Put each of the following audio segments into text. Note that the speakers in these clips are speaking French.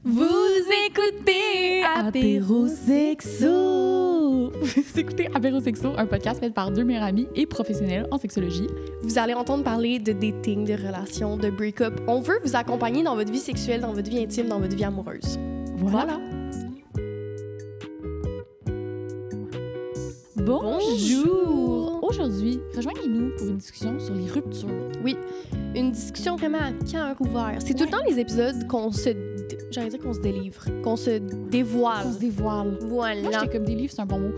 Vous écoutez Apérosexo. Vous écoutez Apérosexo, un podcast fait par deux meilleurs amis et professionnels en sexologie. Vous allez entendre parler de dating, de relations, de break-up. On veut vous accompagner dans votre vie sexuelle, dans votre vie intime, dans votre vie amoureuse. Voilà. Bonjour! Aujourd'hui, rejoignez-nous pour une discussion sur les ruptures. Oui, une discussion vraiment à cœur ouvert. C'est tout le temps les épisodes qu'on se... J'allais dire qu'on se délivre, qu'on se dévoile. On se dévoile. Voilà. Moi, j'étais comme des livres, c'est un bon mot.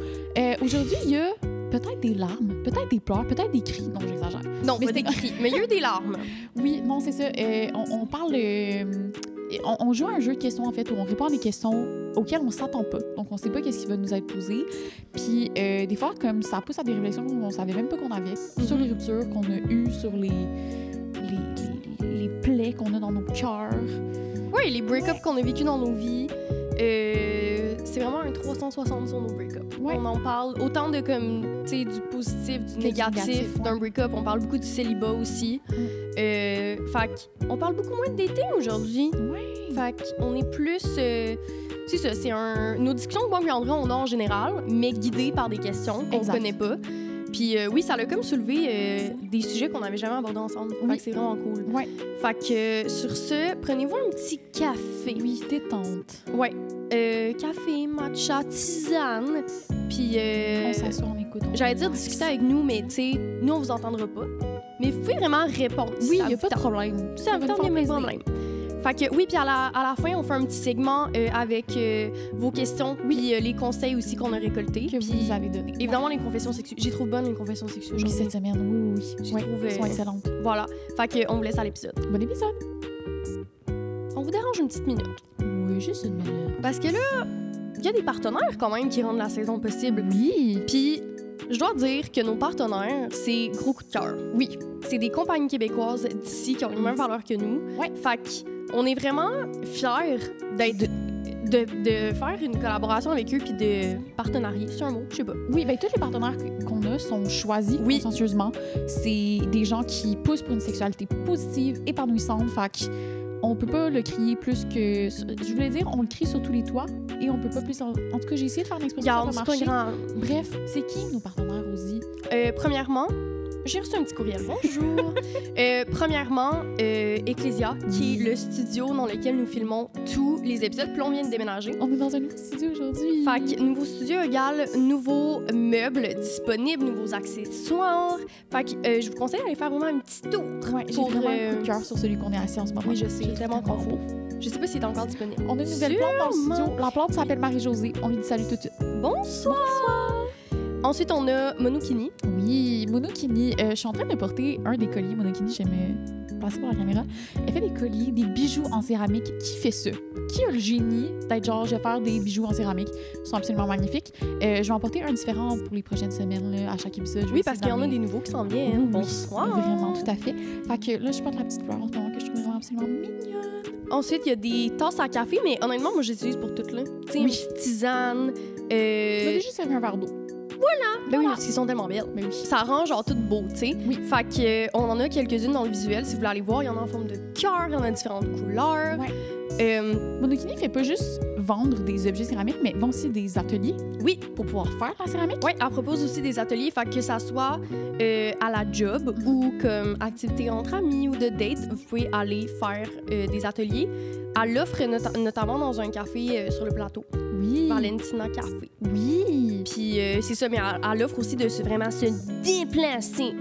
Aujourd'hui, il y a peut-être des larmes, peut-être des pleurs, peut-être des cris. Non, j'exagère. Non, mais pas des cris, mais il y a eu des larmes. Oui, non, c'est ça. On parle... on joue à un jeu de questions, en fait, où on répond à des questions auxquelles on ne s'attend pas. Donc, on ne sait pas qu'est-ce qui va nous être posé. Puis, des fois, comme ça pousse à des réflexions qu'on ne savait même pas qu'on avait sur les ruptures qu'on a eues, sur les plaies qu'on a dans nos cœurs. Oui, les break-ups qu'on a vécu dans nos vies. C'est vraiment un 360 sur nos break-ups. Ouais. On en parle autant de comme, tu sais, du positif, du négatif d'un break-up. On parle beaucoup du célibat aussi. Fait on parle beaucoup moins de dating aujourd'hui. Oui. Fait on est plus... c'est ça, c'est nos discussions de Bon et André, on a en général, mais guidées par des questions qu'on ne connaît pas. Puis oui, ça a comme soulevé des sujets qu'on n'avait jamais abordés ensemble. Fait que c'est vraiment cool. Ouais. Fait que sur ce, prenez-vous un petit café. Oui, détente. Ouais. Café, matcha, tisane. Puis... on s'assoit, on écoute. J'allais dire discuter avec nous, mais tu sais, nous, on vous entendra pas. Mais vous pouvez vraiment répondre. Oui, il n'y a pas de problème. Ça me tente, il n'y a pas de problème. Fait que oui, puis à la fin, on fait un petit segment avec vos questions, puis les conseils aussi qu'on a récoltés. Que vous nous avez donné. Évidemment, les confessions sexuelles. J'ai trouvé bonnes les confessions sexuelles. Oui, cette semaine, oui. Je trouve... Elles sont excellentes. Voilà. Fait que on vous laisse à l'épisode. Bon épisode. On vous dérange une petite minute. Oui, juste une minute. Parce que là, il y a des partenaires quand même qui rendent la saison possible. Oui. Puis, je dois dire que nos partenaires, c'est gros coup de cœur. Oui. C'est des compagnies québécoises d'ici qui ont les mêmes valeurs que nous. Ouais. Fait qu'on est vraiment fiers de faire une collaboration avec eux puis de partenariat. C'est un mot, je sais pas. Oui, bien, tous les partenaires qu'on a sont choisis consciencieusement. C'est des gens qui poussent pour une sexualité positive, épanouissante. Fait on peut pas le crier plus que... Je voulais dire, on le crie sur tous les toits et on peut pas plus... En tout cas, j'ai essayé de faire une expression, ça va marcher. Bref, c'est qui nos partenaires, Rosie? Premièrement, j'ai reçu un petit courriel. Bonjour. Premièrement, Ecclesia, qui est le studio dans lequel nous filmons tous les épisodes. Puis là, on vient de déménager. On est dans un nouveau studio aujourd'hui. Fait que nouveau studio égale nouveaux meubles disponibles, nouveaux accessoires. Fait que je vous conseille d'aller faire vraiment un petit tour. Ouais, j'ai vraiment un coup de cœur sur celui qu'on est assis en ce moment. Oui, je sais, tellement beau. Je sais pas s'il est encore disponible. On a une nouvelle plante dans le studio. La plante s'appelle Marie-Josée. On lui dit salut tout de suite. Bonsoir. Ensuite, on a Monokini. Oui, Monokini. Je suis en train de porter un des colliers. Monokini, j'aime passer pour la caméra. Elle fait des colliers, des bijoux en céramique. Qui fait ça? Qui a le génie d'être genre, je vais faire des bijoux en céramique? Ils sont absolument magnifiques. Je vais en porter un différent pour les prochaines semaines, là, à chaque épisode. Oui, parce qu'il y en a des nouveaux qui s'en viennent. Bonsoir. Vraiment, tout à fait. Fait que là, je porte la petite fleur en ce moment que je trouve vraiment absolument mignonne. Ensuite, il y a des tasses à café, mais honnêtement, moi, je les utilise pour toutes, là. Tu sais, une petite tisane. Je vais juste servir un verre d'eau. Voilà! Ben oui, parce qu'ils sont tellement belles. Ben oui. Ça rend genre tout beau, tu sais. Oui. Fait que, on en a quelques-unes dans le visuel. Si vous voulez aller voir, il y en a en forme de cœur, il y en a différentes couleurs. Ouais. Monokini fait pas juste vendre des objets céramiques, mais vend aussi des ateliers. Oui. Pour pouvoir faire la céramique. Oui, elle propose aussi des ateliers. Fait que ça soit à la job ou comme activité entre amis ou de date, vous pouvez aller faire des ateliers. Elle l'offre notamment dans un café sur le plateau. Oui. Valentina Café. Oui. Puis c'est ça, mais elle offre aussi de vraiment se déplacer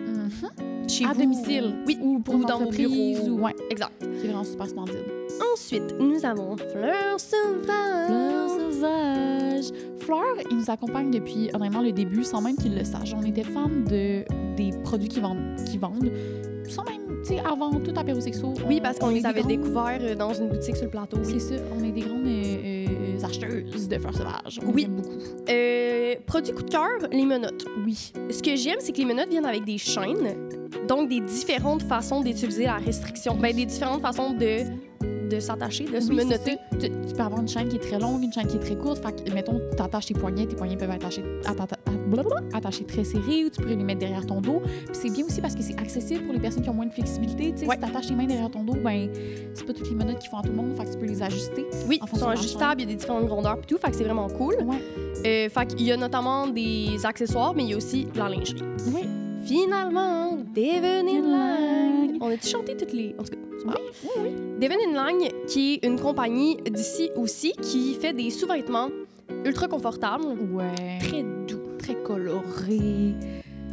chez à vous. domicile. Oui, ou pour ou une dans vos entreprise, bureaux. ou ouais. Exact. C'est vraiment super splendide. Ensuite, nous avons Fleur Sauvage. Fleur Sauvage. Fleur, il nous accompagne depuis honnêtement le début, sans même qu'il le sache. On était fans des produits qu'ils vendent, sans même, tu sais, avant tout Apérosexo. Oui, parce qu'on les avait découverts dans une boutique sur le plateau. C'est ça, on est des grandes acheteuses de Fleur Sauvage. On aime beaucoup. Produit coup de cœur, les menottes. Oui. Ce que j'aime, c'est que les menottes viennent avec des chaînes, donc des différentes façons d'utiliser la restriction. Ben, des différentes façons de s'attacher, de se menotter. Tu peux avoir une chaîne qui est très longue, une chaîne qui est très courte. Fait que, mettons, tu attaches tes poignets peuvent être attachés très serrés ou tu peux les mettre derrière ton dos. Puis c'est bien aussi parce que c'est accessible pour les personnes qui ont moins de flexibilité. Si tu attaches tes mains derrière ton dos, ben c'est pas toutes les menottes qui font à tout le monde. Fait que tu peux les ajuster. Oui, ils sont ajustables, il y a des différentes grandeurs et tout. Fait que c'est vraiment cool. Ouais. Fait qu'il y a notamment des accessoires, mais il y a aussi de la lingerie. Oui. Finalement, Devon Lang. On a-tu chanté toutes les... En tout cas, c'est pas grave. Oui. Devon Lang, qui est une compagnie d'ici aussi, qui fait des sous-vêtements ultra confortables. Ouais. Très doux. Très colorés.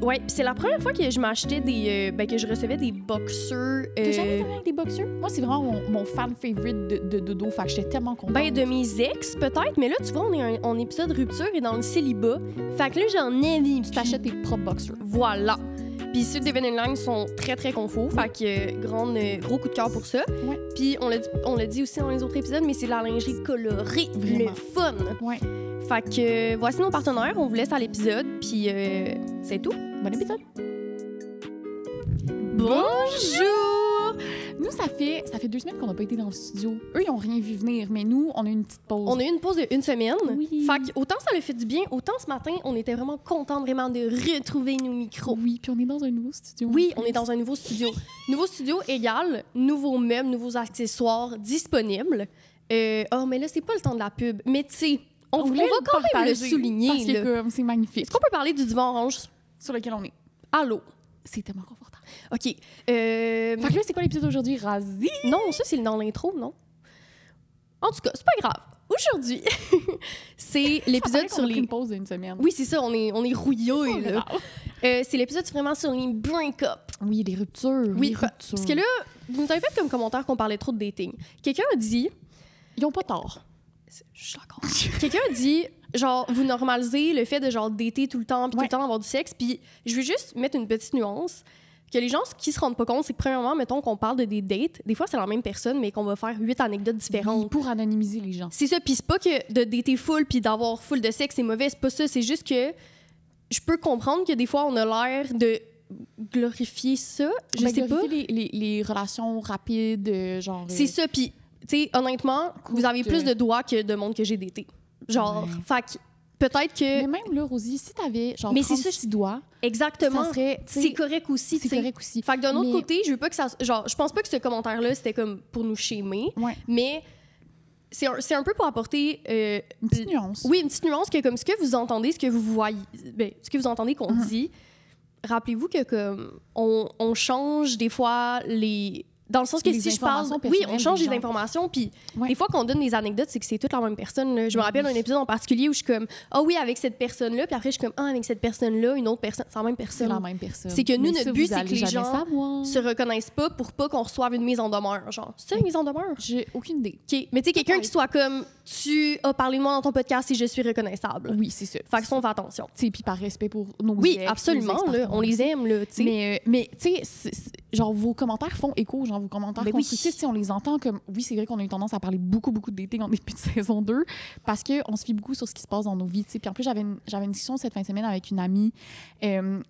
Ouais, puis c'est la première fois que je m'achetais des... que je recevais des boxers. T'as jamais été avec des boxers? Moi, c'est vraiment mon fan favorite de dodo. Fait que j'étais tellement contente. Ben, de mes ex, peut-être. Mais là, tu vois, on est en épisode rupture et dans le célibat. Fait que là, j'en ai mis. Tu t'achètes tes propres boxers. Voilà. Puis ceux de Devon Lang sont très, très confort. Fait que gros coup de cœur pour ça. Ouais. Puis on l'a dit aussi dans les autres épisodes, mais c'est la lingerie colorée. Vraiment. Le fun. Ouais. Fait que voici nos partenaires. On vous laisse à l'épisode. Puis c'est tout. Bon épisode. Bonjour! Nous, ça fait 2 semaines qu'on n'a pas été dans le studio. Eux, ils n'ont rien vu venir, mais nous, on a eu une petite pause. On a eu une pause de 1 semaine. Oui. Fait que autant ça le fait du bien, autant ce matin, on était vraiment contents vraiment de retrouver nos micros. Oui, puis on est dans un nouveau studio. Oui, on est dans un nouveau studio. Nouveau studio égale nouveaux meubles, nouveaux accessoires disponibles. Mais là, c'est pas le temps de la pub. Mais tu sais, on va quand même le souligner. Parce que c'est magnifique. Est-ce qu'on peut parler du divan orange sur lequel on est? Allô? C'est tellement confortable. OK. Fait que là, c'est quoi l'épisode d'aujourd'hui? Rasé? Non, ça, c'est dans l'intro, non? En tout cas, c'est pas grave. Aujourd'hui, c'est l'épisode sur les... une pause d'une semaine. Oui, c'est ça, on est rouillés, là. C'est l'épisode vraiment sur les break-up. Oui, les ruptures. Oui, parce que là, vous nous avez fait comme commentaire qu'on parlait trop de dating. Quelqu'un a dit... Ils ont pas tort. Je suis d'accord. Quelqu'un a dit, genre, vous normalisez le fait de, genre, dater tout le temps, puis tout le temps avoir du sexe, puis je veux juste mettre une petite nuance, que les gens qui se rendent pas compte, c'est que premièrement, mettons qu'on parle de des dates, des fois c'est la même personne, mais qu'on va faire 8 anecdotes différentes. Oui, pour anonymiser les gens. C'est ça, puis c'est pas que de dater full puis d'avoir full de sexe, c'est mauvais, c'est pas ça, c'est juste que je peux comprendre que des fois on a l'air de glorifier ça, je sais pas. Les relations rapides, genre... C'est ça, puis, tu sais, honnêtement, vous avez plus de doigts que de monde que j'ai daté. Genre, fait que peut-être que... Mais même là, Rosie, si t'avais genre 36 doigts... Exactement. Ça serait... C'est correct aussi, C'est correct aussi. Fait que d'un autre côté, je veux pas que ça... Genre, je pense pas que ce commentaire-là, c'était comme pour nous shamer. Ouais. Mais c'est un peu pour apporter... une petite nuance. Oui, une petite nuance que comme ce que vous entendez, ce que vous voyez... Ben, ce que vous entendez qu'on dit, rappelez-vous que comme on change des fois les... Dans le sens que si je parle... Oui, on change les informations, puis des fois qu'on donne des anecdotes, c'est que c'est toute la même personne. Là. Je me rappelle un épisode en particulier où je suis comme « Ah oui, avec cette personne-là » puis après, je suis comme « Ah, avec cette personne-là, une autre personne. » C'est la même personne. C'est la même personne. C'est que nous, notre but, c'est que les gens se reconnaissent pas pour pas qu'on reçoive une mise en demeure. Genre, c'est une mise en demeure? J'ai aucune idée. OK. Mais tu sais, quelqu'un qui soit comme « Tu as parlé de moi dans ton podcast et je suis reconnaissable. » Oui, c'est ça. Fait que ça, on fait attention. Tu sais, puis par respect pour nos Oui, ex, absolument. Là, on les aime, là, tu sais. Mais tu sais, genre, vos commentaires font écho, genre, vos commentaires constructifs, on les entend comme... Oui, c'est vrai qu'on a eu tendance à parler beaucoup de dating en début de saison 2 parce qu'on se fie beaucoup sur ce qui se passe dans nos vies, tu sais. Puis en plus, j'avais une discussion cette fin de semaine avec une amie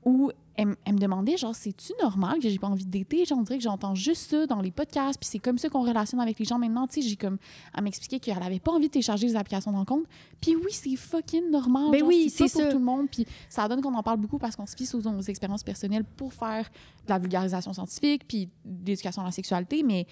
où elle me demandait, genre, c'est-tu normal que j'ai pas envie de dater? Genre, on dirait que j'entends juste ça dans les podcasts, puis c'est comme ça qu'on relationne avec les gens maintenant, tu sais. J'ai comme... Elle m'expliquait qu'elle avait pas envie de télécharger les applications de rencontre. Puis oui, c'est fucking normal. Ben genre, oui, c'est ça. Pour tout le monde. Puis ça donne qu'on en parle beaucoup parce qu'on se fie sur nos expériences personnelles pour faire de la vulgarisation scientifique puis de l'éducation à la sexualité, mais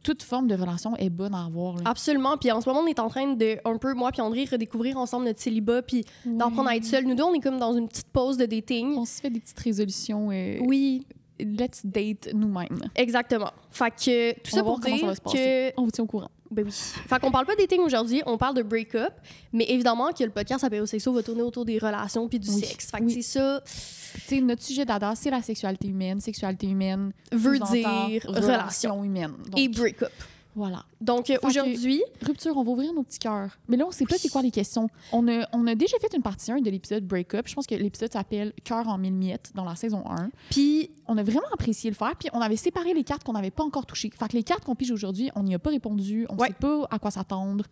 toute forme de relation est bonne à avoir. Là. Absolument. Puis en ce moment, on est en train de, un peu, moi puis André, redécouvrir ensemble notre célibat puis d'apprendre à être seuls. Nous deux, on est comme dans une petite pause de dating. On se fait des petites résolutions. Oui. Let's date nous-mêmes. Exactement. Fait que tout ça pour dire que... On vous tient au courant. Ben oui. Fait qu'on parle pas de dating aujourd'hui, on parle de break-up, mais évidemment que le podcast Apéro Sexo va tourner autour des relations puis du sexe. Fait que c'est ça... Tu sais, notre sujet d'ada, c'est la sexualité humaine. Sexualité humaine veut dire relation humaine. Donc, et break-up. Voilà. Donc aujourd'hui... Rupture, on va ouvrir nos petits cœurs. Mais là, on sait pas c'est quoi les questions. On a déjà fait une partie 1 de l'épisode Break-up. Je pense que l'épisode s'appelle Cœur en mille miettes dans la saison 1. Puis on a vraiment apprécié le faire. Puis on avait séparé les cartes qu'on n'avait pas encore touchées. Fait que les cartes qu'on pige aujourd'hui, on n'y a pas répondu. On sait pas à quoi s'attendre.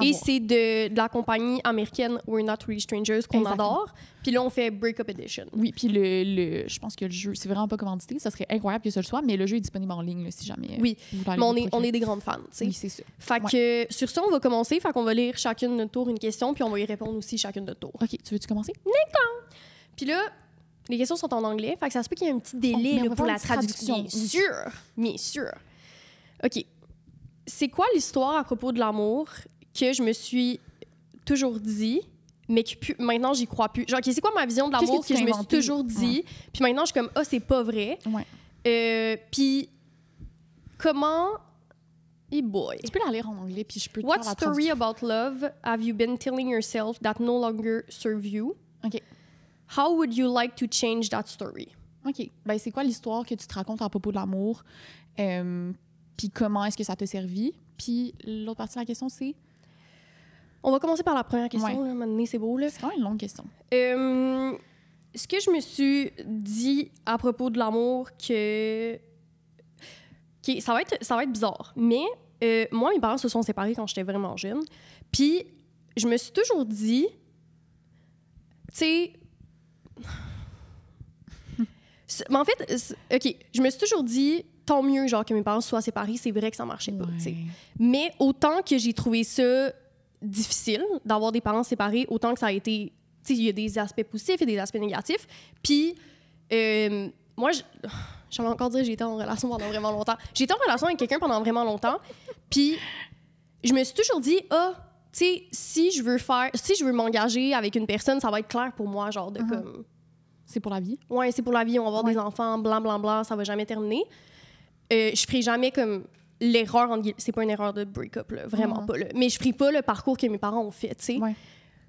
Et c'est de la compagnie américaine We're Not Really Strangers qu'on adore. Puis là, on fait Breakup Edition. Oui, puis je pense que le jeu, c'est vraiment pas commandité. Ça serait incroyable que ce le soit, mais le jeu est disponible en ligne, là, si jamais. Oui, mais on est des grandes fans. T'sais. Oui, c'est ça. Fait que sur ça, on va commencer. Fait qu'on va lire chacune de notre tour une question, puis on va y répondre aussi chacune de notre tour. OK, tu veux-tu commencer? D'accord. Puis là, les questions sont en anglais. Fait que ça se peut qu'il y ait un petit délai là, pour la traduction. Bien sûr. OK. C'est quoi l'histoire à propos de l'amour que je me suis toujours dit, mais que maintenant, j'y crois plus? Genre, c'est quoi ma vision de l'amour que je me suis toujours dit, puis maintenant, je suis comme, c'est pas vrai. Ouais. Puis, comment... Hey boy. Tu peux la lire en anglais, puis je peux te What faire la story about love have you been telling yourself that no longer serve you? OK. How would you like to change that story? OK. Ben, c'est quoi l'histoire que tu te racontes à propos de l'amour? Puis comment est-ce que ça t'a servi? Puis l'autre partie de la question, c'est... On va commencer par la première question. Là, maintenant, c'est beau. Là. C'est quand même une longue question. Ce que je me suis dit à propos de l'amour que... ça va être bizarre. Mais moi, mes parents se sont séparés quand j'étais vraiment jeune. Puis je me suis toujours dit... Tu sais... Mais en fait, OK, je me suis toujours dit... Tant mieux, genre, que mes parents soient séparés, c'est vrai que ça marchait pas, tu sais. Mais autant que j'ai trouvé ça difficile d'avoir des parents séparés, autant que ça a été... Tu sais, il y a des aspects positifs et des aspects négatifs. Puis, moi, j'aimerais encore dire que j'ai été en relation pendant vraiment longtemps. J'ai été en relation avec quelqu'un pendant vraiment longtemps. Puis, je me suis toujours dit, tu sais, si je veux m'engager avec une personne, ça va être clair pour moi, genre, de comme... C'est pour la vie? Ouais, c'est pour la vie, on va avoir des enfants, blanc, blanc, blanc, ça va jamais terminer. Je ferai jamais comme l'erreur, c'est pas une erreur de break-up, là, vraiment pas. Là. Mais je ferai pas le parcours que mes parents ont fait, tu sais. Ouais.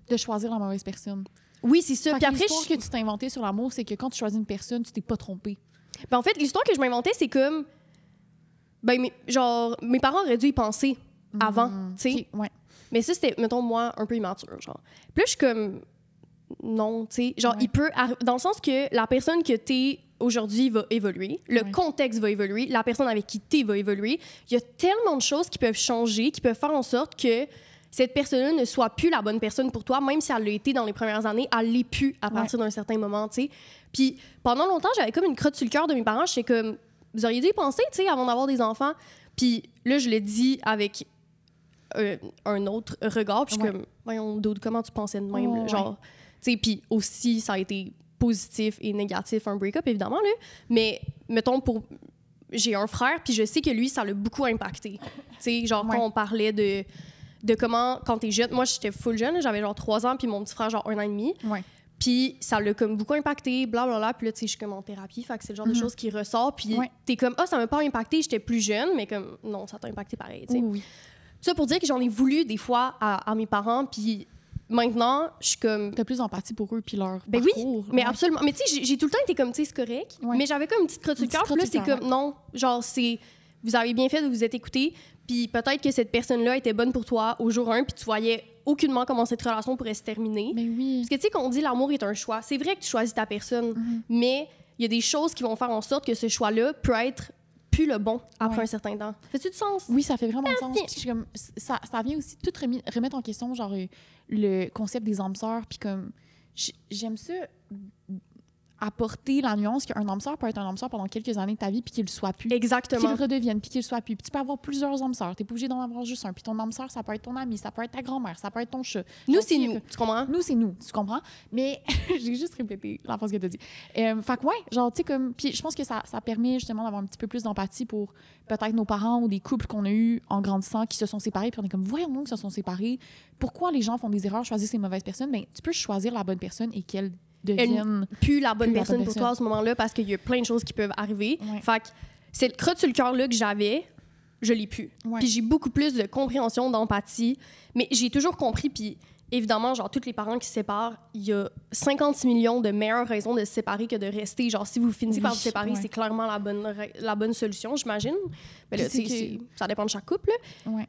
De choisir la mauvaise personne. Oui, c'est ça. Puis après, l'histoire que tu t'es inventée sur l'amour, c'est que quand tu choisis une personne, tu t'es pas trompée. Ben, en fait, l'histoire que je m'inventais, c'est comme... Ben, mes parents auraient dû y penser avant, tu sais. Okay, ouais. Mais ça, c'était, mettons, moi, un peu immature, genre. Puis là, je suis comme... Non, tu sais. Genre, il peut... Dans le sens que la personne que t'es aujourd'hui va évoluer, le contexte va évoluer, la personne avec qui t'es va évoluer. Il y a tellement de choses qui peuvent changer, qui peuvent faire en sorte que cette personne-là ne soit plus la bonne personne pour toi, même si elle l'a été dans les premières années, elle l'est plus à partir d'un certain moment, tu sais. Puis pendant longtemps, j'avais comme une crotte sur le cœur de mes parents. J'étais comme, vous auriez dû y penser, tu sais, avant d'avoir des enfants. Puis là, je l'ai dit avec un autre regard. Puis je suis comme, voyons, dude, comment tu pensais de même, là, genre, tu sais. Puis aussi, ça a été positif et négatif, un break-up, évidemment, là. Mais, mettons, j'ai un frère, puis je sais que lui, ça l'a beaucoup impacté. Tu sais, genre, quand on parlait de comment, quand t'es jeune... Moi, j'étais full jeune, j'avais genre 3 ans, puis mon petit frère, genre 1 an et demi. Puis ça l'a comme beaucoup impacté, blablabla. Puis là, tu sais, je suis comme en thérapie, fait que c'est le genre de choses qui ressort. Puis t'es comme, ça m'a pas impacté, j'étais plus jeune, mais comme, non, ça t'a impacté pareil, tu sais. Oui. Ça pour dire que j'en ai voulu, des fois, à mes parents, puis... Maintenant, je suis comme... T'as plus d'empathie pour eux puis leur parcours. Oui, mais absolument. Mais tu sais, j'ai tout le temps été comme, tu sais, c'est correct. Mais j'avais comme une petite crotte sur le cœur. Puis là, c'est comme, non, genre, c'est... Vous avez bien fait de vous être écoutés. Puis peut-être que cette personne-là était bonne pour toi au jour 1, puis tu voyais aucunement comment cette relation pourrait se terminer. Mais oui. Parce que tu sais, qu'on dit l'amour est un choix. C'est vrai que tu choisis ta personne, mais il y a des choses qui vont faire en sorte que ce choix-là peut être plus le bon après un certain temps. Fait-tu du sens? Oui, ça fait vraiment du sens. Puis comme, ça vient aussi tout remettre en question, genre, le concept des âmes sœurs. Puis comme, j'aime ça, apporter la nuance qu'un âme sœur peut être un âme sœur pendant quelques années de ta vie puis qu'il le soit plus. Exactement. Qu'il redevienne puis qu'il le soit plus. Puis tu peux avoir plusieurs âmes sœurs. T'es pas obligé d'en avoir juste un. Puis ton âme sœur, ça peut être ton ami, ça peut être ta grand-mère, ça peut être ton chat. Nous, c'est nous. Tu comprends? Nous, c'est nous. Tu comprends? Mais j'ai juste répété la phrase que t'as dit. Fait que ouais, genre, tu sais, comme... Puis je pense que ça permet justement d'avoir un petit peu plus d'empathie pour peut-être nos parents ou des couples qu'on a eus en grandissant qui se sont séparés. Puis on est comme, voyons donc qu'ils se sont séparés. Pourquoi les gens font des erreurs, choisissent ces mauvaises personnes? Bien, tu peux choisir la bonne personne et qu'elle devienne plus la bonne personne pour toi à ce moment-là parce qu'il y a plein de choses qui peuvent arriver. Fait que cette crotte sur le cœur-là que j'avais, je l'ai plus. Puis j'ai beaucoup plus de compréhension, d'empathie. Mais j'ai toujours compris, puis évidemment, genre, tous les parents qui se séparent, il y a 56 millions de meilleures raisons de se séparer que de rester. Genre, si vous finissez par vous séparer, c'est clairement la bonne solution, j'imagine. Mais là, ça dépend de chaque couple.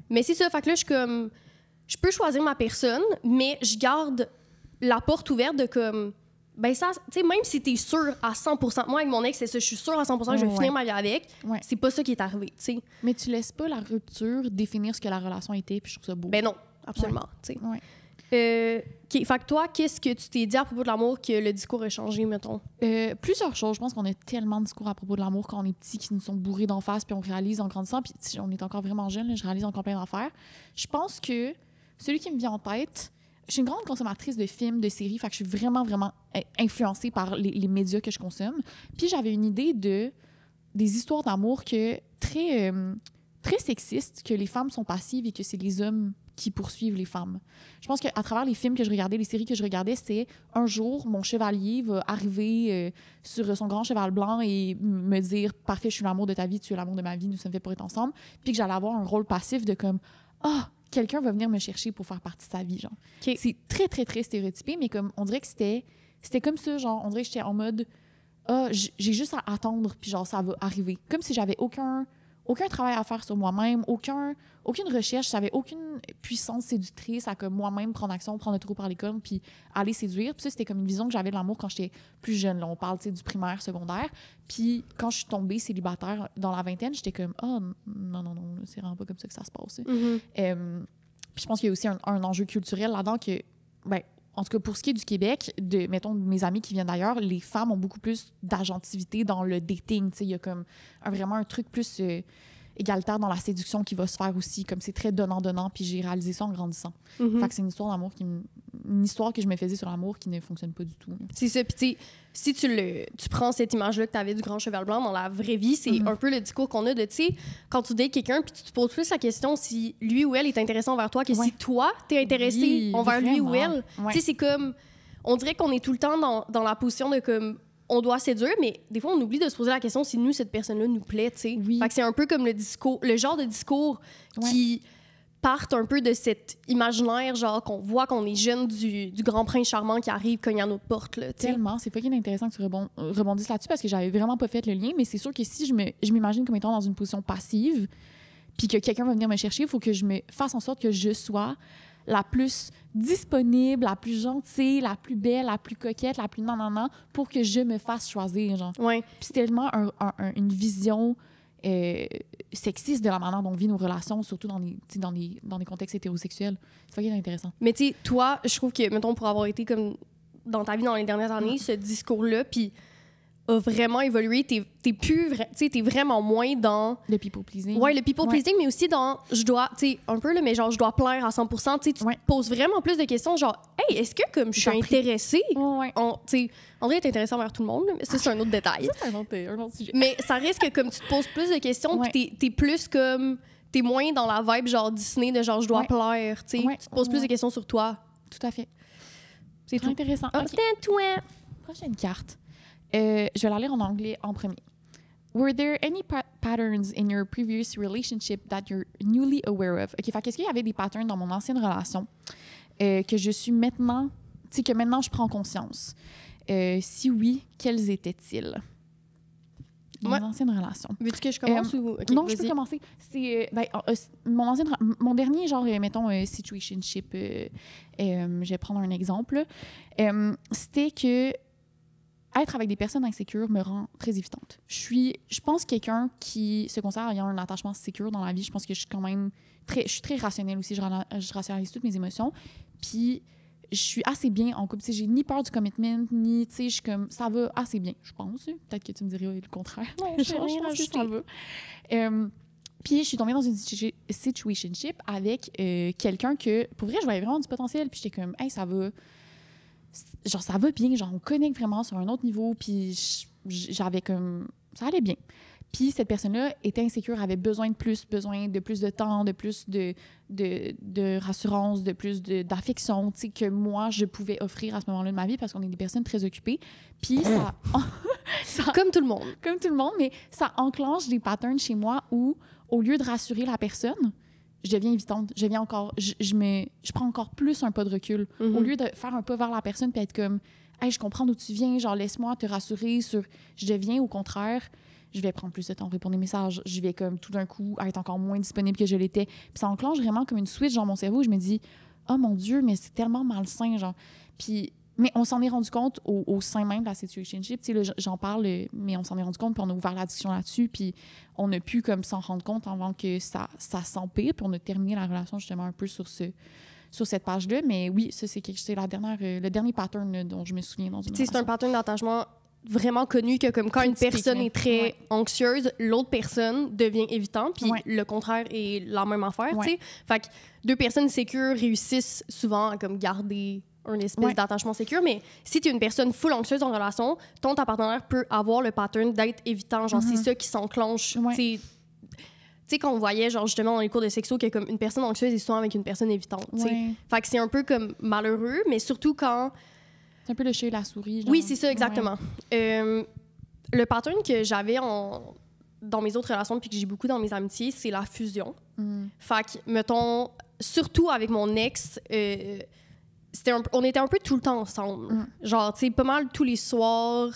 Mais c'est ça. Fait que là, je suis comme... Je peux choisir ma personne, mais je garde la porte ouverte de comme... Ben ça, tu sais, même si t'es sûr à 100%, moi avec mon ex, c'est ça, je suis sûre à 100% que je vais finir ma vie avec, c'est pas ça qui est arrivé, tu sais. Mais tu laisses pas la rupture définir ce que la relation était, puis je trouve ça beau. Ben non, absolument. Ouais. Fait que toi, qu'est-ce que tu t'es dit à propos de l'amour que le discours a changé, mettons? Plusieurs choses. Je pense qu'on a tellement de discours à propos de l'amour quand on est petit qui nous sont bourrés d'en face, puis on réalise en grandissant, puis on est encore vraiment jeune, là, je réalise encore plein d'affaires. Je pense que celui qui me vient en tête, je suis une grande consommatrice de films, de séries, fait que je suis vraiment, vraiment influencée par les médias que je consomme. Puis j'avais une idée des histoires d'amour très sexistes, que les femmes sont passives et que c'est les hommes qui poursuivent les femmes. Je pense qu'à travers les films que je regardais, les séries que je regardais, c'est un jour, mon chevalier va arriver sur son grand cheval blanc et me dire « Parfait, je suis l'amour de ta vie, tu es l'amour de ma vie, nous sommes faits pour être ensemble. » Puis que j'allais avoir un rôle passif de comme « Ah, quelqu'un va venir me chercher pour faire partie de sa vie. » genre. Okay. C'est très, très, très stéréotypé, mais comme on dirait que c'était comme ça, genre, on dirait que j'étais en mode « Ah, j'ai juste à attendre, puis genre, ça va arriver. » Comme si j'avais aucun travail à faire sur moi-même, aucune recherche, j'avais aucune puissance séductrice à comme moi-même prendre action, prendre le trou par les cornes, puis aller séduire. Puis ça, c'était comme une vision que j'avais de l'amour quand j'étais plus jeune. Là, on parle du primaire, secondaire. Puis quand je suis tombée célibataire dans la vingtaine, j'étais comme « Ah, non, c'est vraiment pas comme ça que ça se passe. Mm-hmm. » Puis je pense qu'il y a aussi un enjeu culturel là-dedans que, ben, en tout cas, pour ce qui est du Québec, mettons, de mes amis qui viennent d'ailleurs, les femmes ont beaucoup plus d'agentivité dans le dating. Il y a comme vraiment un truc plus égalitaire dans la séduction qui va se faire aussi. Comme c'est très donnant-donnant, puis j'ai réalisé ça en grandissant. Mm-hmm. Fait que c'est une histoire d'amour une histoire que je me faisais sur l'amour qui ne fonctionne pas du tout. Là. C'est ça. Puis si tu prends cette image-là que tu avais du grand cheval blanc dans la vraie vie, c'est un peu le discours qu'on a de, tu sais, quand tu dates quelqu'un, puis tu te poses plus la question si lui ou elle est intéressé envers toi que si toi, t'es intéressé envers lui ou elle. Tu sais, c'est comme... On dirait qu'on est tout le temps dans la position de comme... On doit séduire, mais des fois, on oublie de se poser la question si nous, cette personne-là nous plaît, tu sais. Fait que c'est un peu comme le genre de discours qui partent un peu de cet imaginaire, genre qu'on voit qu'on est jeune du grand prince charmant qui arrive cogner à notre porte, là, t'sais. Tellement. C'est fucking intéressant que tu rebondisses là-dessus parce que j'avais vraiment pas fait le lien, mais c'est sûr que si je m'imagine comme étant dans une position passive puis que quelqu'un va venir me chercher, il faut que je me fasse en sorte que je sois la plus disponible, la plus gentille, la plus belle, la plus coquette, la plus nanana pour que je me fasse choisir, genre. Ouais. Puis c'est tellement une vision sexiste de la manière dont on vit nos relations, surtout dans des contextes hétérosexuels. C'est fucking intéressant. Mais tu sais, toi, je trouve que, mettons, pour avoir été comme dans ta vie dans les dernières années, ce discours-là, puis a vraiment évolué. T'es vraiment moins dans... Le people pleasing. Ouais, le people pleasing, mais aussi dans... Je dois... Tu sais, un peu, là, mais genre, je dois plaire à 100%. Tu te poses vraiment plus de questions, genre, hey, est-ce que, comme, je suis intéressée? André est intéressant envers tout le monde, mais ça, c'est un autre détail. Ça, c'est un autre sujet. Mais ça risque que, comme, tu te poses plus de questions, puis t'es plus comme... T'es moins dans la vibe, genre, Disney, de genre, je dois plaire, tu sais. Tu te poses plus de questions sur toi. Tout à fait. C'est tout intéressant. Toi. Prochaine carte. Je vais la lire en anglais en premier. Were there any patterns in your previous relationship that you're newly aware of? OK, fait qu'est-ce qu'il y avait des patterns dans mon ancienne relation que je suis maintenant, tu sais, que maintenant je prends conscience? Si oui, quels étaient-ils? Dans mon ancienne relation. Veux-tu que je commence ou... Okay, non, je peux commencer. C'est mon dernier, genre, mettons, situationship, je vais prendre un exemple. C'était que être avec des personnes insécures me rend très évidente. Je pense quelqu'un qui se considère ayant un attachement sécure dans la vie. Je pense que je suis quand même je suis très rationnelle aussi. Je rationalise toutes mes émotions. Puis je suis assez bien en couple. J'ai ni peur du commitment, ni, tu sais, je suis comme, ça va assez bien, je pense. Peut-être que tu me dirais le contraire. Non, je pense que ça va. Puis je suis tombée dans une situationship avec quelqu'un que, pour vrai, je voyais vraiment du potentiel. Puis j'étais comme, hey, ça va... Genre, ça va bien, genre, on connecte vraiment sur un autre niveau, puis j'avais comme... Ça allait bien. Puis cette personne-là était insécure, avait besoin de plus de temps, de plus de rassurance, de plus d'affection, tu sais, que moi, je pouvais offrir à ce moment-là de ma vie parce qu'on est des personnes très occupées. Puis ça... Comme tout le monde. Comme tout le monde, mais ça enclenche des patterns chez moi où, au lieu de rassurer la personne... je deviens évitante, je prends encore plus un pas de recul. Mm-hmm. Au lieu de faire un pas vers la personne puis être comme « Hey, je comprends d'où tu viens, genre laisse-moi te rassurer sur... » Je deviens, au contraire, je vais prendre plus de temps pour répondre aux messages. Je vais comme tout d'un coup être encore moins disponible que je l'étais. Puis ça enclenche vraiment comme une switch dans mon cerveau. Je me dis « Oh mon Dieu, mais c'est tellement malsain, genre. » Puis... Mais on s'en est rendu compte au sein même de la situationship. Tu sais, là, j'en parle, mais on s'en est rendu compte, puis on a ouvert la discussion là-dessus, puis on a pu comme s'en rendre compte avant que ça s'empire, puis on a terminé la relation justement un peu sur sur cette page-là. Mais oui, ça, c'est le dernier pattern là, dont je me souviens dans une relation. C'est un pattern d'attachement vraiment connu que comme quand une personne est très anxieuse, l'autre personne devient évitante, puis le contraire est la même affaire, tu sais. Fait que 2 personnes sécures réussissent souvent à comme garder une espèce d'attachement sécure, mais si tu es une personne full anxieuse en relation, ta partenaire peut avoir le pattern d'être évitant, genre c'est ça qui s'enclenche, tu sais, quand on voyait, genre, justement, dans les cours de sexo, que comme une personne anxieuse est souvent avec une personne évitante, tu sais. Fait que c'est un peu comme malheureux, mais surtout quand... C'est un peu le chat et la souris. Genre. Oui, c'est ça, exactement. Le pattern que j'avais dans mes autres relations puis que j'ai beaucoup dans mes amitiés, c'est la fusion. Fait que, mettons, surtout avec mon ex, on était un peu tout le temps ensemble. Genre, tu sais, pas mal tous les soirs.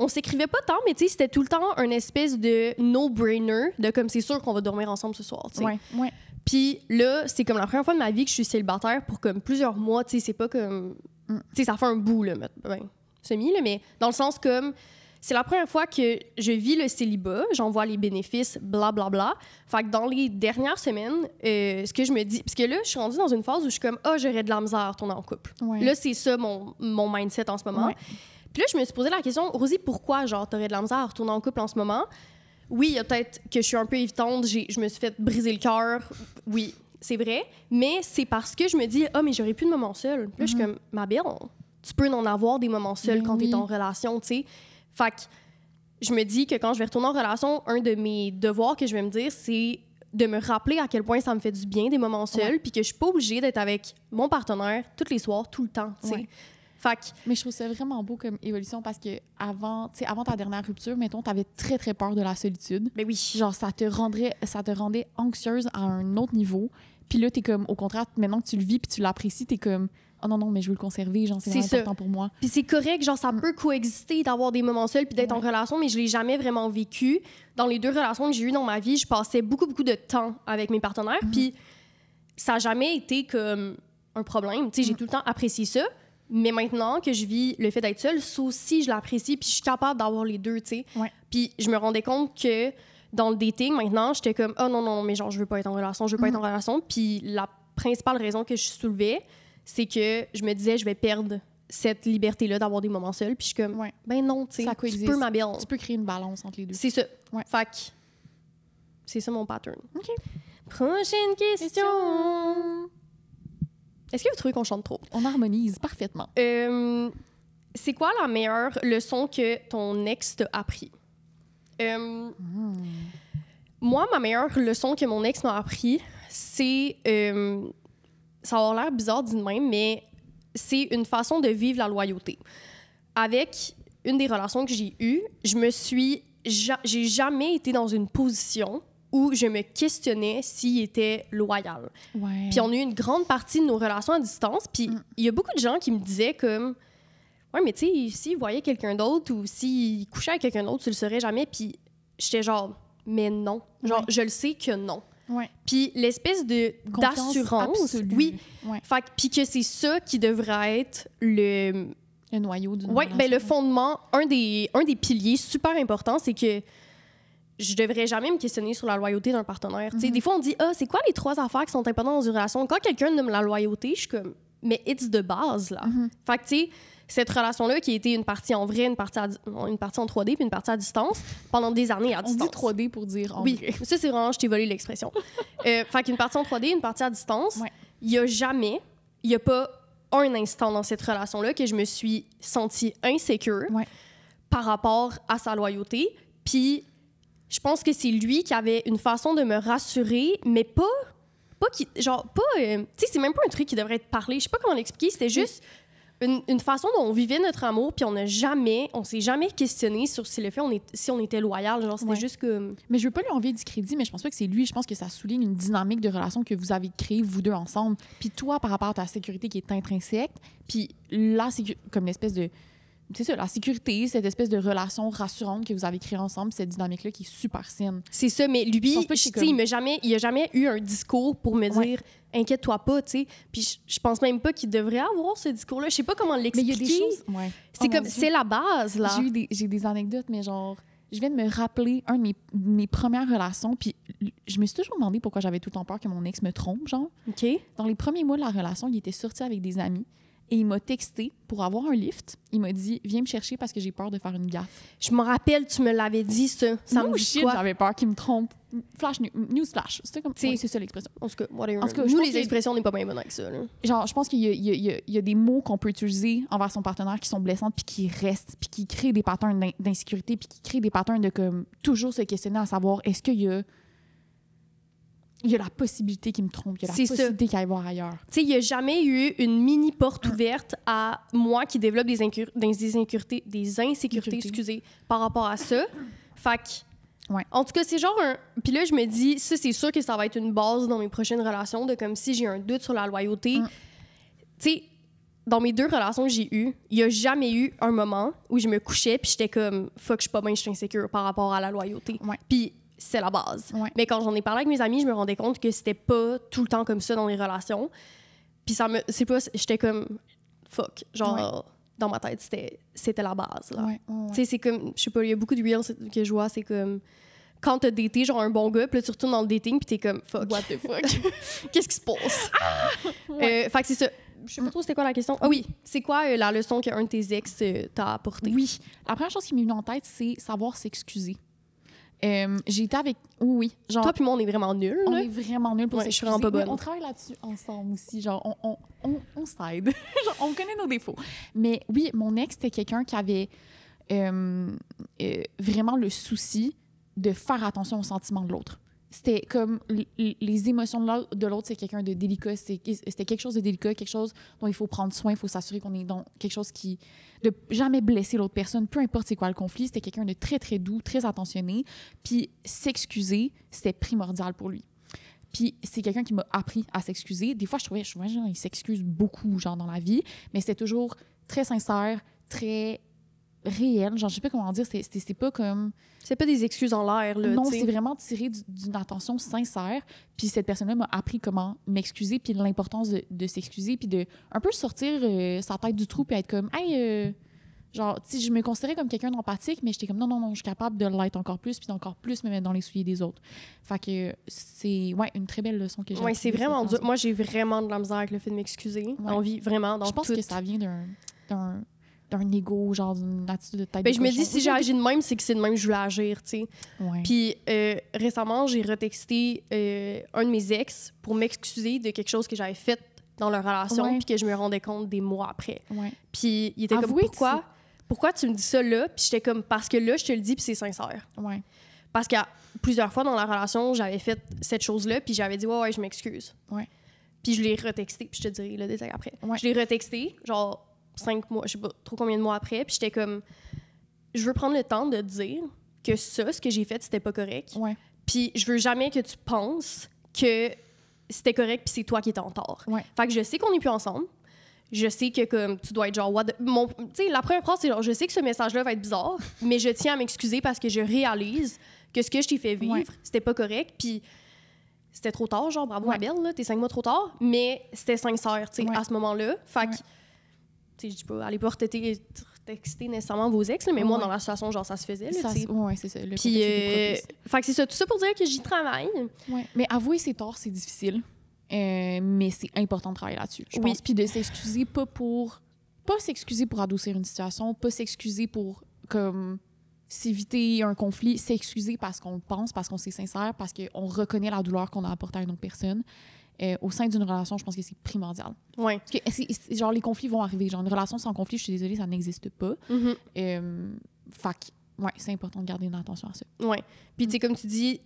On s'écrivait pas tant, mais tu sais, c'était tout le temps une espèce de no-brainer, de comme c'est sûr qu'on va dormir ensemble ce soir, tu sais. Puis là, c'est comme la première fois de ma vie que je suis célibataire pour comme plusieurs mois, tu sais, c'est pas comme... Tu sais, ça fait un bout, là, semi, là, mais dans le sens comme... C'est la première fois que je vis le célibat, j'en vois les bénéfices, blablabla. Bla, bla. Fait que dans les dernières semaines, ce que je me dis... Parce que là, je suis rendue dans une phase où je suis comme « Ah, j'aurais de la misère à retourner en couple. » Là, c'est ça mon mindset en ce moment. Puis là, je me suis posé la question « Rosie, pourquoi, genre, t'aurais de la misère à retourner en couple en ce moment? » Oui, il y a peut-être que je suis un peu évitante, je me suis fait briser le cœur. Oui, c'est vrai. Mais c'est parce que je me dis, mais j'aurais plus de moments seuls. Puis là, je suis comme, ma belle, tu peux en avoir des moments seuls quand t'es en relation, tu sais. Fait que je me dis que quand je vais retourner en relation, un de mes devoirs que je vais me dire, c'est de me rappeler à quel point ça me fait du bien des moments seuls, puis que je suis pas obligée d'être avec mon partenaire tous les soirs, tout le temps, tu sais. Mais je trouve ça vraiment beau comme évolution parce que avant ta dernière rupture, mettons, t'avais très, très peur de la solitude. Mais oui. Genre, ça te rendait anxieuse à un autre niveau. Puis là, t'es comme, au contraire, maintenant que tu le vis puis tu l'apprécies, t'es comme, oh non, mais je veux le conserver, genre, c'est vraiment important pour moi. Puis c'est correct, genre, ça peut coexister d'avoir des moments seuls puis d'être en relation, mais je l'ai jamais vraiment vécu. Dans les 2 relations que j'ai eues dans ma vie, je passais beaucoup, beaucoup de temps avec mes partenaires, puis ça n'a jamais été comme un problème. Tu sais, j'ai tout le temps apprécié ça. Mais maintenant que je vis le fait d'être seule, ça aussi, je l'apprécie, puis je suis capable d'avoir les 2, tu sais. Puis je me rendais compte que dans le dating, maintenant, j'étais comme, oh non, mais genre, je veux pas être en relation, je veux pas être en relation. Puis la principale raison que je soulevais, c'est que je me disais, je vais perdre cette liberté-là d'avoir des moments seuls. Puis je suis comme, ben non, tu sais, tu peux ma belle. Tu peux créer une balance entre les 2. C'est ça. Fait que c'est ça mon pattern. OK. Prochaine question. Est-ce que vous trouvez qu'on chante trop? On harmonise parfaitement. C'est quoi la meilleure leçon que ton ex t'a appris? Moi, ma meilleure leçon que mon ex m'a appris, c'est... ça va avoir l'air bizarre dit de même, mais c'est une façon de vivre la loyauté. Avec une des relations que j'ai eues, j'ai jamais été dans une position où je me questionnais s'il était loyal. Puis on a eu une grande partie de nos relations à distance, puis il y a beaucoup de gens qui me disaient comme « Ouais, mais tu sais, s'il voyait quelqu'un d'autre ou s'il couchait avec quelqu'un d'autre, tu le saurais jamais. » Puis j'étais genre « Mais non. » Genre, je le sais que non. Puis l'espèce d'assurance... Oui. Fait puis que c'est ça qui devrait être le noyau d'une relation. Ben le fondement, un des piliers super importants, c'est que je devrais jamais me questionner sur la loyauté d'un partenaire. Des fois, on dit « c'est quoi les 3 affaires qui sont importantes dans une relation? » Quand quelqu'un nomme la loyauté, je suis comme « Mais it's de base, là. Fait que, tu sais, cette relation-là qui a été une partie en vrai, une partie en 3D, puis une partie à distance, pendant des années à distance. On dit 3D pour dire en vrai. Ça, c'est vraiment, je t'ai volé l'expression. Fait qu'une partie en 3D, une partie à distance, il y a pas un instant dans cette relation-là que je me suis sentie insécure par rapport à sa loyauté. Puis je pense que c'est lui qui avait une façon de me rassurer, mais pas tu sais, c'est même pas un truc qui devrait être parlé. Je sais pas comment l'expliquer, c'était juste une façon dont on vivait notre amour, puis on s'est jamais questionné sur si on était loyal. Genre, c'était juste que... Mais je veux pas lui enlever du crédit, mais je pense pas que c'est lui. Je pense que ça souligne une dynamique de relation que vous avez créée, vous 2 ensemble. Puis toi, par rapport à ta sécurité qui est intrinsèque, puis là, c'est comme l'espèce de... C'est ça, la sécurité, cette espèce de relation rassurante que vous avez créée ensemble, cette dynamique-là qui est super saine. C'est ça, mais lui, il a jamais eu un discours pour me dire « Inquiète-toi pas », tu sais. Puis je pense même pas qu'il devrait avoir ce discours-là. Je sais pas comment l'expliquer. Mais il y a des choses... C'est comme, c'est la base, là. J'ai des anecdotes, mais genre... je viens de me rappeler un de mes premières relations, puis je me suis toujours demandé pourquoi j'avais tout le temps peur que mon ex me trompe, genre. OK. Dans les premiers mois de la relation, il était sorti avec des amis et il m'a texté pour avoir un lift. Il m'a dit « Viens me chercher parce que j'ai peur de faire une gaffe. » Je me rappelle, tu me l'avais dit, ça. Ça me dit shit, quoi? j'avais peur qu'il me trompe. News flash. C'était comme... Ouais, c'est ça l'expression. En tout cas, whatever. En tout cas, nous, les expressions, on n'est pas bien bonnes avec ça. Là. Genre, je pense qu'il y a des mots qu'on peut utiliser envers son partenaire qui sont blessants puis qui restent, puis qui créent des patterns d'insécurité, puis qui créent des patterns de comme toujours se questionner à savoir est-ce qu'il y a la possibilité qu'il me trompe, il y a la possibilité qu'il aille voir ailleurs. Tu sais, il n'y a jamais eu une mini porte ouverte à moi qui développe des insécurités, excusez, par rapport à ça. Fait que, en tout cas, c'est genre un... Puis là, je me dis, ça, c'est sûr que ça va être une base dans mes prochaines relations, de comme si j'ai un doute sur la loyauté. Tu sais, dans mes 2 relations que j'ai eues, il n'y a jamais eu un moment où je me couchais puis j'étais comme, fuck, je suis pas bien, je suis insécure par rapport à la loyauté. Puis c'est la base. Mais quand j'en ai parlé avec mes amis, je me rendais compte que c'était pas tout le temps comme ça dans les relations. Puis ça me... C'est pas... J'étais comme... Fuck. Genre, dans ma tête, c'était la base, là. Tu sais, c'est comme... Je sais pas, il y a beaucoup de reels que je vois, c'est comme... Quand t'as daté, genre, un bon gars, puis là, tu retournes dans le dating, puis t'es comme... Fuck. What the fuck? Qu'est-ce qui se passe? Fait que c'est ça. Je sais pas trop c'était quoi la question. Ah oui, c'est quoi la leçon qu'un de tes ex t'a apportée? Oui. La première chose qui m'est venue en tête, c'est savoir s'excuser. J'ai été avec... Oui. Genre, toi puis moi, on est vraiment nuls. On est vraiment nuls pour s'excuser. Je suis vraiment pas bonne. On travaille là-dessus ensemble aussi. Genre, on s'aide. Genre, on connaît nos défauts. Mais oui, mon ex, c'était quelqu'un qui avait vraiment le souci de faire attention aux sentiments de l'autre. C'était comme les émotions de l'autre, c'est quelqu'un de délicat. C'était quelque chose de délicat, quelque chose dont il faut prendre soin, il faut s'assurer qu'on est dans quelque chose qui... de jamais blesser l'autre personne, peu importe c'est quoi le conflit. C'était quelqu'un de très, très doux, très attentionné. Puis s'excuser, c'était primordial pour lui. Puis c'est quelqu'un qui m'a appris à s'excuser. Des fois, je trouvais genre, il s'excuse beaucoup, genre, dans la vie, mais c'était toujours très sincère, très réel. Genre, je sais pas comment dire, c'est pas comme... C'est pas des excuses en l'air, là. Non, c'est vraiment tiré d'une attention sincère. Puis cette personne-là m'a appris comment m'excuser, puis l'importance de s'excuser, puis de un peu sortir sa tête du trou, puis être comme, hey, genre, tu sais, je me considérais comme quelqu'un d'empathique, mais j'étais comme, non, je suis capable de l'être encore plus, puis d'encore plus me mettre dans les souliers des autres. Fait que c'est, une très belle leçon que j'ai appris. C'est vraiment dur. Moi, j'ai vraiment de la misère avec le fait de m'excuser. Envie, vraiment, dans je pense que ça vient d'un ego, genre d'une attitude de tête de je me dis, si j'ai agi de même, c'est que c'est de même que je voulais agir, tu sais. Puis récemment, j'ai retexté un de mes ex pour m'excuser de quelque chose que j'avais fait dans leur relation, puis que je me rendais compte des mois après. Puis il était comme, pourquoi tu me dis ça là? Puis j'étais comme, parce que là, je te le dis, puis c'est sincère. Parce qu'à plusieurs fois dans la relation, j'avais fait cette chose-là, puis j'avais dit, ouais, je m'excuse. Puis je l'ai retexté, puis je te dirai le détail après. Je l'ai retexté, genre 5 mois, je sais pas trop combien de mois après, puis j'étais comme, je veux prendre le temps de dire que ça, ce que j'ai fait, c'était pas correct. Puis je veux jamais que tu penses que c'était correct puis c'est toi qui étais en tort. Fait que je sais qu'on n'est plus ensemble. Je sais que comme tu dois être genre... Tu sais, la première phrase, c'est genre, je sais que ce message-là va être bizarre, mais je tiens à m'excuser parce que je réalise que ce que je t'ai fait vivre, c'était pas correct. Puis c'était trop tard, genre, bravo ma belle, là, t'es 5 mois trop tard, mais c'était sincère, tu sais, à ce moment-là. Fait que, tu sais, je dis pas, allez pas texter nécessairement vos ex, là, mais moi, dans la situation, genre, ça se faisait, là, tu sais. C'est ça. Puis, fait que c'est ça, tout ça pour dire que j'y travaille. Mais avouer ses torts, c'est difficile. Mais c'est important de travailler là-dessus, je pense. Puis de s'excuser pas s'excuser pour adoucir une situation, pas s'excuser pour comme s'éviter un conflit, s'excuser parce qu'on le pense, parce qu'on s'est sincère, parce qu'on reconnaît la douleur qu'on a apportée à une autre personne. Au sein d'une relation, je pense que c'est primordial. Parce que genre, les conflits vont arriver. Genre, une relation sans conflit, je suis désolée, ça n'existe pas. C'est important de garder une attention à ça. Puis, tu sais, comme tu dis...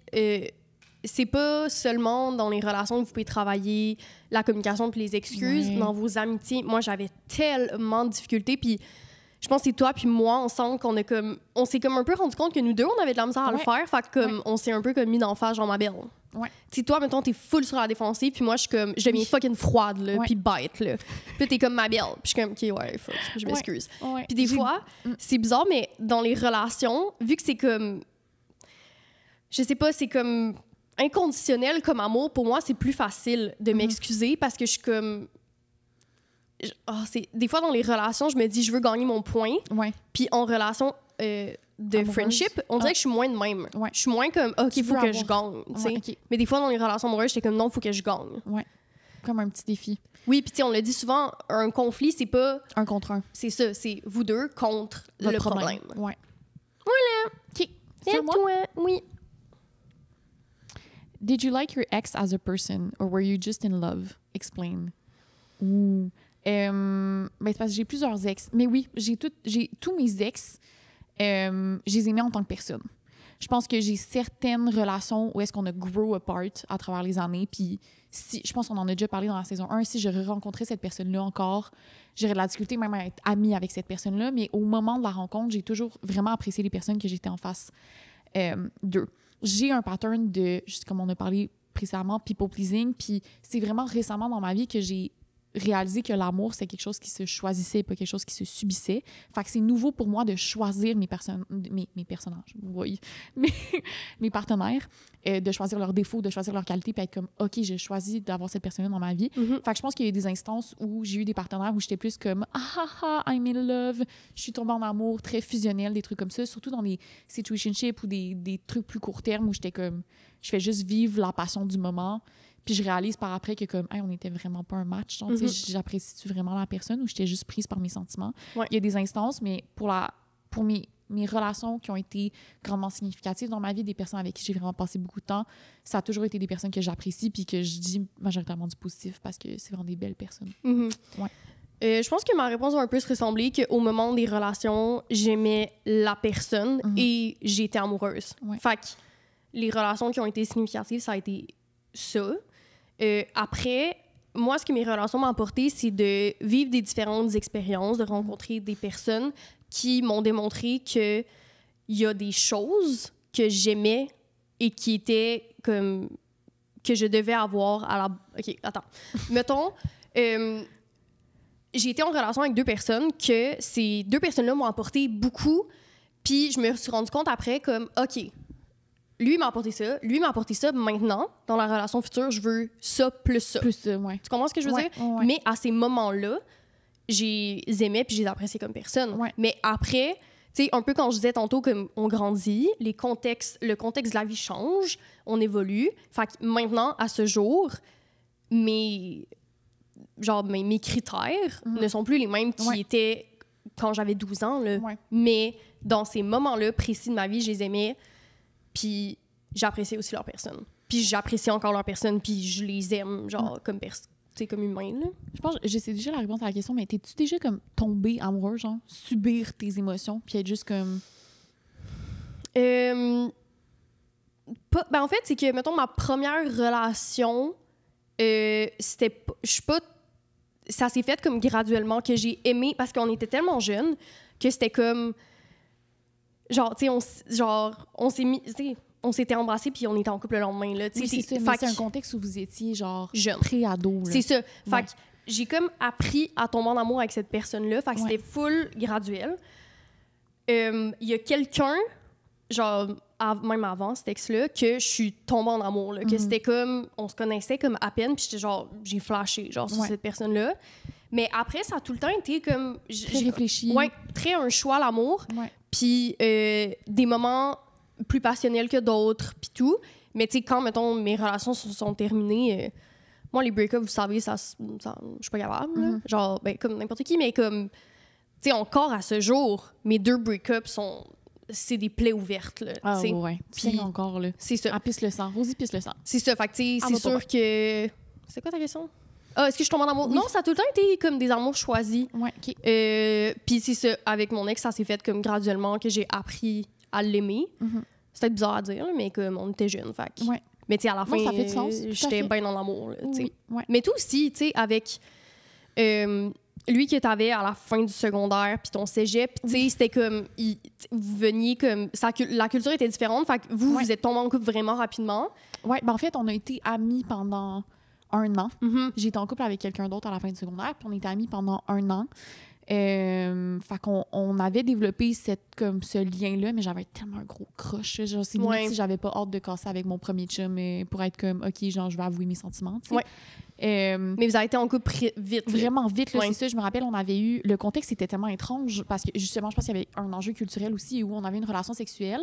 c'est pas seulement dans les relations que vous pouvez travailler la communication puis les excuses. Dans vos amitiés, moi, j'avais tellement de difficultés. Puis je pense que c'est toi puis moi, ensemble, on s'est comme un peu rendu compte que nous deux, on avait de la misère à le faire. Fait que comme, on s'est un peu comme mis d'en face, genre ma belle. Tu sais, toi, mettons, t'es full sur la défensive, puis moi, je deviens fucking froide, là, puis bête, là. Puis t'es comme ma belle. Puis je suis comme, OK, fuck, je m'excuse. Puis des fois, c'est bizarre, mais dans les relations, vu que c'est comme... Je sais pas, c'est comme... inconditionnel comme amour, pour moi, c'est plus facile de m'excuser parce que je suis comme... des fois, dans les relations, je me dis, je veux gagner mon point. Puis en relation friendship, on dirait que je suis moins de même. Ouais. Je suis moins comme, OK, il faut que je gagne. Ouais, okay. Mais des fois, dans les relations amoureuses, j'étais comme, non, il faut que je gagne. Ouais. Comme un petit défi. Oui, puis tu sais, on le dit souvent, un conflit, c'est pas... Un contre un. C'est ça, c'est vous deux contre le problème. Ouais. Voilà. OK. C'est moi? toi, oui. Did you like your ex as a person or were you just in love? Explain. Ben, c'est parce que j'ai plusieurs ex. Mais oui, j'ai tous mes ex, je les aimais en tant que personne. Je pense que j'ai certaines relations où est-ce qu'on a grow apart à travers les années. Puis je pense qu'on en a déjà parlé dans la saison 1. Si je rencontrais cette personne-là encore, j'aurais de la difficulté même à être amie avec cette personne-là. Mais au moment de la rencontre, j'ai toujours vraiment apprécié les personnes que j'étais en face d'eux. J'ai un pattern de, juste comme on a parlé précédemment, people pleasing. Puis c'est vraiment récemment dans ma vie que j'ai réalisé que l'amour, c'est quelque chose qui se choisissait, pas quelque chose qui se subissait. Fait que c'est nouveau pour moi de choisir mes personnages, oui, mes partenaires, de choisir leurs défauts, de choisir leurs qualités, puis être comme, OK, j'ai choisi d'avoir cette personne-là dans ma vie. Fait que je pense qu'il y a eu des instances où j'ai eu des partenaires où j'étais plus comme, I'm in love, je suis tombée en amour, très fusionnel, des trucs comme ça, surtout dans des situationships ou des trucs plus court terme où j'étais comme, je fais juste vivre la passion du moment. Puis je réalise par après que comme, hey, on n'était vraiment pas un match. Donc, j'apprécie vraiment la personne ou j'étais juste prise par mes sentiments. Ouais. Il y a des instances, mais pour mes relations qui ont été grandement significatives dans ma vie, des personnes avec qui j'ai vraiment passé beaucoup de temps, ça a toujours été des personnes que j'apprécie puis que je dis majoritairement du positif parce que c'est vraiment des belles personnes. Ouais. Je pense que ma réponse va un peu se ressembler qu'au moment des relations, j'aimais la personne et j'étais amoureuse. Ouais. Fait que les relations qui ont été significatives, ça a été ça. Après, moi, ce que mes relations m'ont apporté, c'est de vivre des différentes expériences, de rencontrer des personnes qui m'ont démontré qu'il y a des choses que j'aimais et qui étaient comme... que je devais avoir à la... OK, attends. Mettons, j'ai été en relation avec deux personnes que ces deux personnes-là m'ont apporté beaucoup, puis je me suis rendu compte après comme, OK, lui m'a apporté ça, maintenant, dans la relation future, je veux ça plus ça. Plus ça, ouais. Tu comprends ce que je veux dire? Ouais. Mais à ces moments-là, j'ai aimé puis j'ai apprécié comme personne. Ouais. Mais après, tu sais, un peu quand je disais tantôt qu'on grandit, le contexte de la vie change, on évolue. Fait que maintenant, à ce jour, mes critères ne sont plus les mêmes qui étaient quand j'avais 12 ans. Là. Ouais. Mais dans ces moments-là précis de ma vie, je les aimais. Puis j'appréciais aussi leur personne. Puis j'apprécie encore leur personne, puis je les aime, genre, comme humain, là. Je pense que je sais déjà la réponse à la question, mais t'es-tu déjà comme tombée amoureux, genre, subir tes émotions, puis être juste comme... en fait, c'est que, mettons, ma première relation, c'était... Je sais pas... Ça s'est fait comme graduellement, que j'ai aimé, parce qu'on était tellement jeunes, que c'était comme... Genre, tu sais, on s'est mis... On s'était embrassés puis on était en couple le lendemain. Là, oui, c'est un contexte où vous étiez, genre, jeune. Pré-ado. Là. C'est ça. Fait que j'ai comme appris à tomber en amour avec cette personne-là. Fait que c'était full graduel. Il y a quelqu'un, genre, même avant cet ex-là, que je suis tombée en amour. Là, que c'était comme... On se connaissait comme à peine puis j'étais genre... J'ai flashé, genre, sur cette personne-là. Mais après, ça a tout le temps été comme... Très réfléchi. Ouais, très un choix, l'amour. Ouais. Puis des moments plus passionnels que d'autres, puis tout. Mais tu sais, quand, mettons, mes relations sont terminées, moi, les break-ups, vous savez, je suis pas capable. Là. Genre, ben, comme n'importe qui, mais comme... Tu sais, encore à ce jour, mes 2 break-ups c'est des plaies ouvertes, là. Ah ouais, puis encore, là. C'est ça. Elle pisse le sang. Rosie pisse le sang. C'est ça, fait que tu sais, c'est sûr que... C'est quoi ta question? Ah, est-ce que je tombe en amour? Oui. Non, ça a tout le temps été comme des amours choisis. Ouais, OK. Puis c'est ça, avec mon ex, ça s'est fait comme graduellement que j'ai appris à l'aimer. C'est peut-être bizarre à dire, mais comme on était jeunes, fait que... Mais tu sais, à la fin, ça fait du sens, j'étais bien en amour, là, tu sais. Oui. Mais toi aussi, tu sais, avec lui que t'avais à la fin du secondaire, puis ton cégep, tu sais, c'était comme... vous veniez comme... la culture était différente, fait que vous êtes tombés en couple vraiment rapidement. Oui, ben en fait, on a été amis pendant 1 an. J'étais en couple avec quelqu'un d'autre à la fin du secondaire, puis on était amis pendant 1 an. Fait qu'on avait développé ce lien-là, mais j'avais tellement un gros crush. Genre, c'est limite si j'avais pas hâte de casser avec mon premier chum pour être comme, OK, genre, je vais avouer mes sentiments, tu sais. Mais vous avez été en couple vite. Vraiment vite, là, c'est ça. Je me rappelle, on avait eu... Le contexte était tellement étrange parce que, justement, je pense qu'il y avait un enjeu culturel aussi où on avait une relation sexuelle.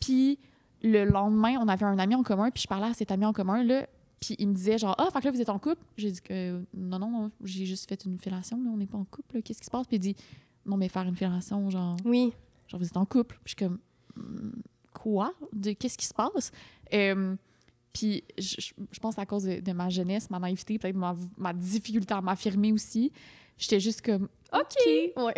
Puis le lendemain, on avait un ami en commun, puis je parlais à cet ami en commun, là, puis il me disait genre « Ah, fait que là, vous êtes en couple? » J'ai dit que non, j'ai juste fait une fellation, là, on n'est pas en couple, là, qu'est-ce qui se passe? Puis il dit « Non, mais faire une fellation, genre... Oui. Genre, vous êtes en couple. » Puis je suis comme « Quoi? Qu'est-ce qui se passe? » Puis je pense à cause de ma jeunesse, ma naïveté, peut-être ma difficulté à m'affirmer aussi. J'étais juste comme « OK! » Ouais.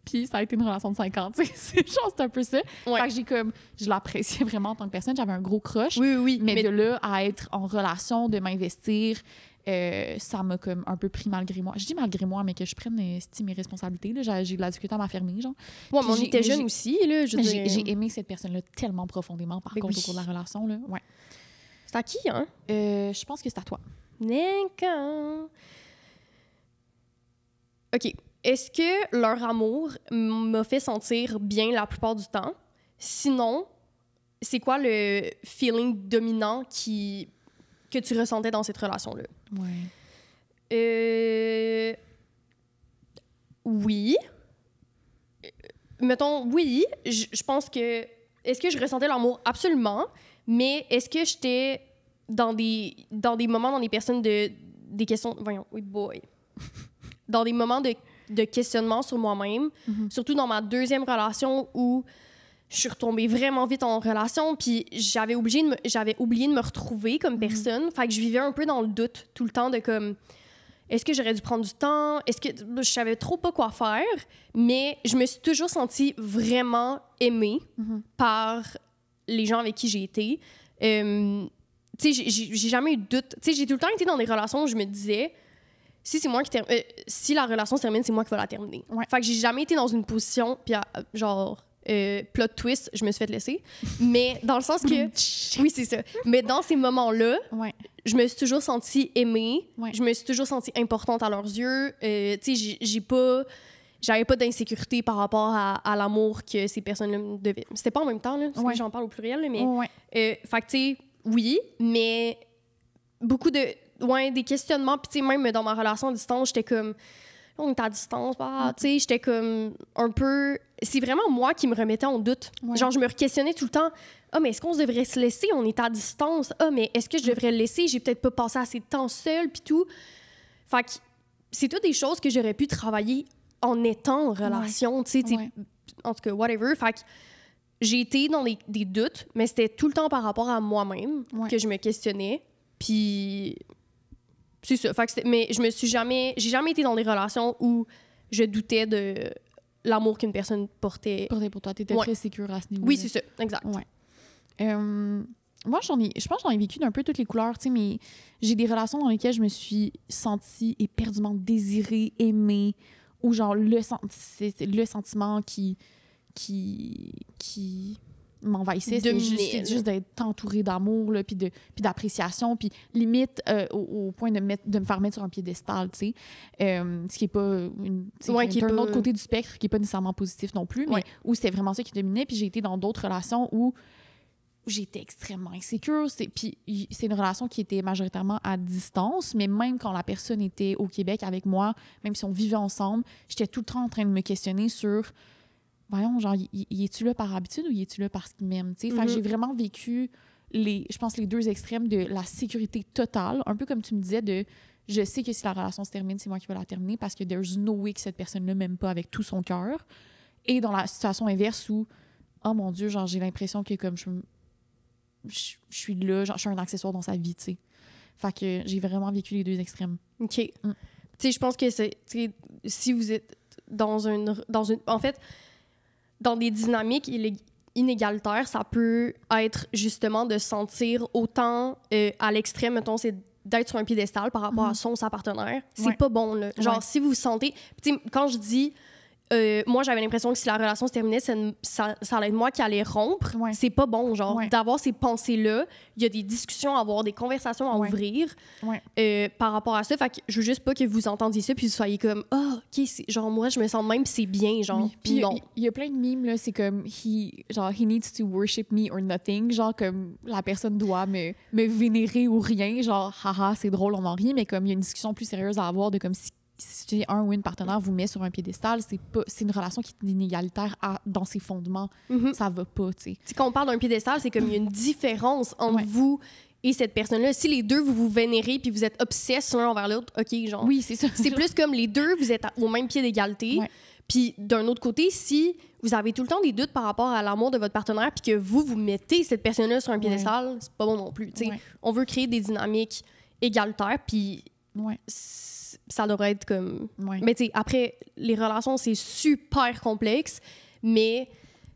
Puis ça a été une relation de 5 ans, tu sais. C'est un peu ça. Ouais. Fait que je l'appréciais vraiment en tant que personne. J'avais un gros crush. Oui. Mais de là à être en relation, de m'investir, ça m'a comme un peu pris malgré moi. Je dis malgré moi, mais que je prenne mes responsabilités. Là. J'ai de la difficulté à m'affirmer, genre. Ouais, mais on était jeunes aussi, là. J'ai aimé cette personne-là tellement profondément, par contre, au cours de la relation, là. Ouais. C'est à qui, hein? Je pense que c'est à toi. D'accord. OK. Est-ce que leur amour m'a fait sentir bien la plupart du temps? Sinon, c'est quoi le feeling dominant que tu ressentais dans cette relation-là? Ouais. Oui. Mettons, oui. Je pense que... Est-ce que je ressentais l'amour? Absolument. Mais est-ce que j'étais dans des moments, dans des personnes des questions... Voyons, oui, boy. Dans des moments de questionnement sur moi-même, surtout dans ma deuxième relation où je suis retombée vraiment vite en relation, puis j'avais oublié de me retrouver comme personne. Fait que je vivais un peu dans le doute tout le temps de comme, est-ce que j'aurais dû prendre du temps? Est-ce que je savais trop pas quoi faire? Mais je me suis toujours sentie vraiment aimée par les gens avec qui j'ai été. Tu sais, j'ai jamais eu de doute. Tu sais, j'ai tout le temps été dans des relations où je me disais, si la relation se termine, c'est moi qui vais la terminer. Ouais. Fait que j'ai jamais été dans une position, puis genre, plot twist, je me suis fait laisser. Mais dans le sens que... oui, c'est ça. Mais dans ces moments-là, je me suis toujours sentie aimée. Je me suis toujours sentie importante à leurs yeux. Tu sais, j'avais pas d'insécurité par rapport à l'amour que ces personnes-là me devaient. C'était pas en même temps, là, parce que j'en parle au pluriel, là, mais... fait que, tu sais, oui, mais beaucoup de... Ouais, des questionnements. Puis, tu sais, même dans ma relation à distance, j'étais comme... On est à distance, tu sais, j'étais comme un peu... C'est vraiment moi qui me remettais en doute. Genre, je me questionnais tout le temps. Ah, mais est-ce qu'on se devrait se laisser? On est à distance. Ah, mais est-ce que je devrais le laisser? J'ai peut-être pas passé assez de temps seule, puis tout. Fait que c'est toutes des choses que j'aurais pu travailler en étant en relation, tu sais. En tout cas, whatever. Fait que j'ai été dans des doutes, mais c'était tout le temps par rapport à moi-même que je me questionnais. Puis... C'est ça. Fait que mais j'ai jamais été dans des relations où je doutais de l'amour qu'une personne portait. Pour toi, t'étais très sécure à ce niveau-là. Oui, c'est ça. Exact. Ouais. Moi, je pense que j'en ai vécu d'un peu toutes les couleurs, tu sais, mais j'ai des relations dans lesquelles je me suis sentie éperdument désirée, aimée, ou genre c'est le sentiment qui m'envahissait, c'était juste d'être entourée d'amour, là, puis d'appréciation, puis limite au point de me faire mettre sur un piédestal, tu sais. Ce qui est pas un autre côté du spectre qui est pas nécessairement positif non plus, mais où c'était vraiment ça qui dominait. Puis j'ai été dans d'autres relations où j'étais extrêmement insécure. Puis c'est une relation qui était majoritairement à distance, mais même quand la personne était au Québec avec moi, même si on vivait ensemble, j'étais tout le temps en train de me questionner sur... Voyons, genre, y es-tu là par habitude ou y es-tu là parce qu'il m'aime? Fait que j'ai vraiment vécu, je pense, les deux extrêmes de la sécurité totale. Un peu comme tu me disais, de je sais que si la relation se termine, c'est moi qui vais la terminer parce que there's no way que cette personne-là m'aime pas avec tout son cœur. Et dans la situation inverse où, oh mon Dieu, genre, j'ai l'impression que comme je suis là, genre, je suis un accessoire dans sa vie, tu sais. Fait que j'ai vraiment vécu les deux extrêmes. OK. Tu sais, je pense que si vous êtes dans une... En fait... Dans des dynamiques inégalitaires, ça peut être justement de sentir autant à l'extrême, mettons, c'est d'être sur un piédestal par rapport à sa partenaire. C'est pas bon, là. Genre, si vous sentez... Quand je dis moi, j'avais l'impression que si la relation se terminait, ça allait être moi qui allais rompre. Ouais. C'est pas bon, genre, Ouais. d'avoir ces pensées-là. Il y a des discussions à avoir, des conversations à Ouais. ouvrir Ouais. par rapport à ça. Fait que je veux juste pas que vous entendiez ça puis vous soyez comme « Ah, OK, genre, moi, je me sens de même puis c'est bien, genre. Oui. » Puis non. il y a plein de mimes, là, c'est comme he needs to worship me or nothing, genre comme la personne doit me vénérer ou rien, genre haha, c'est drôle, on en rit, mais comme il y a une discussion plus sérieuse à avoir de comme si un ou une partenaire vous met sur un piédestal, c'est une relation qui est inégalitaire dans ses fondements. Ça va pas, tu sais. Quand on parle d'un piédestal, c'est comme il y a une différence entre vous et cette personne-là. Si les deux, vous vous vénérez puis vous êtes obsesses l'un envers l'autre, OK, genre. Oui, c'est ça. C'est plus comme les deux, vous êtes au même pied d'égalité. Ouais. Puis d'un autre côté, si vous avez tout le temps des doutes par rapport à l'amour de votre partenaire puis que vous mettez cette personne-là sur un piédestal, c'est pas bon non plus. Tu sais. Ouais. On veut créer des dynamiques égalitaires puis Ouais. ça devrait être comme... Ouais. Mais tu sais, après, les relations, c'est super complexe, mais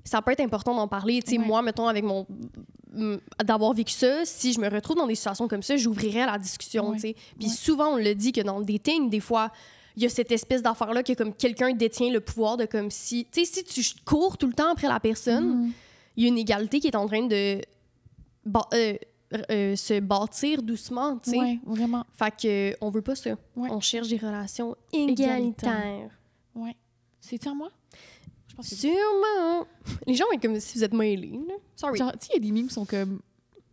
ça peut être important d'en parler. Tu sais, moi, mettons, avec d'avoir vécu ça, si je me retrouve dans des situations comme ça, j'ouvrirais la discussion, tu sais. Puis souvent, on le dit que dans le dating, des fois, il y a cette espèce d'affaire-là que comme quelqu'un détient le pouvoir de comme si... Tu sais, si tu cours tout le temps après la personne, il y a une égalité qui est en train de se bâtir doucement, tu sais. Ouais, vraiment. Fait que on veut pas ça. Ouais. On cherche des relations égalitaires. Ouais. C'est-tu à moi? Je pense que Sûrement. Les gens vont être comme si vous êtes mêlés. Là. Sorry. genre, tu sais, il y a des mimes qui sont comme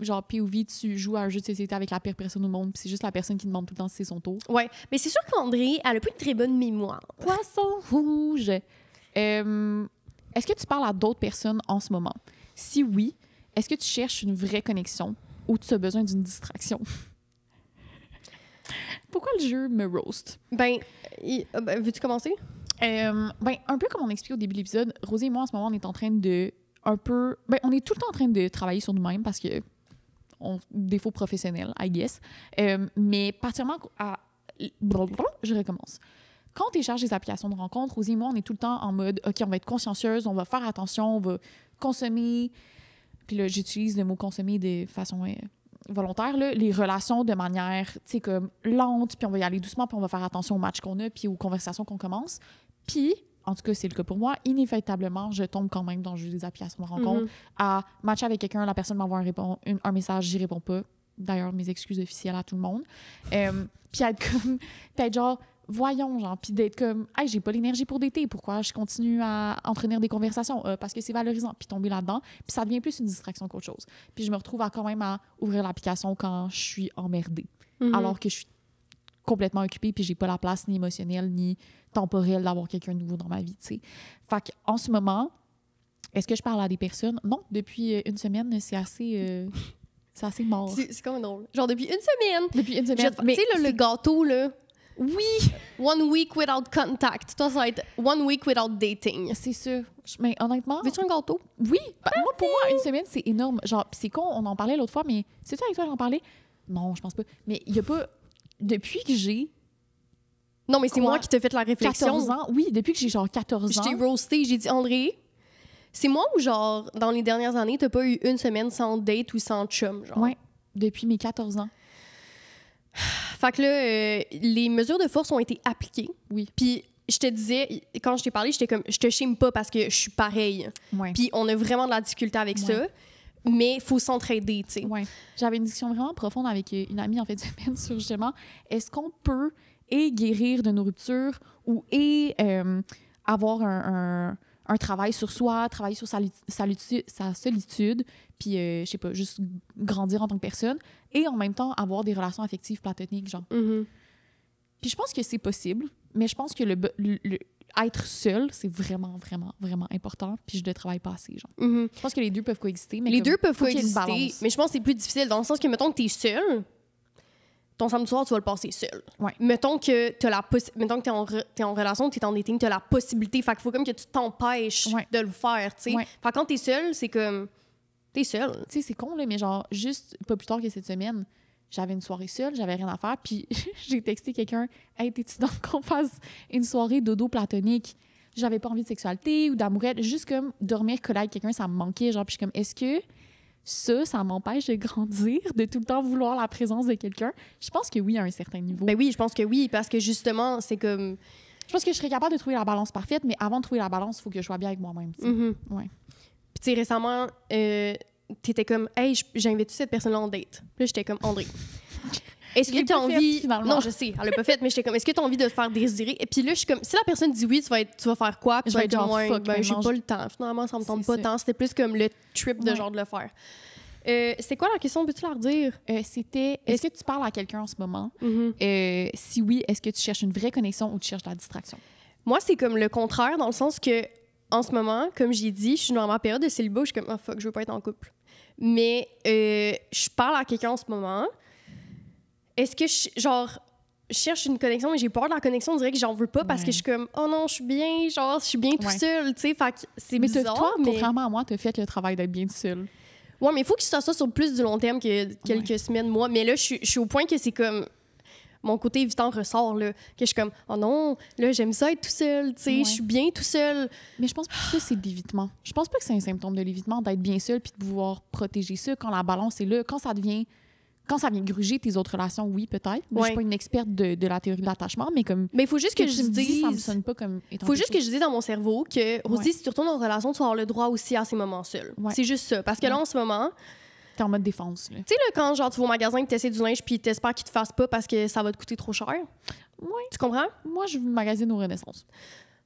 genre POV, tu joues à un jeu de société avec la pire personne au monde, puis c'est juste la personne qui demande tout le temps si c'est son tour. Ouais. Mais c'est sûr qu'André, elle a pas une très bonne mémoire. Poisson rouge. Est-ce que tu parles à d'autres personnes en ce moment? Si oui, est-ce que tu cherches une vraie connexion ou tu as besoin d'une distraction? Pourquoi le jeu me roast? Ben, veux-tu commencer? Ben, un peu comme on expliqué au début de l'épisode, Rosie et moi, en ce moment, on est en train de on est tout le temps en train de travailler sur nous-mêmes parce que défaut professionnel, I guess. Mais particulièrement je recommence. Quand on télécharge des applications de rencontres, Rosie et moi, on est tout le temps en mode OK, on va être consciencieuse, on va faire attention, on va consommer. Puis là, j'utilise le mot consommer de façon volontaire, là, les relations de manière, tu sais, comme lente, puis on va y aller doucement, puis on va faire attention au match qu'on a, puis aux conversations qu'on commence. Puis, en tout cas, c'est le cas pour moi, inévitablement, je tombe quand même dans le jeu des applications de rencontre, à matcher avec quelqu'un, la personne m'envoie un message, j'y réponds pas. D'ailleurs, mes excuses officielles à tout le monde. Puis être genre, voyons, genre, puis d'être comme, hey, j'ai pas l'énergie pour dater, pourquoi je continue à entretenir des conversations? Parce que c'est valorisant, puis tomber là-dedans, puis ça devient plus une distraction qu'autre chose. Puis je me retrouve quand même à ouvrir l'application quand je suis emmerdée, alors que je suis complètement occupée, puis j'ai pas la place ni émotionnelle ni temporelle d'avoir quelqu'un de nouveau dans ma vie, tu sais. Fait qu'en ce moment, est-ce que je parle à des personnes? Non, depuis une semaine, c'est assez mort. C'est quand même drôle. Genre, depuis une semaine. Depuis une semaine. Tu sais, le gâteau, là. Oui! 1 week without contact. Toi, ça va être 1 week without dating. C'est sûr. Mais honnêtement... Veux-tu un gâteau? Oui! Pour moi, une semaine, c'est énorme. Genre, c'est con, on en parlait l'autre fois, mais c'est-tu avec toi j'en parlais? Non, je pense pas. Mais il y a pas... Depuis que j'ai... Non, mais c'est moi qui t'ai fait la réflexion. 14 ans? Oui, depuis que j'ai genre 14 ans. Je t'ai roasté. J'ai dit, André, c'est moi ou genre, dans les dernières années, t'as pas eu une semaine sans date ou sans chum, genre? Ouais, depuis mes 14 ans. Fait que là, les mesures de force ont été appliquées. Oui. Puis je te disais, quand je t'ai parlé, j'étais comme, je te shame pas parce que je suis pareille. Ouais. Puis on a vraiment de la difficulté avec ça, mais il faut s'entraider, tu sais. Ouais. J'avais une discussion vraiment profonde avec une amie en fait de semaine sur justement, est-ce qu'on peut guérir de nos ruptures ou avoir un travail sur soi, travailler sur sa solitude, puis, je sais pas, juste grandir en tant que personne, et en même temps avoir des relations affectives platoniques, genre. Puis je pense que c'est possible, mais je pense que être seul, c'est vraiment, vraiment, vraiment important, puis je ne travaille pas assez, genre. Je pense que les deux peuvent coexister, mais les deux peuvent faut qu'il y ait une coexister, balance. mais je pense que c'est plus difficile dans le sens que, mettons que t'es seul, ton samedi soir, tu vas le passer seul. Ouais. Mettons que t'es en relation, t'es en dating, t'as la possibilité. Fait qu'il faut comme que tu t'empêches de le faire, tu sais. Ouais. Fait que quand t'es seul, c'est comme... T'es seul. Tu sais, c'est con, là, mais genre, juste pas plus tard que cette semaine, j'avais une soirée seule, j'avais rien à faire, puis j'ai texté quelqu'un « Hey, t'es-tu donc qu'on fasse une soirée dodo platonique? » J'avais pas envie de sexualité ou d'amourette, juste comme dormir collé avec quelqu'un, ça me manquait, genre, puis je suis comme « Est-ce que ça m'empêche de grandir, de tout le temps vouloir la présence de quelqu'un? » Je pense que oui, à un certain niveau. Ben oui, je pense que oui, parce que justement, c'est comme... Je pense que je serais capable de trouver la balance parfaite, mais avant de trouver la balance, il faut que je sois bien avec moi-même. Ouais. Puis, tu sais, récemment, t'étais comme, hey, j'invite cette personne-là en date. Puis là, j'étais comme, André. Est-ce que tu as envie. Non, je sais, elle l'a pas fait, mais j'étais comme, est-ce que tu as envie de te faire désirer? Et puis là, je suis comme, si la personne dit oui, tu vas faire quoi? Puis je vais être genre, fuck, ben, j'ai pas le temps. Finalement, ça me tente pas tant. C'était plus comme le trip de genre de le faire. C'était quoi la question? Peux-tu la redire? C'était, est-ce que tu parles à quelqu'un en ce moment? Si oui, est-ce que tu cherches une vraie connexion ou tu cherches de la distraction? Moi, c'est comme le contraire, dans le sens que, en ce moment, comme j'ai dit, je suis dans ma période de célibat où je suis comme, oh fuck, je veux pas être en couple. Mais je parle à quelqu'un en ce moment. Est-ce que je cherche une connexion, mais j'ai peur de la connexion, on dirait que j'en veux pas parce que je suis comme, oh non, je suis bien tout seul, tu sais, fait que c'est bizarre. Toi, contrairement à moi, t'as fait le travail d'être bien tout seul. Ouais, mais il faut que ça soit sur plus du long terme que quelques semaines, mois. Mais là, je suis au point que c'est comme, mon côté évitant ressort, là, que je suis comme, oh non, là, j'aime ça être tout seul, tu sais, je suis bien tout seul. Mais je pense pas que ça, c'est de l'évitement. Je pense pas que c'est un symptôme de l'évitement d'être bien seul puis de pouvoir protéger ça quand la balance est là, quand ça vient gruger tes autres relations, oui, peut-être. Je suis pas une experte de la théorie de l'attachement, mais comme... Mais il faut juste que je dise... Ça me sonne pas comme... Il faut juste que je dise dans mon cerveau que, Rosie, si tu retournes en relation, tu vas avoir le droit aussi à ces moments seuls. C'est juste ça. Parce que là, en ce moment... T'es en mode défense, là. Tu sais, là, quand genre, tu vas au magasin et tu essaies du linge puis t'espères qu'il te fasse pas parce que ça va te coûter trop cher. Oui. Tu comprends? Moi, je magasine aux Renaissance.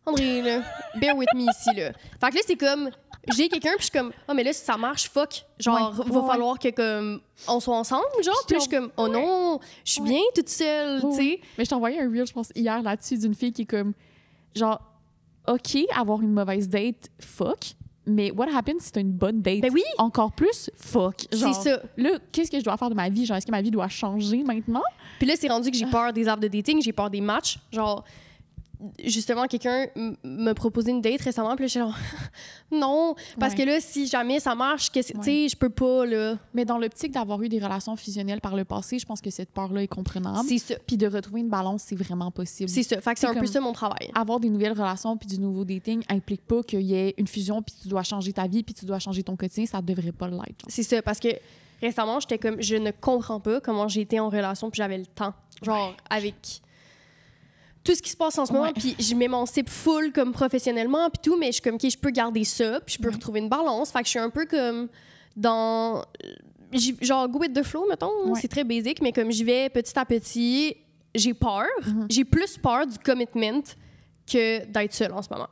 André, là, bear with me ici, là. Fait que là, c'est comme... J'ai quelqu'un, puis je suis comme, oh, mais là, si ça marche, fuck. Genre, va falloir que, comme, on soit ensemble, genre. Puis je suis comme, oh non, je suis bien toute seule, tu sais. Mais je t'ai envoyé un reel, je pense, hier là-dessus, d'une fille qui est comme, genre, OK, avoir une mauvaise date, fuck. Mais what happens si t'as une bonne date? Ben oui! Encore plus, fuck. Genre, c'est ça. Là, qu'est-ce que je dois faire de ma vie? Genre, est-ce que ma vie doit changer maintenant? Puis là, c'est rendu que j'ai peur des apps de dating, j'ai peur des matchs. Genre, justement, quelqu'un m'a proposé une date récemment, puis là, j'étais genre, non, parce que là, si jamais ça marche, tu sais, je peux pas, là. Mais dans l'optique d'avoir eu des relations fusionnelles par le passé, je pense que cette peur-là est comprenable. C'est ça. Puis de retrouver une balance, c'est vraiment possible. C'est ça. Fait que c'est un peu ça mon travail. Avoir des nouvelles relations puis du nouveau dating implique pas qu'il y ait une fusion puis tu dois changer ta vie puis tu dois changer ton quotidien. Ça devrait pas l'être. C'est ça, parce que récemment, j'étais comme, je ne comprends pas comment j'ai été en relation puis j'avais le temps. Genre, avec tout ce qui se passe en ce moment, puis je m'émancipe full comme professionnellement puis tout, mais je suis comme, OK, je peux garder ça puis je peux retrouver une balance. Fait que je suis un peu comme dans... genre, go with the flow, mettons. C'est très basique, mais comme j'y vais petit à petit, j'ai peur. J'ai plus peur du commitment que d'être seule en ce moment.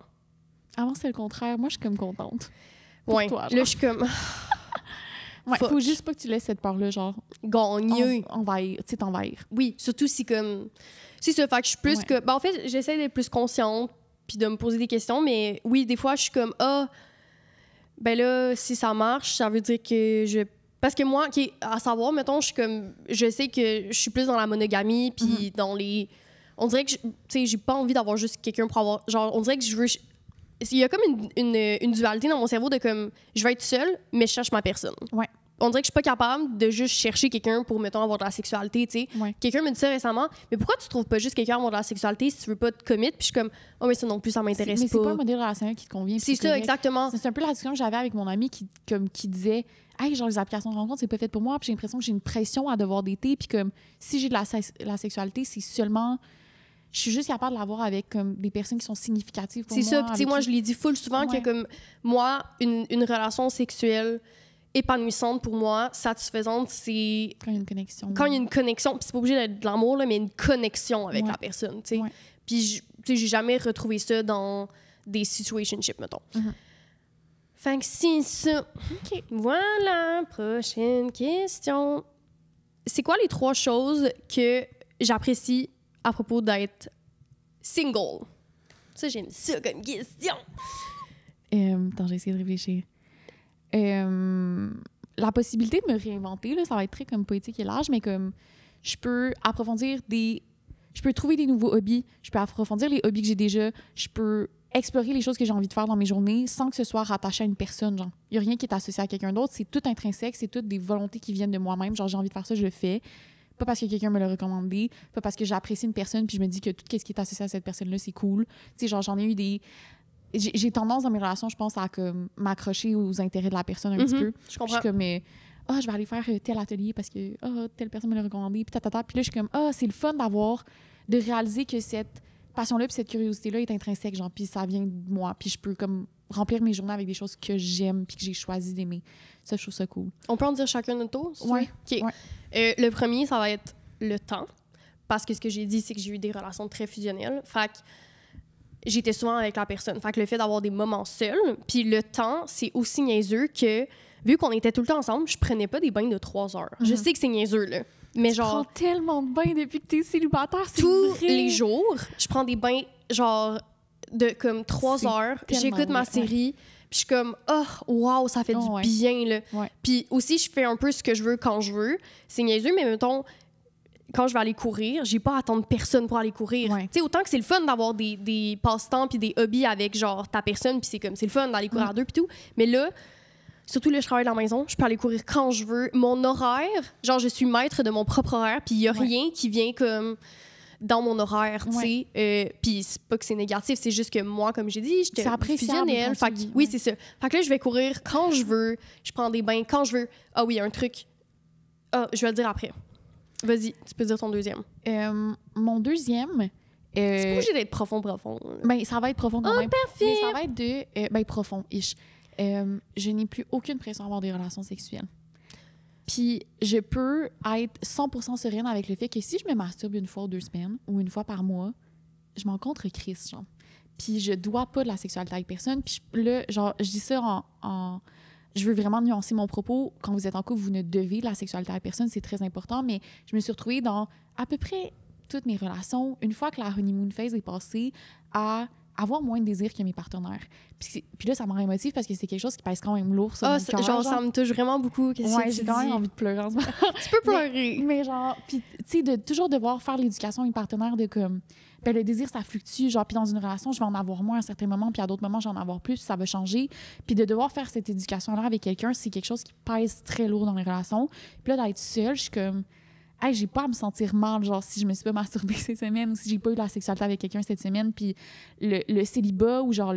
Avant, c'est le contraire. Moi, je suis comme contente. Ouais, toi, là, je suis comme... faut juste pas que tu laisses cette peur-là, genre... Gagner. Envahir, tu sais, t'envahir. Oui, surtout si comme... C'est ça, fait que je suis plus que... Ben, en fait, j'essaie d'être plus consciente puis de me poser des questions, mais oui, des fois, je suis comme, ben là, si ça marche, ça veut dire que je... Parce que moi, à savoir, mettons, je suis comme... Je sais que je suis plus dans la monogamie puis dans les... On dirait que, tu sais, j'ai pas envie d'avoir juste quelqu'un pour avoir... Genre, on dirait que je veux... Il y a comme une dualité dans mon cerveau de comme, je veux être seule, mais je cherche ma personne. Ouais. On dirait que je suis pas capable de juste chercher quelqu'un pour, mettons, avoir de la sexualité, tu sais. Ouais. Quelqu'un me dit ça récemment, mais pourquoi tu trouves pas juste quelqu'un avoir de la sexualité si tu veux pas te commit? Puis je suis comme, oh, mais ça non plus, ça m'intéresse pas. Mais c'est pas un modèle relationnel qui te convient. C'est ça, exactement. C'est un peu la discussion que j'avais avec mon ami qui disait, hey, genre, les applications de rencontre, c'est pas fait pour moi. Puis j'ai l'impression que j'ai une pression à devoir dater. Puis comme, si j'ai de la sexualité, c'est seulement... Je suis juste capable de l'avoir avec comme, des personnes qui sont significatives pour moi. C'est ça. Puis, tu sais, moi, je l'ai dit full souvent que, comme, moi, une relation sexuelle épanouissante pour moi, satisfaisante, c'est... Quand il y a une connexion. Quand il y a une connexion. Puis, c'est pas obligé d'être de l'amour, là, mais une connexion avec la personne, tu sais. Ouais. Puis, tu sais, j'ai jamais retrouvé ça dans des situationships, mettons. Fait que c'est ça. OK. Voilà, prochaine question. C'est quoi les 3 choses que j'apprécie à propos d'être single? Ça, j'aime ça comme question. Attends, j'ai essayé de réfléchir. La possibilité de me réinventer, là, ça va être très comme poétique et large, mais comme je peux approfondir je peux trouver des nouveaux hobbies, je peux approfondir les hobbies que j'ai déjà, je peux explorer les choses que j'ai envie de faire dans mes journées sans que ce soit rattaché à une personne, genre. Il n'y a rien qui est associé à quelqu'un d'autre, c'est tout intrinsèque, c'est toutes des volontés qui viennent de moi-même, genre j'ai envie de faire ça, je le fais. Pas parce que quelqu'un me l'a recommandé, pas parce que j'apprécie une personne puis je me dis que tout ce qui est associé à cette personne-là, c'est cool. Tu sais, genre, j'en ai eu des... J'ai tendance dans mes relations, je pense, à comme, m'accrocher aux intérêts de la personne un petit peu. Je comprends. Je suis comme, je vais aller faire tel atelier parce que telle personne me l'a recommandé, puis tatata. Puis là, je suis comme, c'est le fun de réaliser que cette passion-là puis cette curiosité-là est intrinsèque, genre, puis ça vient de moi, puis je peux comme remplir mes journées avec des choses que j'aime puis que j'ai choisi d'aimer. Ça, je trouve ça cool. On peut en dire chacun notre tour? Ouais. OK. Ouais. Le premier, ça va être le temps. Parce que ce que j'ai dit, c'est que j'ai eu des relations très fusionnelles. Fait que j'étais souvent avec la personne. Fait que le fait d'avoir des moments seuls, puis le temps, c'est aussi niaiseux que, vu qu'on était tout le temps ensemble, je prenais pas des bains de 3 heures. Je sais que c'est niaiseux, là. Mais tu prends tellement de bains depuis que t'es célibataire, c'est tous vrai. les jours, je prends des bains, genre, de comme 3 heures. J'écoute ma série, puis je suis comme, oh, wow, ça fait du bien, là. Ouais. Puis aussi, je fais un peu ce que je veux quand je veux. C'est niaiseux, mais mettons, quand je vais aller courir, j'ai pas à attendre personne pour aller courir. Tu sais, autant que c'est le fun d'avoir des passe-temps puis des hobbies avec, genre, ta personne, puis c'est le fun d'aller courir à deux puis tout. Mais là, surtout là, je travaille à la maison, je peux aller courir quand je veux. Mon horaire, genre, je suis maître de mon propre horaire, puis il y a rien qui vient comme dans mon horaire, tu sais. Puis c'est pas que c'est négatif, c'est juste que moi, comme j'ai dit, j'étais fusionnelle. Oui, c'est ça. Fait que là, je vais courir quand je veux, je prends des bains quand je veux. Ah oui, un truc. Ah, je vais le dire après. Vas-y, tu peux dire ton deuxième. Mon deuxième... c'est pas obligé d'être profond. Ben, ça va être profond quand même. Parfait! Mais ça va être de... profond-ish. Je n'ai plus aucune pression à avoir des relations sexuelles. Puis je peux être 100% sereine avec le fait que si je me masturbe une fois ou 2 semaines ou une fois par mois, je m'en contre Christ, genre. Puis je dois pas de la sexualité avec personne. Puis là, genre, je dis ça en je veux vraiment nuancer mon propos. Quand vous êtes en couple, vous ne devez de la sexualité à personne, c'est très important, mais je me suis retrouvée dans à peu près toutes mes relations, une fois que la honeymoon phase est passée, à avoir moins de désir que mes partenaires. Puis là, ça me rend émotive parce que c'est quelque chose qui pèse quand même lourd sur mon cœur. Genre, ça me touche vraiment beaucoup. J'ai quand même envie de pleurer en ce moment. Tu peux pleurer. Mais genre, puis tu sais, de toujours devoir faire l'éducation à mes partenaires de comme... Ben, le désir, ça fluctue. Genre, puis dans une relation, je vais en avoir moins à certains moments, puis à d'autres moments, je vais en avoir plus, puis ça va changer. Puis de devoir faire cette éducation-là avec quelqu'un, c'est quelque chose qui pèse très lourd dans les relations. Puis là, d'être seule, je suis comme... Hey, j'ai pas à me sentir mal, genre, si je me suis pas masturbée cette semaine ou si j'ai pas eu de la sexualité avec quelqu'un cette semaine. Puis le célibat ou genre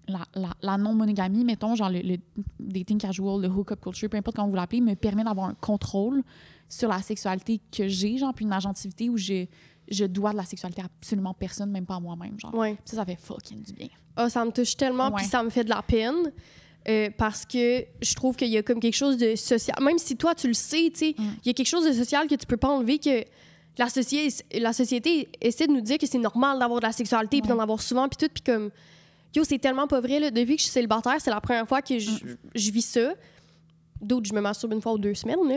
la non-monogamie, mettons, genre le dating casual, le hook-up culture, peu importe comment vous l'appelez, me permet d'avoir un contrôle sur la sexualité que j'ai, genre, puis une agentivité où je dois de la sexualité à absolument personne, même pas à moi-même, genre. Ouais. Ça fait fucking du bien. Ah, ça me touche tellement, puis ça me fait de la peine. Parce que je trouve qu'il y a comme quelque chose de social. Même si toi, tu le sais, tu sais, il y a quelque chose de social que tu peux pas enlever, que la société essaie de nous dire que c'est normal d'avoir de la sexualité, puis d'en avoir souvent, puis tout, puis comme... Yo, c'est tellement pas vrai, là. Depuis que je suis célibataire, c'est la première fois que je vis ça. D'autres, je me masturbe une fois ou 2 semaines, là.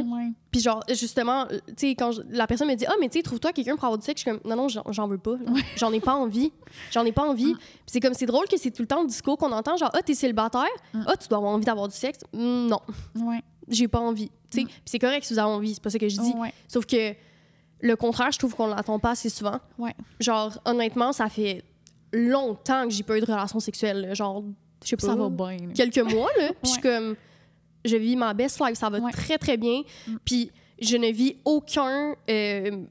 Puis genre, justement, tu sais, quand la personne me dit « Ah, mais tu sais, trouve-toi quelqu'un pour avoir du sexe. » Je suis comme « Non, j'en veux pas. J'en ai pas envie. J'en ai pas envie. » Puis c'est drôle que c'est tout le temps le discours qu'on entend, genre « Ah, t'es célibataire. Ah, tu dois avoir envie d'avoir du sexe. Non. J'ai pas envie. » Tu sais, puis c'est correct si vous avez envie, c'est pas ça que je dis. Sauf que le contraire, je trouve qu'on l'entend pas assez souvent. Genre, honnêtement, ça fait longtemps que j'ai pas eu de relation sexuelle, là. Genre, je sais pas, ça va bien, quelques mois, là. Puis je suis comme... Je vis ma best life, ça va très, très bien. Puis je ne vis aucun, guilt.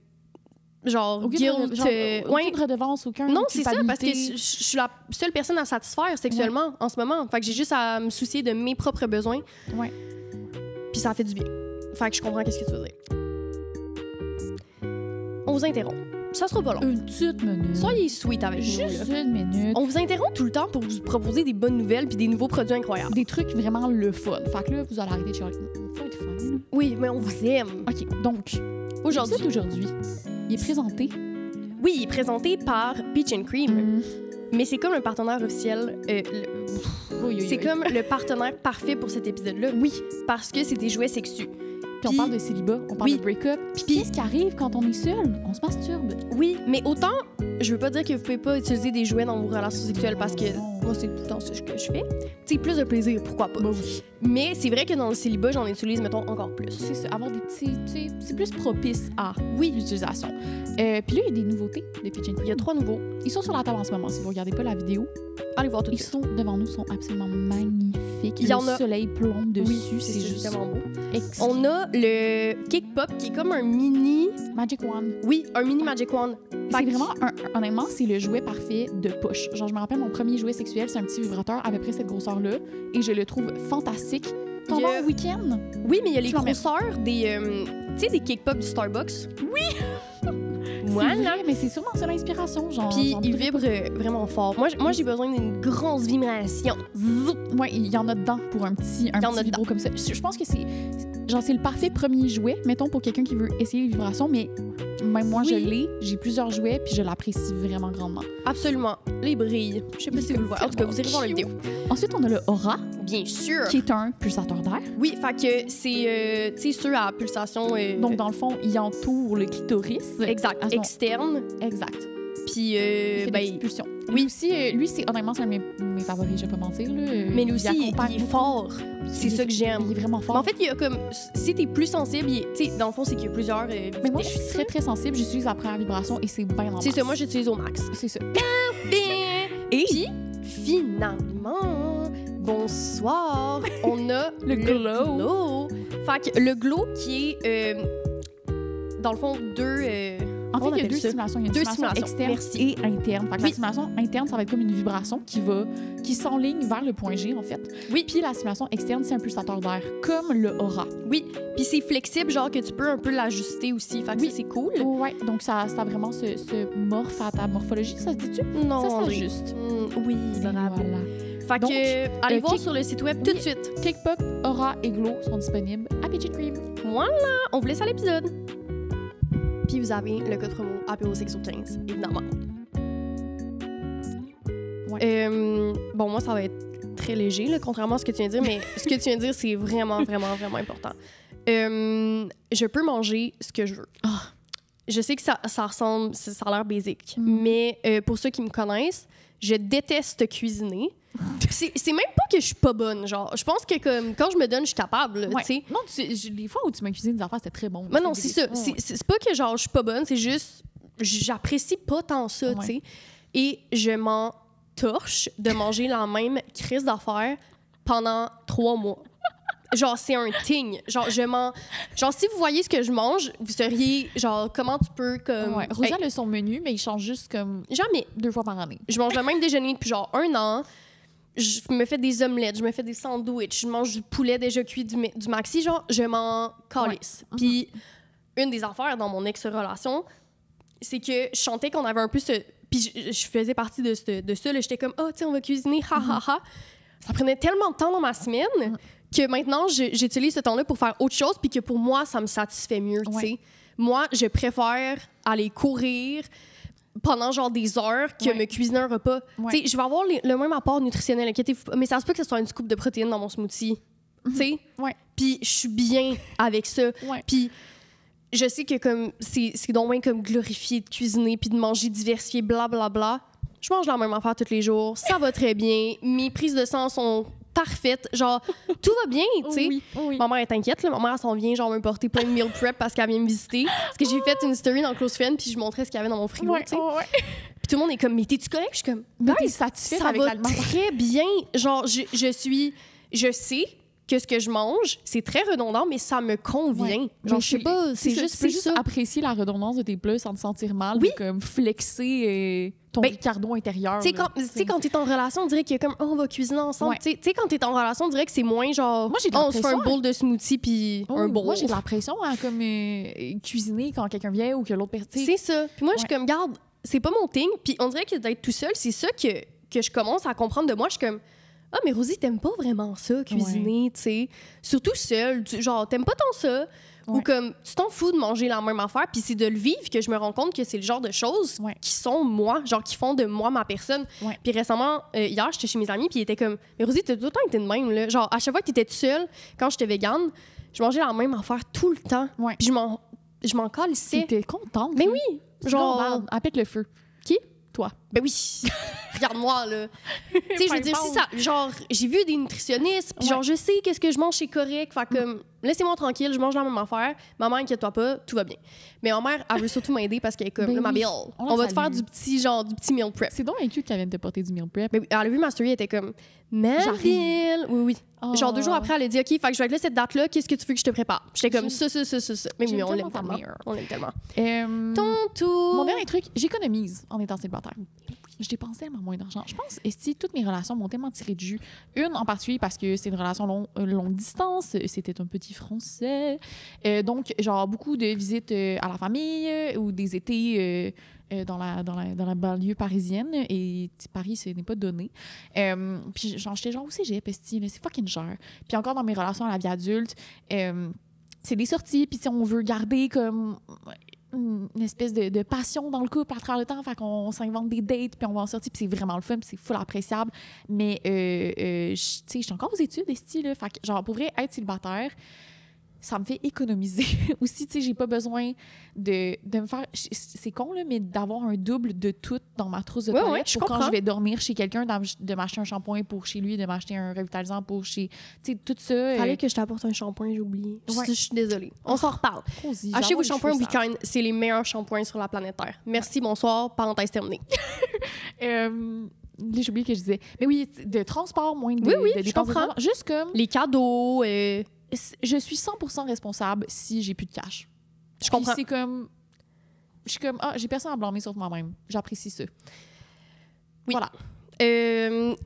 Aucune redevance, aucun non, c'est ça, parce que je suis la seule personne à satisfaire sexuellement en ce moment. Fait que j'ai juste à me soucier de mes propres besoins. Puis ça fait du bien. Fait que je comprends qu'est-ce que tu veux dire. On vous interrompt. Ça sera pas long. Une petite minute. Soyez sweet avec nous. Juste une minute. On vous interrompt tout le temps pour vous proposer des bonnes nouvelles puis des nouveaux produits incroyables. Des trucs vraiment le fun. Fait que là, vous allez arrêter de chialer. Ça va être fun. Oui, mais on vous aime. OK, donc, aujourd'hui, il est présenté. Oui, il est présenté par Peach & Cream. Mais c'est comme un partenaire officiel. C'est comme le partenaire parfait pour cet épisode-là. Oui, parce que c'est des jouets sexueux. Puis on parle de célibat, on parle de break-up. Puis qu'est-ce qui arrive quand on est seul? On se masturbe. Oui, mais autant, je veux pas dire que vous pouvez pas utiliser des jouets dans vos relations sexuelles parce que moi, c'est tout le temps ce que je fais. Tu sais, plus de plaisir, pourquoi pas? Oui. Mais c'est vrai que dans le célibat, j'en utilise, mettons, encore plus. C'est ça, avoir des petits... C'est plus propice à, l'utilisation. Puis là, il y a des nouveautés de Peach & Cream. Il y a 3 nouveaux. Ils sont sur la table en ce moment. Si vous regardez pas la vidéo, allez voir tout de suite. Ils sont devant nous, sont absolument magnifiques. Il y en a... Le soleil plombe dessus. Oui, c'est juste tellement beau. On a le Kick Pop qui est comme un mini... Magic Wand. Oui, un mini Magic Wand. C'est vraiment, honnêtement, c'est le jouet parfait de push. Genre, je me rappelle, mon premier jouet sexuel, c'est un petit vibrateur à peu près cette grosseur-là. Et je le trouve fantastique. Pendant le week-end. Oui, mais il y a les grosseurs des... tu sais, des Kick Pop du Starbucks. Oui! Voilà. C'est vrai, mais c'est sûrement ça l'inspiration. Puis il vibre vraiment fort. Moi j'ai besoin d'une grosse vibration. Oui, il y en a dedans pour un petit vibro comme ça. Je pense que c'est le parfait premier jouet, mettons, pour quelqu'un qui veut essayer les vibrations, mais même moi, je l'ai. J'ai plusieurs jouets, puis je l'apprécie vraiment grandement. Absolument. Les brilles. Je sais pas si vous le voyez. En tout cas, vous irez voir la vidéo. Ensuite, on a le Aura. Bien sûr. Qui est un pulsateur d'air. Oui, fait que c'est, tu sais, ceux à pulsation. Donc, dans le fond, il entoure le clitoris. Exact. Externe. Exact. Puis, il fait des expulsions. Oui. Aussi, lui, honnêtement, c'est un de mes favoris, je vais pas mentir. Là. Mais lui aussi, il est fort. C'est ça que j'aime. Il est vraiment fort. Mais en fait, il y a comme, si t'es plus sensible, tu sais, dans le fond, c'est qu'il y a plusieurs vitesses. Mais moi, je suis très, très sensible. J'utilise la première vibration et c'est bien normal. C'est ça, moi, j'utilise au max. C'est ça. Et puis, finalement, bonsoir, on a le glow. Fait que le glow qui est, dans le fond, deux... En fait, il y a deux stimulations. Il y a une stimulation externe et interne. Fait que la stimulation interne, ça va être comme une vibration qui s'enligne vers le point G, en fait. Oui. Puis la stimulation externe, c'est un pulsateur d'air, comme le Aura. Oui. Puis c'est flexible, genre que tu peux un peu l'ajuster aussi. Fait que ça, c'est cool. Oui. Donc, ça vraiment se morphe à ta morphologie, ça se dit-tu? Non, ça s'ajuste. Oui, bravo. Voilà. Fait que, allez voir sur le site web tout de suite. Cake-Pop, Aura et Glow sont disponibles à Peachy Cream. Voilà. On vous laisse à l'épisode. Puis vous avez le code promo APO615, évidemment. Ouais. Bon, moi, ça va être très léger, là, contrairement à ce que tu viens de dire, mais ce que tu viens de dire, c'est vraiment, vraiment, vraiment important. Je peux manger ce que je veux. Oh. Je sais que ça ressemble, ça a l'air basique, mais pour ceux qui me connaissent, je déteste cuisiner. C'est même pas que je suis pas bonne, genre. Je pense que comme, quand je me donne, je suis capable, tu sais. Non, les fois où tu m'as cuisiné des affaires, c'était très bon. Mais non, c'est ça. C'est pas que genre je suis pas bonne, c'est juste j'apprécie pas tant ça, tu sais. Et je m'en torche de manger la même crise d'affaires pendant 3 mois. Genre, c'est un thing. Genre, si vous voyez ce que je mange, vous seriez, genre, comment tu peux, comme... Ouais. Rosa a son menu, mais il change juste, comme... Jamais. 2 fois par année. Je mange le même déjeuner depuis, genre, 1 an. Je me fais des omelettes, je me fais des sandwichs, je mange du poulet déjà cuit du maxi. Genre, je m'en calisse. Ouais. Puis, une des affaires dans mon ex-relation, c'est que je sentais qu'on avait un peu ce... Puis, je faisais partie de ça. J'étais comme, oh, tiens, on va cuisiner, ha, ha, ha. Ça prenait tellement de temps dans ma semaine... que maintenant, j'utilise ce temps-là pour faire autre chose, puis que pour moi, ça me satisfait mieux, tu sais. Moi, je préfère aller courir pendant genre des heures que me cuisiner un repas. Tu sais, je vais avoir le même apport nutritionnel, inquiétez-vous pas, mais ça se peut que ce soit une scoop de protéines dans mon smoothie, tu sais. Puis je suis bien avec ça. Puis je sais que comme c'est donc bien comme glorifié de cuisiner puis de manger diversifié, blablabla. Je mange la même affaire tous les jours, ça va très bien. Mes prises de sang sont parfaite, genre tout va bien, tu sais. Oui. Ma mère est inquiète, là. Ma mère s'en vient genre me porter plein de meal prep parce qu'elle vient me visiter, parce que j'ai fait une story dans Close Friend puis je montrais ce qu'il y avait dans mon frigo, tu sais. Puis tout le monde est comme, mais t'es-tu correct? Je suis comme, mais t'es satisfaite ça avec va très bien, genre je sais que ce que je mange, c'est très redondant, mais ça me convient. Genre, je sais pas, c'est juste apprécier la redondance de tes plats sans te sentir mal, de comme flexer ton cardo intérieur. Tu sais, quand t'es en relation, on dirait qu'il y a comme, oh, on va cuisiner ensemble. Tu sais, quand t'es en relation, on dirait que c'est moins genre, moi, on se fait un bowl de smoothie puis un bowl. Moi, j'ai de la pression à comme cuisiner quand quelqu'un vient ou que l'autre personne. C'est ça. Puis moi, je suis comme, garde, c'est pas mon thing. Puis on dirait que d'être tout seul, c'est ça que je commence à comprendre de moi. Je suis comme, ah, mais Rosie, t'aimes pas vraiment ça, cuisiner, tu sais. Surtout seule. Genre, t'aimes pas tant ça. Ou comme, tu t'en fous de manger la même affaire. Puis c'est de le vivre que je me rends compte que c'est le genre de choses qui sont moi, genre qui font de moi ma personne. Puis récemment, hier, j'étais chez mes amis, puis ils étaient comme, mais Rosie, t'as tout le temps été de même, là. Genre, à chaque fois que t'étais toute seule, quand j'étais végane, je mangeais la même affaire tout le temps. Puis je m'en calissais. T'étais contente. Mais oui! Genre, elle pète le feu. Qui? Toi. Ben oui. Regarde-moi, là. Tu sais, je veux dire, si ça... Genre, j'ai vu des nutritionnistes, puis genre, je sais qu'est-ce que je mange, c'est correct. Fait comme, laissez-moi tranquille, je mange la même affaire. Maman, inquiète-toi pas, tout va bien. Mais ma mère, elle veut surtout m'aider parce qu'elle est comme, ma bill, on va te faire du petit meal prep. C'est donc cute qu'elle vienne te porter du meal prep. Mais elle a vu ma story, elle était comme, Marie. Oui. Oh. Genre 2 jours après, elle a dit, OK, fait que je vais être là cette date-là, qu'est-ce que tu veux que je te prépare? J'étais comme, ça. Mais oui, on l'aime tellement. On l'aime tellement. Ton tour. Mon dernier truc, j'économise en étant célibataire. Je dépensais tellement moins d'argent. Je pense, si toutes mes relations m'ont tellement tiré de jus. Une en particulier parce que c'est une relation longue distance, c'était un petit géographie français. Donc, genre, beaucoup de visites à la famille ou des étés dans la banlieue parisienne. Et Paris, ce n'est pas donné. Puis, genre, j'étais genre au cégep, c'est fucking cher. Puis encore dans mes relations à la vie adulte, c'est des sorties. Puis si on veut garder comme une espèce de passion dans le couple à travers le temps, fait qu'on s'invente des dates, puis on va en sortir, puis c'est vraiment le fun, puis c'est full appréciable. Mais, tu sais, je suis encore aux études, là. Fait que, genre, pour vrai, être célibataire, ça me fait économiser aussi. Tu sais, j'ai pas besoin de me faire... C'est con, là, mais d'avoir un double de tout dans ma trousse de toilette pour quand je vais dormir chez quelqu'un, de m'acheter un shampoing pour chez lui, de m'acheter un revitalisant pour chez... Tu sais, tout ça... Fallait que je t'apporte un shampoing, j'ai oublié. Je suis désolée. On s'en reparle. Achetez vos shampoings Weekend. C'est les meilleurs shampoings sur la planète Terre. Merci, bonsoir. Parenthèse terminée. J'ai oublié que je disais. Mais oui, de transport, moins de... Oui, de je comprends. Juste comme... Les cadeaux... Je suis 100% responsable si j'ai plus de cash. Je comprends. C'est comme... Je suis comme, j'ai personne à blâmer sauf moi-même. J'apprécie ça. Oui. Voilà.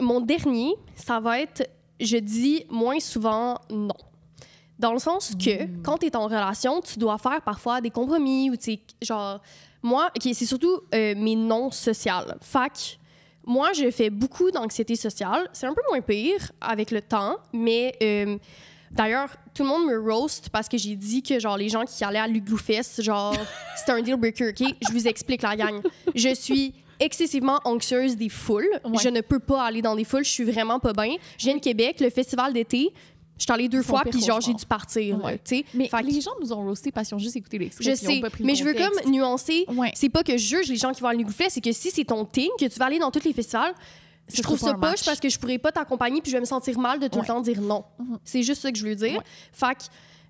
Mon dernier, ça va être, je dis moins souvent non. Dans le sens que, quand tu es en relation, tu dois faire parfois des compromis ou, tu sais, genre... Moi, c'est surtout mes non sociales. Fait que, moi, je fais beaucoup d'anxiété sociale. C'est un peu moins pire avec le temps, mais... D'ailleurs, tout le monde me roast parce que j'ai dit que genre les gens qui allaient à l'Ugloufest, genre c'était un deal breaker, OK? Je vous explique la gang. Je suis excessivement anxieuse des foules. Ouais. Je ne peux pas aller dans des foules, je suis vraiment pas bien. Je viens de Québec, le festival d'été, je suis allée 2 fois puis genre j'ai dû partir, ouais. Tu sais. Mais les gens nous ont roasté parce qu'ils ont juste écouté l'extrait. Je sais, mais je veux comme nuancer, c'est pas que je juge les gens qui vont à l'Ugloufest, c'est que si c'est ton thing que tu vas aller dans tous les festivals, je trouve ça poche parce que je pourrais pas t'accompagner puis je vais me sentir mal de tout le temps dire non. C'est juste ça que je veux dire. Fait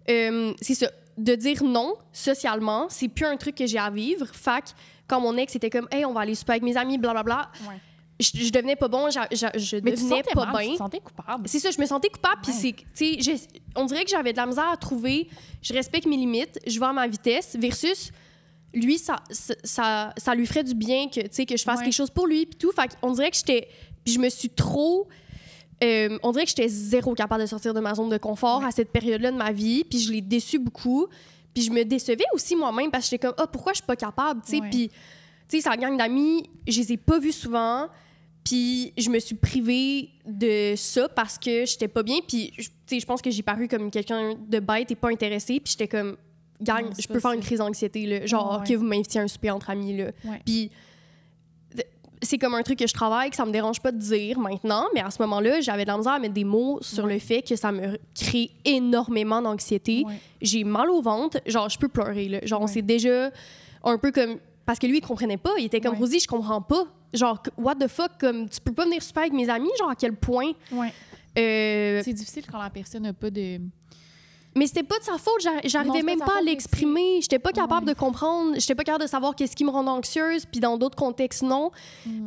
que, c'est ça. De dire non, socialement, c'est plus un truc que j'ai à vivre. Fait que, quand mon ex était comme « Hey, on va aller souper avec mes amis, blablabla », je devenais pas bon, je devenais pas bien. Tu te sentais coupable. C'est ça, je me sentais coupable. Puis on dirait que j'avais de la misère à trouver, je respecte mes limites, je vais à ma vitesse, versus... Lui, ça lui ferait du bien que je fasse quelque chose pour lui puis tout. Fait qu'on dirait que je me suis trop... on dirait que j'étais zéro capable de sortir de ma zone de confort à cette période-là de ma vie. Puis je l'ai déçu beaucoup. Puis je me décevais aussi moi-même parce que j'étais comme « pourquoi je suis pas capable? » Puis, sa gang d'amis, je les ai pas vus souvent. Puis je me suis privée de ça parce que j'étais pas bien. Puis, je pense que j'ai paru comme quelqu'un de bête et pas intéressé. Puis j'étais comme... Gang, je peux faire une crise d'anxiété, là, genre que vous m'invitiez à un souper entre amis. Là. Puis c'est comme un truc que je travaille, que ça me dérange pas de dire maintenant, mais à ce moment-là, j'avais de la misère à mettre des mots sur le fait que ça me crée énormément d'anxiété. J'ai mal au ventre, genre je peux pleurer. Là. Genre c'est déjà un peu comme... Parce que lui, il comprenait pas. Il était comme, Rosie, je comprends pas. Genre, what the fuck, comme, tu peux pas venir souper avec mes amis? Genre, à quel point? C'est difficile quand la personne n'a pas de... Mais c'était pas de sa faute, j'arrivais même pas à l'exprimer, j'étais pas capable de comprendre, j'étais pas capable de savoir qu'est-ce qui me rend anxieuse, puis dans d'autres contextes, non.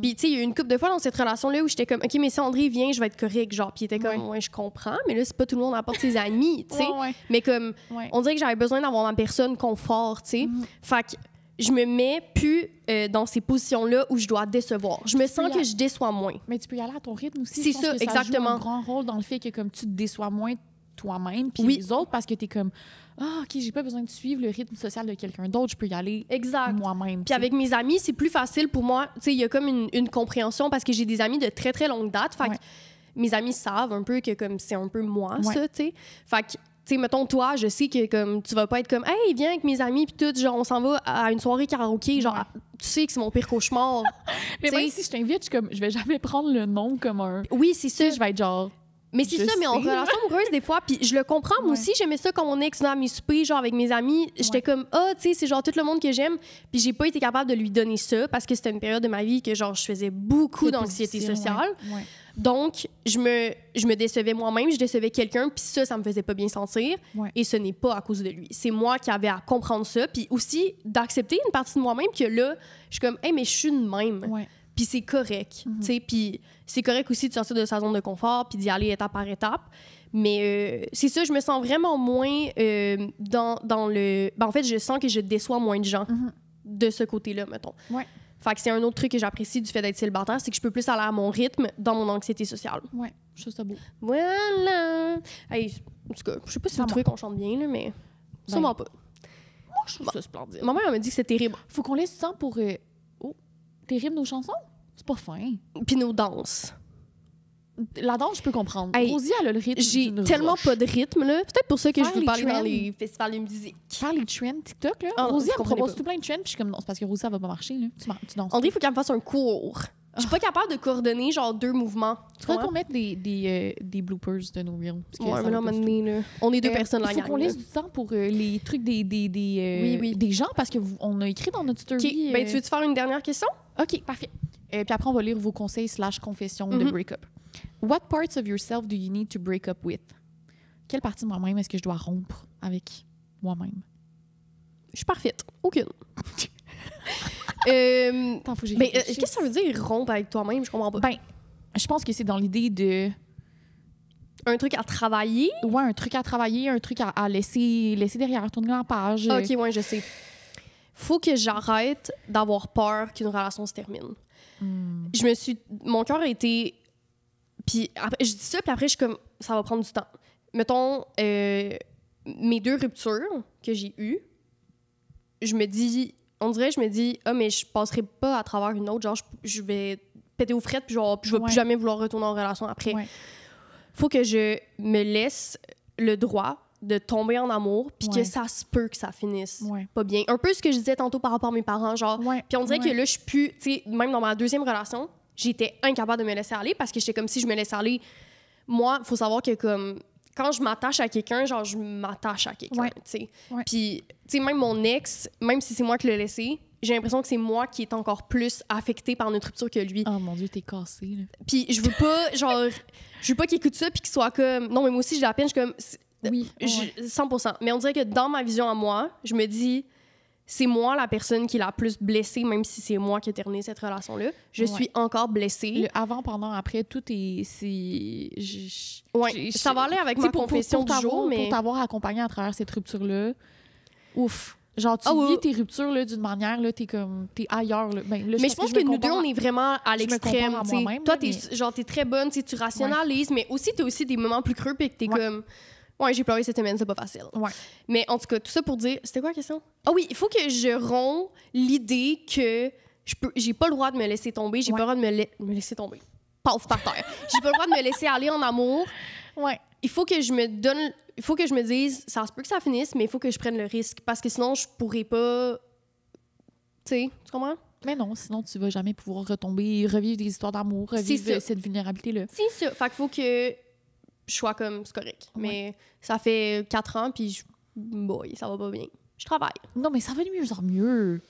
Puis, tu sais, il y a eu une couple de fois dans cette relation-là où j'étais comme, OK, mais si André vient, je vais être correct, genre, puis il était comme, ouais, je comprends, mais là, c'est pas tout le monde apporte ses amis, tu sais. Mais comme, on dirait que j'avais besoin d'avoir ma personne confort, tu sais. Fait que je me mets plus dans ces positions-là où je dois décevoir. Je me sens que je déçois moins. Mais tu peux y aller à ton rythme aussi. C'est ça, exactement. Ça joue un grand rôle dans le fait que, comme, tu te déçois moins toi-même puis les autres parce que t'es comme OK, j'ai pas besoin de suivre le rythme social de quelqu'un d'autre, je peux y aller moi-même. Puis avec mes amis, c'est plus facile pour moi. Tu sais, il y a comme une compréhension parce que j'ai des amis de très, très longue date. Fait que mes amis savent un peu que comme c'est un peu moi, ça, tu sais. Fait que, tu sais, mettons, toi, je sais que comme tu vas pas être comme « Hey, viens avec mes amis, puis tout, genre, on s'en va à une soirée karaoké. » Genre, tu sais que c'est mon pire cauchemar. Mais même si je t'invite, je vais jamais prendre le nom comme un... Oui, c'est ça. Je vais être genre... Mais c'est ça, mais en relation amoureuse, des fois, puis je le comprends, moi aussi, j'aimais ça quand mon ex venait à mes soupers, genre avec mes amis, j'étais comme, tu sais, c'est genre tout le monde que j'aime, puis j'ai pas été capable de lui donner ça, parce que c'était une période de ma vie que, genre, je faisais beaucoup d'anxiété sociale. Donc, je me décevais moi-même, je décevais quelqu'un, puis ça me faisait pas bien sentir, et ce n'est pas à cause de lui. C'est moi qui avais à comprendre ça, puis aussi d'accepter une partie de moi-même que là, je suis comme, hey, mais je suis une même. Puis c'est correct, tu sais, puis c'est correct aussi de sortir de sa zone de confort puis d'y aller étape par étape. Mais c'est ça, je me sens vraiment moins dans le... Ben, en fait, je sens que je déçois moins de gens de ce côté-là, mettons. Fait que c'est un autre truc que j'apprécie du fait d'être célibataire, c'est que je peux plus aller à mon rythme dans mon anxiété sociale. Je trouve ça beau. Voilà! Hey, En tout cas, je sais pas si vous trouvez qu'on chante bien, là, mais sûrement pas. Moi, je trouve ça splendide. Ma mère elle m'a dit que c'était terrible. Faut qu'on laisse du temps pour... terrible, nos chansons? C'est pas fin. Puis nos danses. La danse, je peux comprendre. Hey, Rosie, elle a le rythme. J'ai tellement pas de rythme, là. Peut-être pour ça que je veux parler dans les festivals de musique. Faire les trends TikTok, là. Rosie, elle propose tout plein de trends, puis je suis comme, non, c'est parce que Rosie, ça va pas marcher, là. Tu danses. André, il faut qu'elle me fasse un cours. Je suis pas capable de coordonner, genre, 2 mouvements. Tu crois qu'on mette des bloopers de nos reels? Ouais, mais là, là, on est 2 personnes là. Il faut qu'on laisse du temps pour les trucs des gens, parce qu'on a écrit dans notre story. OK, ben, tu veux-tu faire une dernière question? OK, parfait. Puis après, on va lire vos conseils / confessions de break-up. What parts of yourself do you need to break up with? Quelle partie de moi-même est-ce que je dois rompre avec moi-même? Je suis parfaite. Aucune. Attends, faut que qu'est-ce que ça veut dire rompre avec toi-même? Je comprends pas. Ben, je pense que c'est dans l'idée de... Un truc à travailler? Ouais, un truc à travailler, un truc à laisser derrière, tourner la page. OK, ouais, je sais. Faut que j'arrête d'avoir peur qu'une relation se termine. Mon cœur a été... Puis après, je dis ça, puis après, je suis comme, ça va prendre du temps. Mettons, mes 2 ruptures que j'ai eues, je me dis, mais je passerai pas à travers une autre. Genre, je vais péter aux frettes, puis je vais plus jamais vouloir retourner en relation après. Ouais. Faut que je me laisse le droit de tomber en amour, puis que ça se peut que ça finisse pas bien. Un peu ce que je disais tantôt par rapport à mes parents, genre. Puis on dirait que là, je suis plus, tu sais, même dans ma 2e relation, j'étais incapable de me laisser aller parce que j'étais comme si je me laissais aller. Moi, il faut savoir que comme quand je m'attache à quelqu'un, genre je m'attache à quelqu'un, tu sais. Puis tu sais, même mon ex, même si c'est moi qui l'ai laissé, j'ai l'impression que c'est moi qui est encore plus affectée par notre rupture que lui. Oh mon Dieu, t'es cassée, là. Puis je veux pas qu'il écoute ça puis qu'il soit comme non, mais moi aussi j'ai la peine, je suis comme 100%. Mais on dirait que dans ma vision à moi, je me dis c'est moi la personne qui est la plus blessée, même si c'est moi qui ai terminé cette relation-là. Je suis encore blessée. Le avant, pendant, après, tout est... ça va aller avec ma confession du jour, mais... Pour t'avoir accompagné à travers cette rupture-là, ouf. Genre, tu vis tes ruptures là, d'une manière, là, t'es ailleurs. Là. Ben, là, mais je pense que nous deux, on est vraiment à l'extrême. Toi, t'es très bonne, tu rationalises, mais aussi, t'as aussi des moments plus creux, puis que t'es comme... Ouais, j'ai pleuré cette semaine, c'est pas facile. Ouais. Mais en tout cas, tout ça pour dire... C'était quoi la question? Ah oui, il faut que je rompe l'idée que j'ai pas le droit de me laisser tomber, j'ai pas le droit de me laisser tomber. Paf, par terre. J'ai pas le droit de me laisser aller en amour. Ouais. Il faut que je me dise, ça se peut que ça finisse, mais il faut que je prenne le risque. Parce que sinon, je pourrais pas... Tu sais, tu comprends? Mais non, sinon, tu vas jamais pouvoir retomber, revivre des histoires d'amour, revivre cette vulnérabilité-là. C'est ça. Fait qu'il faut que... je sois comme, c'est correct. Ouais. Mais ça fait 4 ans, puis boy, ça va pas bien. Je travaille. Non, mais ça va de mieux en mieux.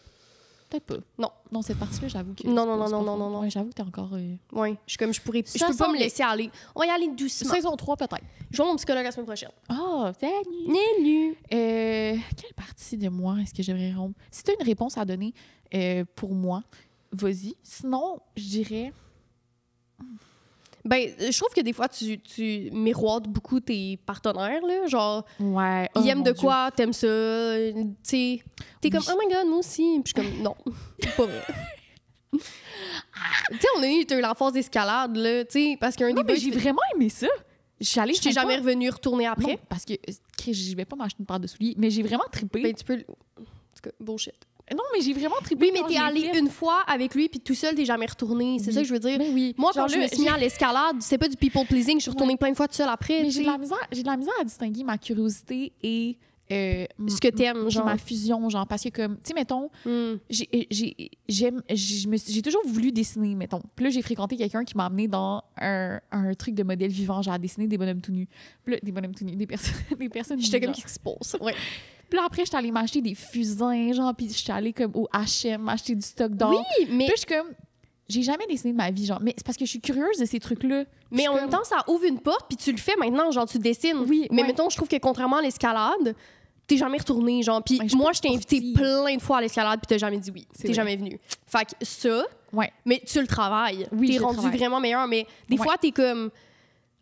Peut-être pas. Non. Non, cette partie-là, j'avoue que... Non. Ouais, j'avoue que t'es encore... Oui, je suis comme, je peux pas me laisser aller. On va y aller doucement. Saison 3, peut-être. Je vois mon psychologue la semaine prochaine. Ah, salut! Salut! Quelle partie de moi est-ce que j'aimerais rompre? Si t'as une réponse à donner pour moi, vas-y. Sinon, je dirais... Ben, je trouve que des fois, tu miroites beaucoup tes partenaires, là. Genre, ils aiment de quoi, t'aimes ça. Tu sais, t'es comme, oh my God, moi aussi. Puis je suis comme, non, c'est pas vrai. Tu sais, on a eu la phase d'escalade, là, tu sais, parce qu'un des mais j'ai vraiment aimé ça. Je t'ai jamais revenu retourner après. Non, parce que je vais pas m'acheter une paire de souliers, mais j'ai vraiment trippé. Ben, tu peux... En tout cas, bullshit. Non, mais j'ai vraiment trippé. Oui, mais t'es allé une fois avec lui, puis tout seul, t'es jamais retourné. C'est ça que je veux dire. Mais oui. Moi, quand je me suis mis à l'escalade, c'est pas du people pleasing. Je suis retournée plein de fois tout seul après. Mais j'ai de la misère à distinguer ma curiosité et ce que t'aimes, genre. Ma fusion, genre. Parce que, comme, tu sais, mettons, j'ai toujours voulu dessiner, mettons. Puis là, j'ai fréquenté quelqu'un qui m'a amené dans un truc de modèle vivant, genre à dessiner des bonhommes tout nus. Puis là, des bonhommes tout nus, des personnes. J'étais comme qui se pose. Ouais. Puis là, après, j'étais allée m'acheter des fusains, genre, puis j'étais allée comme au H&M m'acheter du stock d'or. Oui, mais... Puis je suis comme... J'ai jamais dessiné de ma vie, genre. Mais c'est parce que je suis curieuse de ces trucs-là. Mais en même temps, ça ouvre une porte, puis tu le fais maintenant, genre, tu dessines. Oui, mais mettons, je trouve que contrairement à l'escalade, t'es jamais retourné, genre. Puis moi, je t'ai invité plein de fois à l'escalade, puis t'as jamais dit oui. T'es jamais venu. Fait que ça, mais tu le travailles. T'es rendu vraiment meilleur. Mais des fois, t'es comme...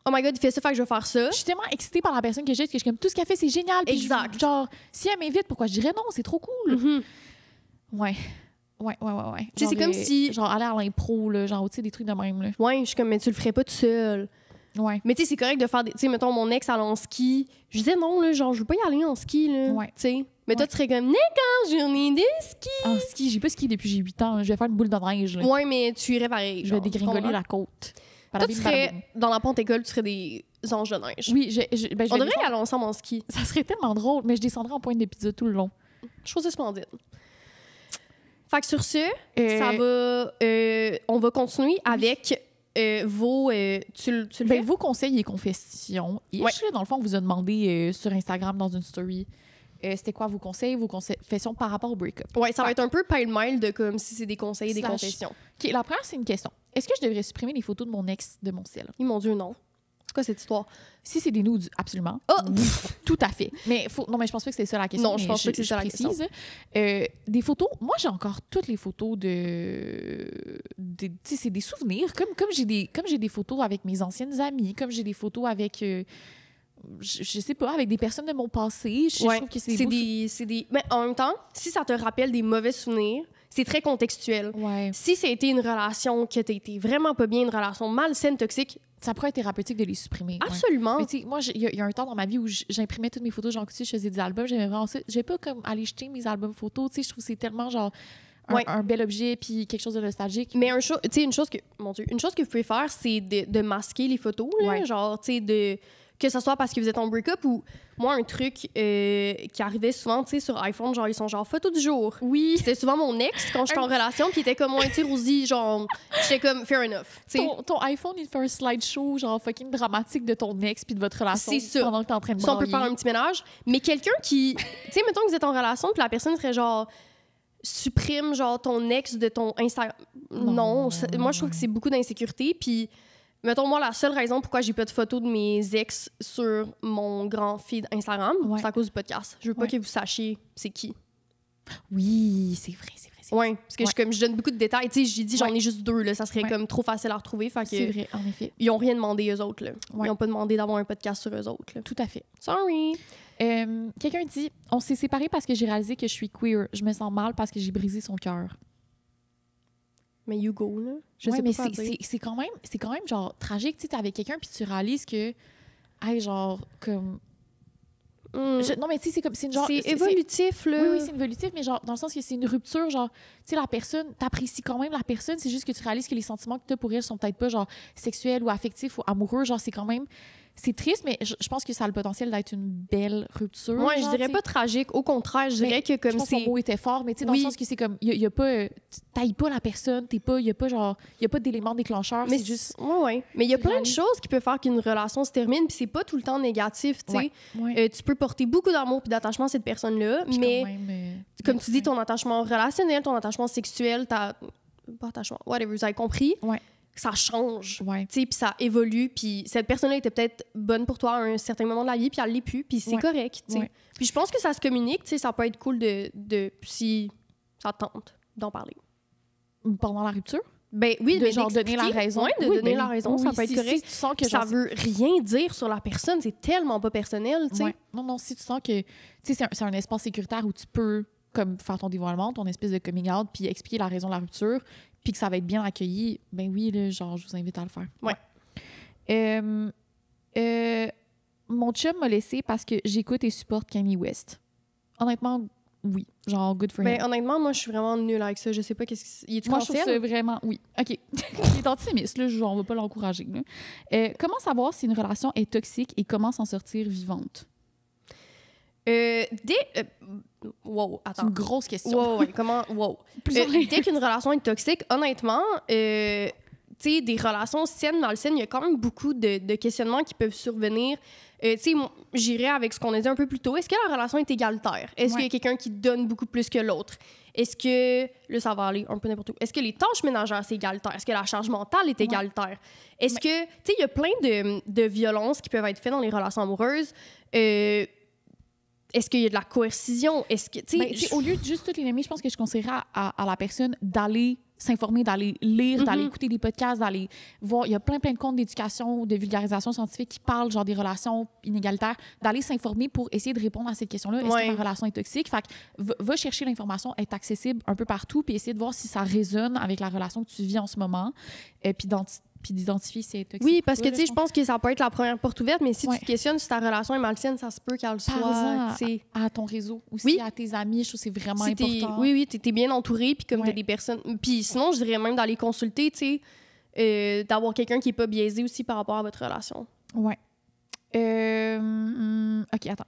Oh my God, il fait ça, fait que je vais faire ça. Je suis tellement excitée par la personne que j'ai, que je suis comme, tout ce qu'elle fait, c'est génial. Puis exact. Genre, si elle m'invite, pourquoi je dirais non? C'est trop cool. Mm-hmm. Ouais. Tu sais, c'est comme si... Genre, aller à l'impro, là, genre, tu sais, des trucs de même, là. Ouais, je suis comme, mais tu le ferais pas tout seul. Ouais. Mais tu sais, c'est correct de faire des... Tu sais, mettons, mon ex allait en ski. Je disais non, là, genre, je veux pas y aller en ski, là. Ouais. Tu sais. Mais toi, tu serais comme, quand journée de ski. En ski, j'ai pas skié depuis que j'ai 8 ans. Je vais faire une boule de neige. Là. Ouais, mais tu irais pareil. Je vais dégringoler la côte. Toi, tu serais, dans la pente école, tu serais des anges de neige. Oui, on devrait y aller ensemble en ski. Ça serait tellement drôle, mais je descendrais en pointe de pizza tout le long. Je trouve ça splendide. Fait que sur ce, ça va... on va continuer avec vos... tu le fais? Vos conseils et confessions. Ouais. Dans le fond, on vous a demandé sur Instagram, dans une story, c'était quoi vos confessions par rapport au break-up. Ouais, ça va être un peu pile-mile de comme si c'est des conseils et des confessions. OK, la première, c'est une question. Est-ce que je devrais supprimer les photos de mon ex de mon ciel? Mon Dieu, non. C'est quoi cette histoire? Si c'est des nudes, absolument. Oh! Tout à fait. Mais non, mais je pense pas que c'est ça la question. Non, je pense pas que c'est ça la question. Des photos, moi, j'ai encore toutes les photos de tu sais, c'est des souvenirs. Comme j'ai des photos avec mes anciennes amies, comme j'ai des photos avec... je sais pas, avec des personnes de mon passé. Je trouve que c'est des... Mais en même temps, si ça te rappelle des mauvais souvenirs, c'est très contextuel. Ouais. Si ça a été une relation que t'as été vraiment pas bien, une relation malsaine, toxique... Ça pourrait être thérapeutique de les supprimer. Absolument. Ouais. Mais tu sais, moi, il y a un temps dans ma vie où j'imprimais toutes mes photos, genre, je faisais des albums, j'aimais vraiment ça. J'ai pas comme aller jeter mes albums photos, tu sais, je trouve que c'est tellement, genre, un bel objet puis quelque chose de nostalgique. Mais une chose que vous pouvez faire, c'est de masquer les photos, là, genre, tu sais, que ce soit parce que vous êtes en break-up ou moi un truc qui arrivait souvent, tu sais, sur iPhone, genre ils sont genre photos du jour. Oui. C'était souvent mon ex quand j'étais en relation, puis il était comme moi, tu sais, Rosie, genre j'étais comme fair enough. Ton iPhone il fait un slideshow genre fucking dramatique de ton ex puis de votre relation. C'est ça. Pendant que t'es en train de ça, brailler. on peut faire un petit ménage, mais quelqu'un qui, tu sais, mettons que vous êtes en relation, puis la personne serait genre supprime genre ton ex de ton Instagram. Non, moi je trouve que c'est beaucoup d'insécurité, puis mettons, moi, la seule raison pourquoi j'ai pas de photos de mes ex sur mon grand feed Instagram, c'est à cause du podcast. Je veux pas que vous sachiez c'est qui. Oui, c'est vrai. Oui, parce que je donne beaucoup de détails. Tu sais, j'ai dit j'en ai juste 2, là, ça serait comme trop facile à retrouver. Fait que c'est vrai, en effet. Ils ont rien demandé, eux autres. Là. Ils ont pas demandé d'avoir un podcast sur eux autres. Là. Tout à fait. Sorry. Quelqu'un dit « On s'est séparés parce que j'ai réalisé que je suis queer. Je me sens mal parce que j'ai brisé son cœur. » Mais you go, là. Je sais pas c'est quand même genre tragique, tu sais, t'es avec quelqu'un puis tu réalises que genre comme non mais tu sais c'est comme c'est évolutif là. Oui, c'est évolutif, mais genre dans le sens que c'est une rupture, genre tu sais la personne, t'apprécies quand même la personne, c'est juste que tu réalises que les sentiments que t'as pour elle sont peut-être pas genre sexuels ou affectifs ou amoureux, genre c'est quand même c'est triste, mais je pense que ça a le potentiel d'être une belle rupture. Moi, je dirais pas tragique. Au contraire, je dirais que comme c'est... Je pense que son mot était fort, mais tu sais, dans le sens que c'est comme... Il y a pas... T'ailles pas la personne, il y a pas d'élément déclencheur, c'est juste... Oui. Mais il y a plein de choses qui peuvent faire qu'une relation se termine, puis c'est pas tout le temps négatif, tu sais. Ouais. Tu peux porter beaucoup d'amour puis d'attachement à cette personne-là, puis mais comme tu dis, ton attachement relationnel, ton attachement sexuel, pas attachement, whatever, vous avez compris. Ouais. Ça change, tu sais, puis ça évolue, puis cette personne-là était peut-être bonne pour toi à un certain moment de la vie, puis elle l'est plus, puis c'est correct, tu sais. Puis je pense que ça se communique, tu sais, ça peut être cool de si ça tente d'en parler. Pendant la rupture? Ben oui, de genre donner la raison. Oui, de donner la raison, ça peut être correct. Si tu sens que ça veut rien dire sur la personne, c'est tellement pas personnel, tu sais. Ouais. Non, si tu sens que, tu sais, c'est un espace sécuritaire où tu peux comme faire ton dévoilement, ton espèce de coming out, puis expliquer la raison de la rupture, puis que ça va être bien accueilli, ben oui, là, genre, je vous invite à le faire. Mon chum m'a laissé parce que j'écoute et supporte Kanye West. Honnêtement, oui. Genre, good for him. Honnêtement, moi, je suis vraiment nulle avec ça. Je sais pas qu'est-ce qu'il est. Moi, je trouve ça vraiment... Oui. OK. Il est antisémiste, là. On va pas l'encourager. Comment savoir si une relation est toxique et comment s'en sortir vivante? Wow, attends. C'est une grosse question. Comment... Wow. Dès qu'une relation est toxique, honnêtement, tu sais, des relations saines, malsaines, il y a quand même beaucoup de questionnements qui peuvent survenir. Tu sais, j'irais avec ce qu'on a dit un peu plus tôt. Est-ce que la relation est égalitaire? Est-ce qu'il y a quelqu'un qui donne beaucoup plus que l'autre? Est-ce que... Là, ça va aller un peu n'importe où. Est-ce que les tâches ménagères, c'est égalitaire? Est-ce que la charge mentale est égalitaire? Est-ce que... Tu sais, il y a plein de violences qui peuvent être faites dans les relations amoureuses. Est-ce qu'il y a de la coercition? Est-ce que... au lieu de juste toutes les nommer, je pense que je conseillerais à la personne d'aller s'informer, d'aller lire, d'aller écouter des podcasts, d'aller voir. Il y a plein de comptes d'éducation, de vulgarisation scientifique qui parlent genre des relations inégalitaires, d'aller s'informer pour essayer de répondre à cette question-là. Est-ce que ma relation est toxique? Fait que va chercher l'information, être accessible un peu partout, puis essayer de voir si ça résonne avec la relation que tu vis en ce moment. Puis puis d'identifier si c'est toxique. Oui, parce que, tu sais, je pense que ça peut être la première porte ouverte, mais si tu te questionnes si ta relation est malsaine, ça se peut qu'elle soit, tu sais... à ton réseau, aussi à tes amis, je trouve que c'est vraiment important. Oui, t'es bien entouré, puis comme t'as des personnes... Puis sinon, je dirais même d'aller consulter, tu sais, d'avoir quelqu'un qui est pas biaisé aussi par rapport à votre relation. Ouais. OK, attends.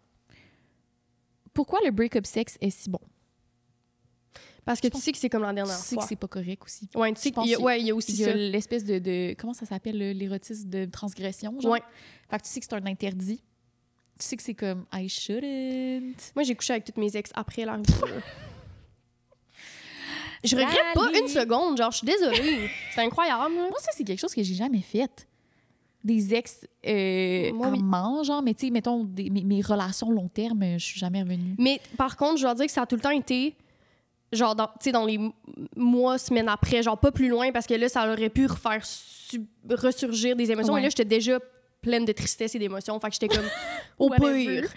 Pourquoi le break-up sexe est si bon? Parce que tu sais que c'est comme la dernière fois. Tu sais que c'est pas correct aussi. Ouais, tu sais qu'il y a aussi ça. Il y a l'espèce de comment ça s'appelle, l'érotisme de transgression, genre. Ouais. Fait que tu sais que c'est un interdit. Tu sais que c'est comme I shouldn't. Moi, j'ai couché avec toutes mes ex après la rupture. Je regrette pas une seconde, genre, je suis désolée. C'est incroyable. Moi, ça, c'est quelque chose que j'ai jamais fait. Des ex amants, genre, mais tu sais, mettons, mes relations long terme, je suis jamais revenue. Mais par contre, je dois dire que ça a tout le temps été, genre, tu sais, dans les mois, semaines après, genre, pas plus loin, parce que là, ça aurait pu refaire ressurgir des émotions. Et là, j'étais déjà pleine de tristesse et d'émotions. Fait que j'étais comme, au pire,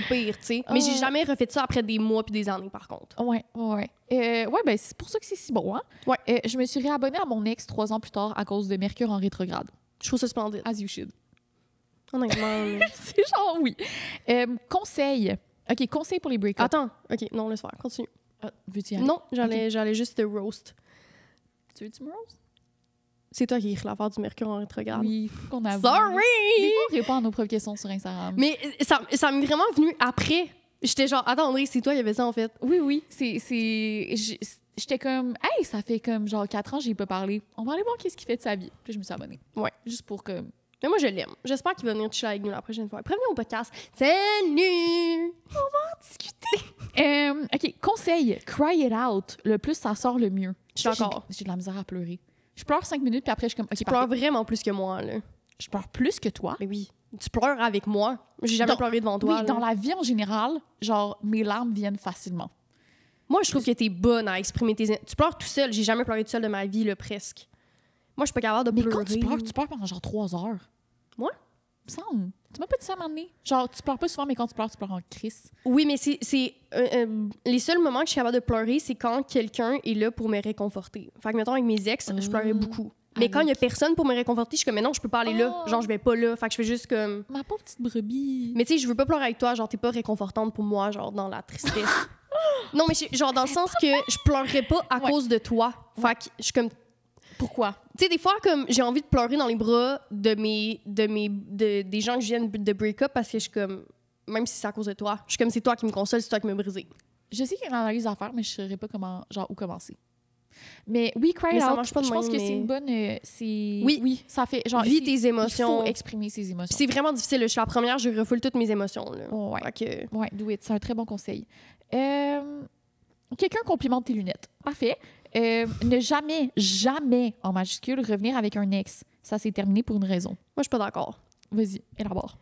tu sais. Mais j'ai jamais refait ça après des mois puis des années, par contre. Ouais, ben c'est pour ça que c'est si bon, hein? Ouais. Je me suis réabonnée à mon ex 3 ans plus tard à cause de Mercure en rétrograde. Je trouve ça splendide. As you should. Honnêtement. C'est genre, oui. Conseil. OK, conseil pour les break-ups. Attends. OK, non, laisse faire. Continue. Veux-tu y aller? Non, j'allais juste te roast. Tu veux-tu me roast? C'est toi qui écris l'affaire du Mercure en rétrograde. Oui, faut qu'on avoue. Sorry! Des fois, on répond à nos propres questions sur Instagram. Mais ça m'est vraiment venu après. J'étais genre, attends, André, c'est toi qui avais ça, en fait. Oui. J'étais comme, hey, ça fait comme genre 4 ans, j'ai pas parlé. On va aller voir qu'est-ce qu'il fait de sa vie. Puis je me suis abonnée. Ouais. Juste pour que... Mais moi, je l'aime. J'espère qu'il va venir chiller avec nous la prochaine fois. Prévenez au podcast. Salut! On va en discuter. OK, conseil. Cry it out. Le plus ça sort, le mieux. J'ai de la misère à pleurer. Je pleure 5 minutes, puis après, je suis comme... OK, tu pleures vraiment plus que moi, là. Je pleure plus que toi? Mais oui. Tu pleures avec moi. J'ai jamais pleuré devant toi. Oui, dans la vie en général, genre, mes larmes viennent facilement. Moi, je trouve que t'es bonne à exprimer tes... Tu pleures tout seul. J'ai jamais pleuré tout seul de ma vie, là, presque. Moi, je suis pas capable de pleurer. Mais quand tu pleures pendant genre 3 heures. Moi? Il me semble. Tu m'as pas dit ça à un moment donné? Genre, tu pleures pas souvent, mais quand tu pleures en crise. Oui, mais c'est les seuls moments que je suis capable de pleurer, c'est quand quelqu'un est là pour me réconforter. Fait que, mettons, avec mes ex, je pleurais beaucoup. Mais quand il y a personne pour me réconforter, je suis comme, mais non, je peux pas aller là. Genre, je vais pas là. Fait que je fais juste comme... Ma pauvre petite brebis. Mais tu sais, je veux pas pleurer avec toi. Genre, t'es pas réconfortante pour moi, genre, dans la tristesse. Non, mais genre, dans le sens que je pleurerais pas à cause de toi. Fait que je suis comme... Pourquoi? Tu sais, des fois, comme j'ai envie de pleurer dans les bras des gens que je viens de break-up parce que je suis comme... Même si c'est à cause de toi. Je suis comme, c'est toi qui me console, c'est toi qui me brisé. Je sais qu'il y a une analyse à faire, mais je ne saurais pas comment, genre, où commencer. Mais oui, cry out, je pense que c'est une bonne... Oui, ça fait... Genre, vis tes émotions. Il faut exprimer ses émotions. C'est vraiment difficile. Je suis la première, je refoule toutes mes émotions. Là. Ouais, do it. C'est un très bon conseil. Quelqu'un complimente tes lunettes. Parfait. Ne jamais, en majuscule, revenir avec un ex. Ça, c'est terminé pour une raison. Moi, je suis pas d'accord. Vas-y, élabore.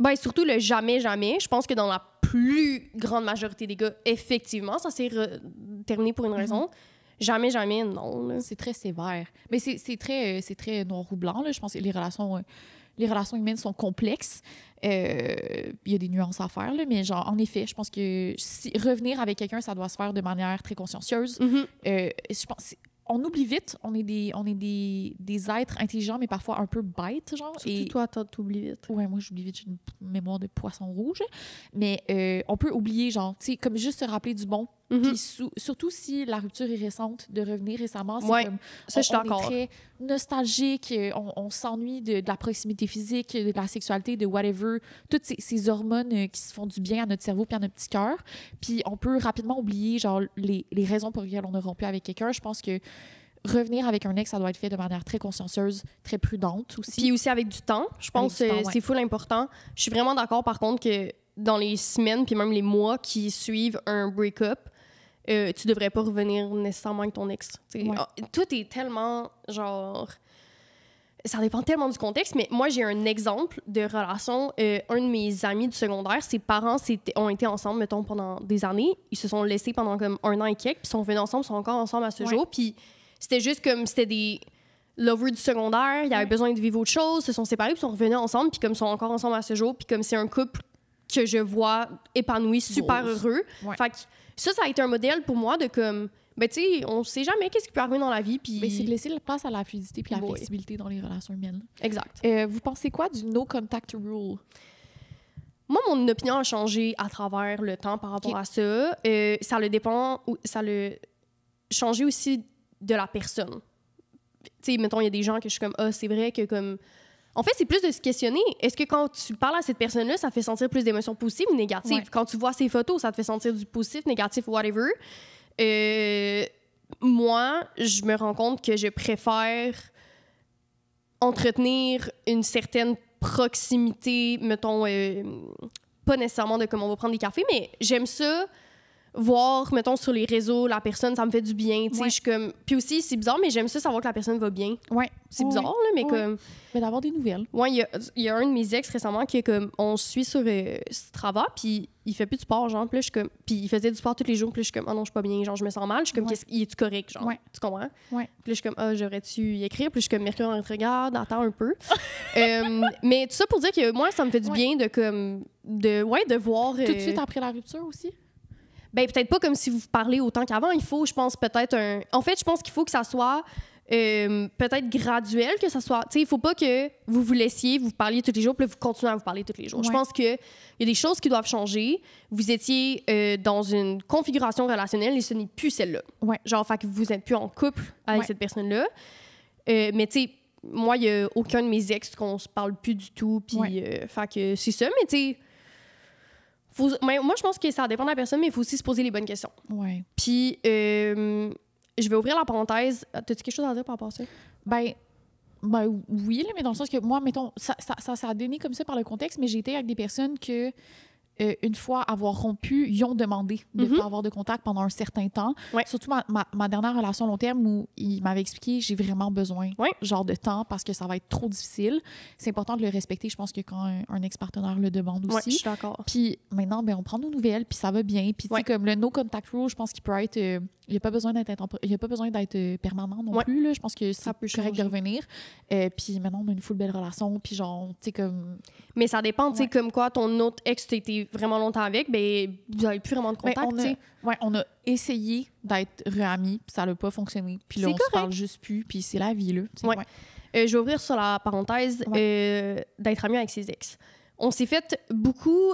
Ben, surtout le jamais. Je pense que dans la plus grande majorité des cas, effectivement, ça s'est terminé pour une raison. Jamais, non. Là. C'est très sévère. Mais c'est très noir ou blanc. Là. Je pense que les relations humaines sont complexes. Il y a des nuances à faire, là, mais genre, en effet, je pense que revenir avec quelqu'un, ça doit se faire de manière très consciencieuse. Je pense on oublie vite. On est des êtres intelligents, mais parfois un peu bêtes, genre. Surtout toi, t'oublies vite. Ouais, moi, j'oublie vite. J'ai une mémoire de poisson rouge. Mais on peut oublier, genre, tu sais, comme juste se rappeler du bon. Puis surtout si la rupture est récente, de revenir récemment, c'est comme... Ça, je suis d'accord. On est très nostalgique, on s'ennuie de la proximité physique, de la sexualité, de whatever. Toutes ces hormones qui se font du bien à notre cerveau puis à notre petit cœur. Puis on peut rapidement oublier, genre, les raisons pour lesquelles on a rompu avec quelqu'un. Je pense que revenir avec un ex, ça doit être fait de manière très consciencieuse, très prudente aussi. Puis aussi avec du temps. Je pense que c'est full important. Je suis vraiment d'accord, par contre, que dans les semaines puis même les mois qui suivent un break-up, tu devrais pas revenir nécessairement avec ton ex. Tout est tellement, genre... Ça dépend tellement du contexte, mais moi, j'ai un exemple de relation. Un de mes amis du secondaire, ses parents ont été ensemble, mettons, pendant des années. Ils se sont laissés pendant comme 1 an et quelques, puis sont revenus ensemble, sont encore ensemble à ce jour. Puis c'était juste comme, c'était des lovers du secondaire, ils avaient besoin de vivre autre chose, se sont séparés, puis sont revenus ensemble, puis comme ils sont encore ensemble à ce jour, puis comme c'est un couple que je vois épanoui, super heureux. Fait que ça a été un modèle pour moi de comme, Ben, tu sais, on sait jamais qu'est-ce qui peut arriver dans la vie. Puis... Mais c'est de laisser la place à la fluidité puis la flexibilité dans les relations humaines. Exact. Vous pensez quoi du no contact rule? Moi, mon opinion a changé à travers le temps par rapport à ça. Ça le dépend... Ça le changé aussi de la personne. Tu sais, mettons, il y a des gens que je suis comme, c'est vrai que comme... En fait, c'est plus de se questionner. Est-ce que quand tu parles à cette personne-là, ça fait sentir plus d'émotions positives ou négatives? Ouais. Quand tu vois ses photos, ça te fait sentir du positif, négatif, whatever. Moi, je me rends compte que je préfère entretenir une certaine proximité, mettons, pas nécessairement de comme on va prendre des cafés, mais j'aime ça... voir, mettons, sur les réseaux, la personne, ça me fait du bien, tu sais, je suis comme... Puis aussi, c'est bizarre, mais j'aime ça savoir que la personne va bien. Ouais. C'est bizarre, là, mais comme... Mais d'avoir des nouvelles. Ouais, il y a un de mes ex récemment qui est comme... On se suit sur Strava, puis il fait plus de sport, genre, puis là, je suis comme... Puis il faisait du sport tous les jours, puis là, je suis comme, non, je suis pas bien, genre, je me sens mal. Je suis comme, il est-tu correct, genre? Tu comprends? Ouais. Puis là, je suis comme, j'aurais-tu y écrire? Puis je suis comme, Mercure en regarde, attends un peu. Mais tout ça pour dire que moi, ça me fait du bien de, comme... De voir... Tout de suite après la rupture aussi? Ben peut-être pas comme si vous parlez autant qu'avant. Il faut, je pense, peut-être un... En fait, je pense qu'il faut que ça soit peut-être graduel, que ça soit... Tu sais, il faut pas que vous vous laissiez, vous parliez tous les jours, puis là, vous continuez à vous parler tous les jours. Ouais. Je pense qu'il y a des choses qui doivent changer. Vous étiez dans une configuration relationnelle et ce n'est plus celle-là. Ouais. Genre, fait que vous n'êtes plus en couple avec cette personne-là. Mais tu sais, moi, il y a aucun de mes ex qu'on se parle plus du tout, puis fait que c'est ça, mais tu sais... moi, je pense que ça dépend de la personne, mais il faut aussi se poser les bonnes questions. Ouais. Puis, je vais ouvrir la parenthèse. T'as-tu quelque chose à dire par rapport à ça? Ben oui, là, mais dans le sens que moi, mettons, ça a donné comme ça par le contexte, mais j'ai été avec des personnes que, une fois avoir rompu, ils ont demandé de ne pas avoir de contact pendant un certain temps. Ouais. Surtout ma dernière relation long terme où il m'avait expliqué j'ai vraiment besoin genre de temps parce que ça va être trop difficile. C'est important de le respecter, je pense que quand un ex-partenaire le demande aussi. Ouais, je suis d'accord. Puis maintenant, on prend nos nouvelles, puis ça va bien. Puis tu sais, comme le no contact rule, je pense qu'il peut être... il n'y a pas besoin d'être permanent non plus. Là. Je pense que c'est correct de revenir. Puis maintenant, on a une full belle relation. Puis genre, tu sais, comme... Mais ça dépend, tu sais, comme quoi, ton autre ex, tu étais vraiment longtemps avec, ben vous n'avez plus vraiment de contact, tu sais. Ouais, on a essayé d'être re-amis, puis ça n'a pas fonctionné. Puis là, on se parle juste plus, puis c'est la vie, là. Ouais. Je vais ouvrir sur la parenthèse d'être amis avec ses ex. On s'est fait beaucoup...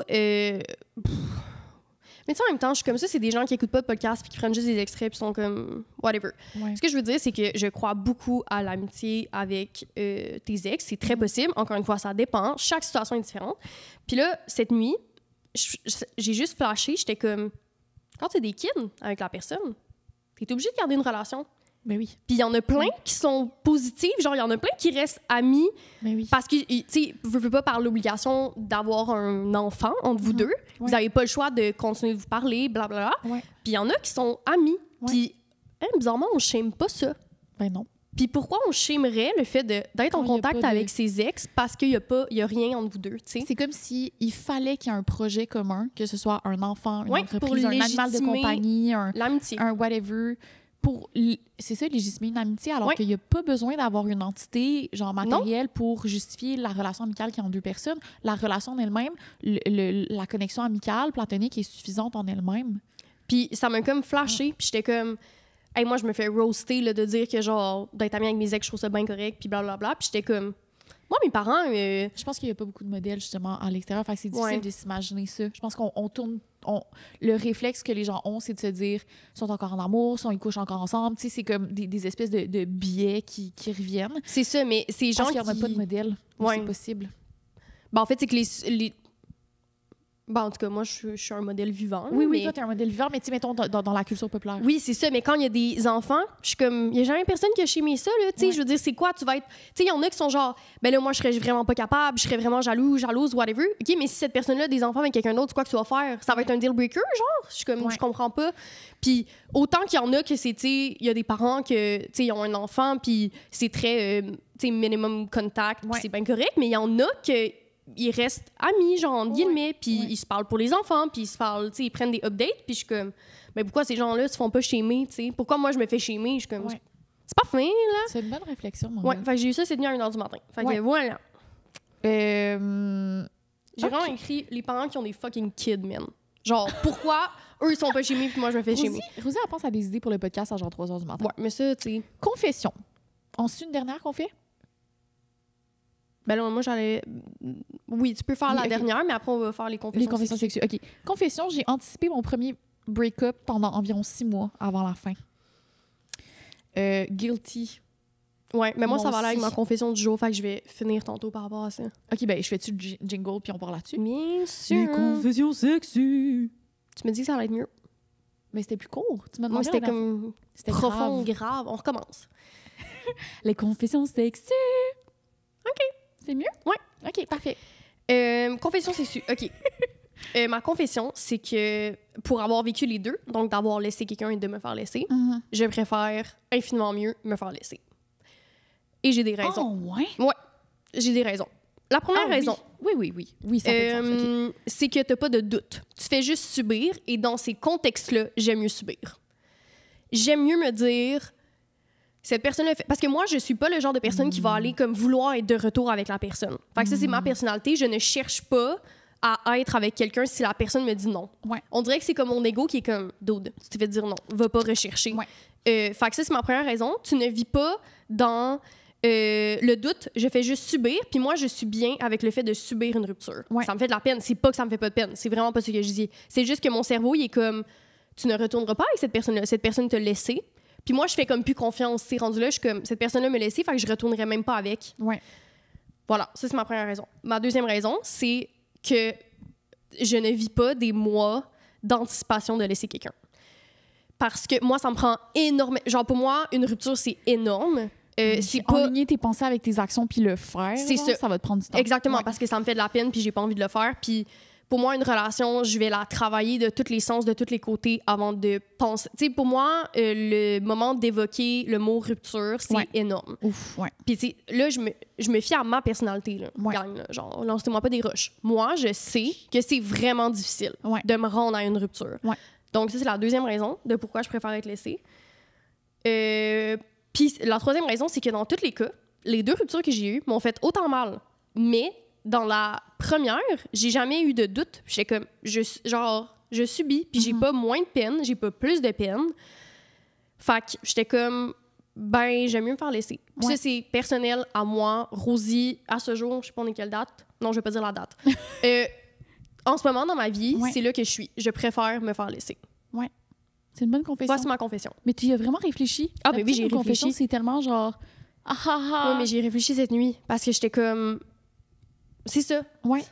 Mais tu sais, en même temps, je suis comme ça, c'est des gens qui écoutent pas de podcast puis qui prennent juste des extraits puis sont comme whatever. Ouais. Ce que je veux dire, c'est que je crois beaucoup à l'amitié avec tes ex. C'est très possible. Encore une fois, ça dépend. Chaque situation est différente. Puis là, cette nuit, j'ai juste flashé. J'étais comme, quand tu as des kids avec la personne, t'es obligé de garder une relation. Ben oui. Puis il y en a plein qui sont positives. Genre, il y en a plein qui restent amis. Ben oui. Parce que, tu sais, vous ne pas par l'obligation d'avoir un enfant entre vous deux. Vous n'avez pas le choix de continuer de vous parler, blablabla. Puis il y en a qui sont amis. Puis, bizarrement, on ne shame pas ça. Ben non. Puis pourquoi on shamerait le fait d'être en contact avec ses ex parce qu'il y a rien entre vous deux, tu sais? C'est comme s'il fallait qu'il y ait un projet commun, que ce soit un enfant, une entreprise, un animal de compagnie, l'amitié. Un whatever... C'est ça, légitimer une amitié, alors qu'il n'y a pas besoin d'avoir une entité genre matérielle pour justifier la relation amicale qui est en deux personnes. La relation en elle-même, la connexion amicale, platonique est suffisante en elle-même. Puis ça m'a comme flashé, puis j'étais comme... Hey, moi, je me fais roaster là, de dire que genre d'être amie avec mes ex, je trouve ça bien correct, puis blablabla. Puis j'étais comme... Moi, mes parents... Je pense qu'il n'y a pas beaucoup de modèles, justement, à l'extérieur. Fait que c'est difficile de s'imaginer ça. Je pense qu'on tourne... le réflexe que les gens ont, c'est de se dire ils sont encore en amour, ils couchent encore ensemble. Tu sais, c'est comme des espèces de biais qui reviennent. C'est ça, mais ces gens qui... Parce qu'il n'y en a pas de modèle. C'est possible. Ben, en fait, c'est que les... Ben, en tout cas, moi, je suis un modèle vivant. Oui, toi, t'es un modèle vivant, mais tu sais, mettons, dans la culture populaire. Oui, c'est ça, mais quand il y a des enfants, je suis comme, il n'y a jamais personne qui a chémé ça, là, tu sais, je veux dire, c'est quoi, tu vas être... Tu sais, il y en a qui sont genre, ben là, moi, je serais vraiment pas capable, je serais vraiment jalouse, whatever. OK, mais si cette personne-là a des enfants avec quelqu'un d'autre, c'est quoi que tu vas faire? Ça va être un deal breaker, genre? Je suis comme, je comprends pas. Puis autant qu'il y en a que c'est, tu sais, il y a des parents que, tu sais, ils ont un enfant, puis c'est très, tu sais, minimum contact, puis c'est bien correct, mais il y en a que... Ils restent amis, genre, entre guillemets, puis ils se parlent pour les enfants, puis ils se parlent, tu sais, ils prennent des updates, puis je suis comme, mais pourquoi ces gens-là se font pas shamer, tu sais? Pourquoi moi, je me fais shamer? Je suis comme, c'est pas fin, là. C'est une bonne réflexion, mon fait que j'ai eu ça cette nuit à 1h du matin. Fait que voilà. J'ai vraiment écrit les parents qui ont des fucking kids, man. Genre, pourquoi eux, ils sont pas shamer, puis moi, je me fais shamer. Rosie, elle pense à des idées pour le podcast à genre 3 h du matin. Ouais, mais ça, tu sais... Confession. On suit une dernière qu'on fait? Ben là, moi, j'allais... Oui, tu peux faire la dernière, mais après, on va faire les confessions. Les confessions sexuelles. OK. Confession, j'ai anticipé mon premier break-up pendant environ 6 mois avant la fin. Guilty. Ouais, mais moi, ça va aller avec ma confession du jour, fait que je vais finir tantôt par rapport à ça. OK, ben je fais-tu le jingle puis on part là-dessus? Bien sûr. Les confessions sexuelles. Tu me dis que ça va être mieux. Mais c'était plus court. Tu m'as demandé. Moi, c'était comme profond, grave. On recommence. Les confessions sexuelles. OK. C'est mieux? Ouais. OK, parfait. Confession sexuelle. OK. Ma confession, c'est que pour avoir vécu les deux, donc d'avoir laissé quelqu'un et de me faire laisser, je préfère infiniment mieux me faire laisser. Et j'ai des raisons. Oh, ouais? Ouais, j'ai des raisons. La première raison... Oui, ça fait sens. Okay. C'est que t'as pas de doute. Tu fais juste subir, et dans ces contextes-là, j'aime mieux subir. J'aime mieux me dire... Cette personne-là fait... Parce que moi, je suis pas le genre de personne qui va aller comme vouloir être de retour avec la personne. Fait que ça, c'est ma personnalité. Je ne cherche pas à être avec quelqu'un si la personne me dit non. Ouais. On dirait que c'est comme mon ego qui est comme « Dude, tu te fais dire non. Va pas rechercher. Ouais. » Fait que ça, c'est ma première raison. Tu ne vis pas dans... le doute, je fais juste subir, puis moi, je suis bien avec le fait de subir une rupture. Ouais. Ça me fait de la peine. C'est pas que ça me fait pas de peine. C'est vraiment pas ce que je dis. C'est juste que mon cerveau, il est comme, tu ne retourneras pas avec cette personne-là. Cette personne t'a laissé. Puis moi, je fais comme plus confiance. C'est rendu là, je suis comme, cette personne-là me laissé, fait que je retournerai même pas avec. Ouais. Voilà, ça, c'est ma première raison. Ma deuxième raison, c'est que je ne vis pas des mois d'anticipation de laisser quelqu'un. Parce que moi, ça me prend énormément... Genre, pour moi, une rupture, c'est énorme. C'est pas aligner tes pensées avec tes actions puis le faire. C'est ça va te prendre du temps. Exactement, parce que ça me fait de la peine puis j'ai pas envie de le faire. Puis pour moi, une relation, je vais la travailler de tous les sens, de tous les côtés avant de penser. Tu sais, pour moi, le moment d'évoquer le mot rupture, c'est énorme. Ouf, ouais. Puis tu sais, là, je me fie à ma personnalité, là. Gang, là. Genre, lancez-moi pas des roches. Moi, je sais que c'est vraiment difficile de me rendre à une rupture. Ouais. Donc ça, c'est la deuxième raison de pourquoi je préfère être laissée. Puis la troisième raison, c'est que dans tous les cas, les deux ruptures que j'ai eues m'ont fait autant mal. Mais dans la première, j'ai jamais eu de doute. J'étais comme, je subis, puis j'ai pas moins de peine, j'ai pas plus de peine. Fait que j'étais comme, ben, j'aime mieux me faire laisser. Puis ça, c'est personnel à moi. Rosie, à ce jour, je sais pas on est quelle date. Non, je vais pas dire la date. En ce moment, dans ma vie, c'est là que je suis. Je préfère me faire laisser. Ouais. C'est une bonne confession. Ça, c'est ma confession. Mais tu y as vraiment réfléchi? Ah, ben oui, j'ai réfléchi. C'est tellement genre... Oui, mais j'ai réfléchi cette nuit parce que j'étais comme... C'est ça. Ouais.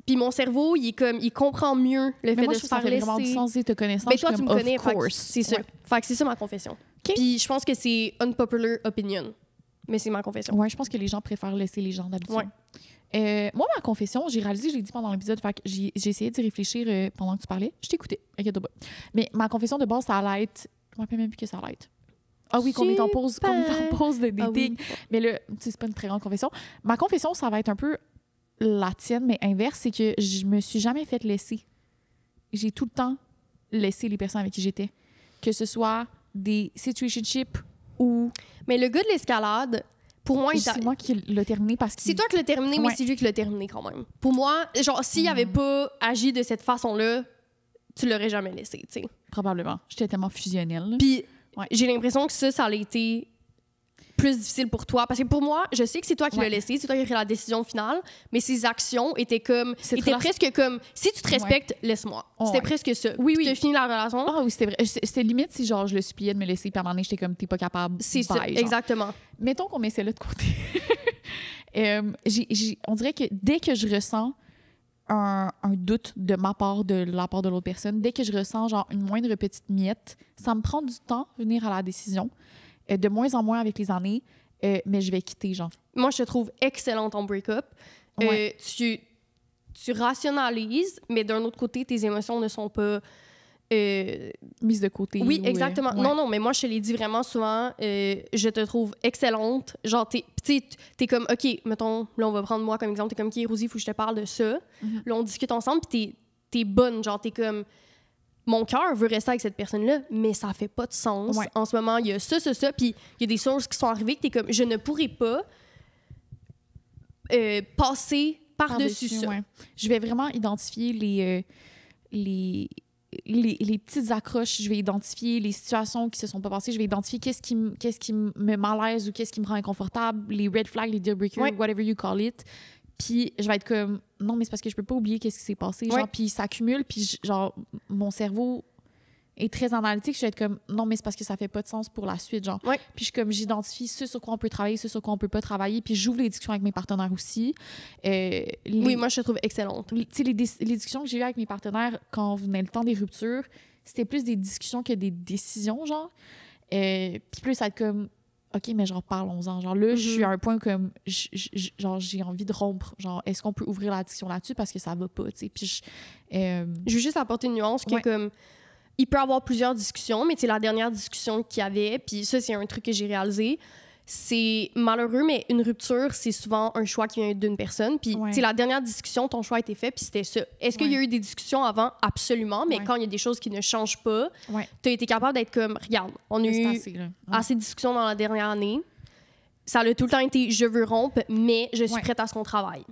Puis mon cerveau, il comprend mieux le fait de se faire laisser. Mais moi, je trouve que ça fait vraiment du sens et te connaissant. Mais toi, tu me connais. C'est ça. Fait que c'est ça ma confession. Puis je pense que c'est unpopular opinion. Mais c'est ma confession. Ouais, je pense que les gens préfèrent laisser les gens d'habitude. Moi, ma confession, j'ai réalisé, je l'ai dit pendant l'épisode, fait que j'ai essayé d'y réfléchir pendant que tu parlais. Je t'écoutais, inquiète pas. Mais ma confession de base, ça allait être... Je me rappelle même plus que ça allait être. Ah oui, qu'on est en pause de dating. Oui. Mais là, c'est pas une très grande confession. Ma confession, ça va être un peu la tienne, mais inverse, c'est que je me suis jamais fait laisser. J'ai tout le temps laissé les personnes avec qui j'étais. Que ce soit des situationships ou... Mais le gars de l'escalade... Pour moi, c'est moi qui l'ai terminé parce que... C'est toi qui l'as terminé, mais c'est lui qui l'a terminé quand même. Pour moi, genre, s'il avait pas agi de cette façon-là, tu l'aurais jamais laissé, tu sais. Probablement. J'étais tellement fusionnelle. Puis, j'ai l'impression que ça a été plus difficile pour toi. Parce que pour moi, je sais que c'est toi qui l'as laissé, c'est toi qui as pris la décision finale, mais ses actions étaient comme... Étaient presque comme, si tu te respectes, laisse-moi. C'était presque ça. Oui. Tu as fini la relation. Ah oui, c'était vrai. C'était limite si genre je le suppliais de me laisser, puis à un moment donné, j'étais comme, t'es pas capable. C'est ça, exactement. Mettons qu'on met celle-là de côté. On dirait que dès que je ressens un doute de ma part, de la part de l'autre personne, dès que je ressens genre une moindre petite miette, ça me prend du temps de venir à la décision. De moins en moins avec les années, mais je vais quitter, genre. Moi, je te trouve excellente en break-up. Tu rationalises, mais d'un autre côté, tes émotions ne sont pas... mises de côté. Oui, exactement. Non, mais moi, je te l'ai dit vraiment souvent, je te trouve excellente. Genre, t'es comme, OK, mettons, là, on va prendre moi comme exemple, t'es comme, OK, Rosie, il faut que je te parle de ça. Là, on discute ensemble, puis t'es bonne. Genre, t'es comme... Mon cœur veut rester avec cette personne-là, mais ça fait pas de sens. En ce moment, il y a ça, puis il y a des choses qui sont arrivées que t'es comme, je ne pourrais pas passer par-dessus ça. Je vais vraiment identifier les petites accroches, je vais identifier les situations qui se sont pas passées, je vais identifier qu'est-ce qui me malaise ou qu'est-ce qui me rend inconfortable, les red flags, les deal breakers, whatever you call it. Puis je vais être comme, non, mais c'est parce que je peux pas oublier qu'est-ce qui s'est passé. Genre, puis ça accumule, puis genre, mon cerveau est très analytique. Je vais être comme, non, mais c'est parce que ça fait pas de sens pour la suite. Genre. Puis je comme, j'identifie ce sur quoi on peut travailler, ce sur quoi on peut pas travailler. Puis j'ouvre les discussions avec mes partenaires aussi. Oui, moi, je te trouve excellente. Tu sais, les discussions que j'ai eues avec mes partenaires quand venait le temps des ruptures, c'était plus des discussions que des décisions, genre. Puis plus ça être comme, OK, mais genre, parlons-en. Genre, là, je suis à un point comme, genre, j'ai envie de rompre. Genre, est-ce qu'on peut ouvrir la discussion là-dessus parce que ça va pas, tu sais. Puis je veux juste apporter une nuance que, comme, il peut y avoir plusieurs discussions, mais c'est la dernière discussion qu'il y avait, puis ça, c'est un truc que j'ai réalisé. C'est malheureux, mais une rupture, c'est souvent un choix qui vient d'une personne. Puis, tu sais, la dernière discussion, ton choix a été fait, puis c'était ça. Est-ce qu'il y a eu des discussions avant? Absolument, mais quand il y a des choses qui ne changent pas, tu as été capable d'être comme, regarde, on a eu assez de discussions dans la dernière année. Ça a tout le temps été, je veux rompre, mais je suis prête à ce qu'on travaille.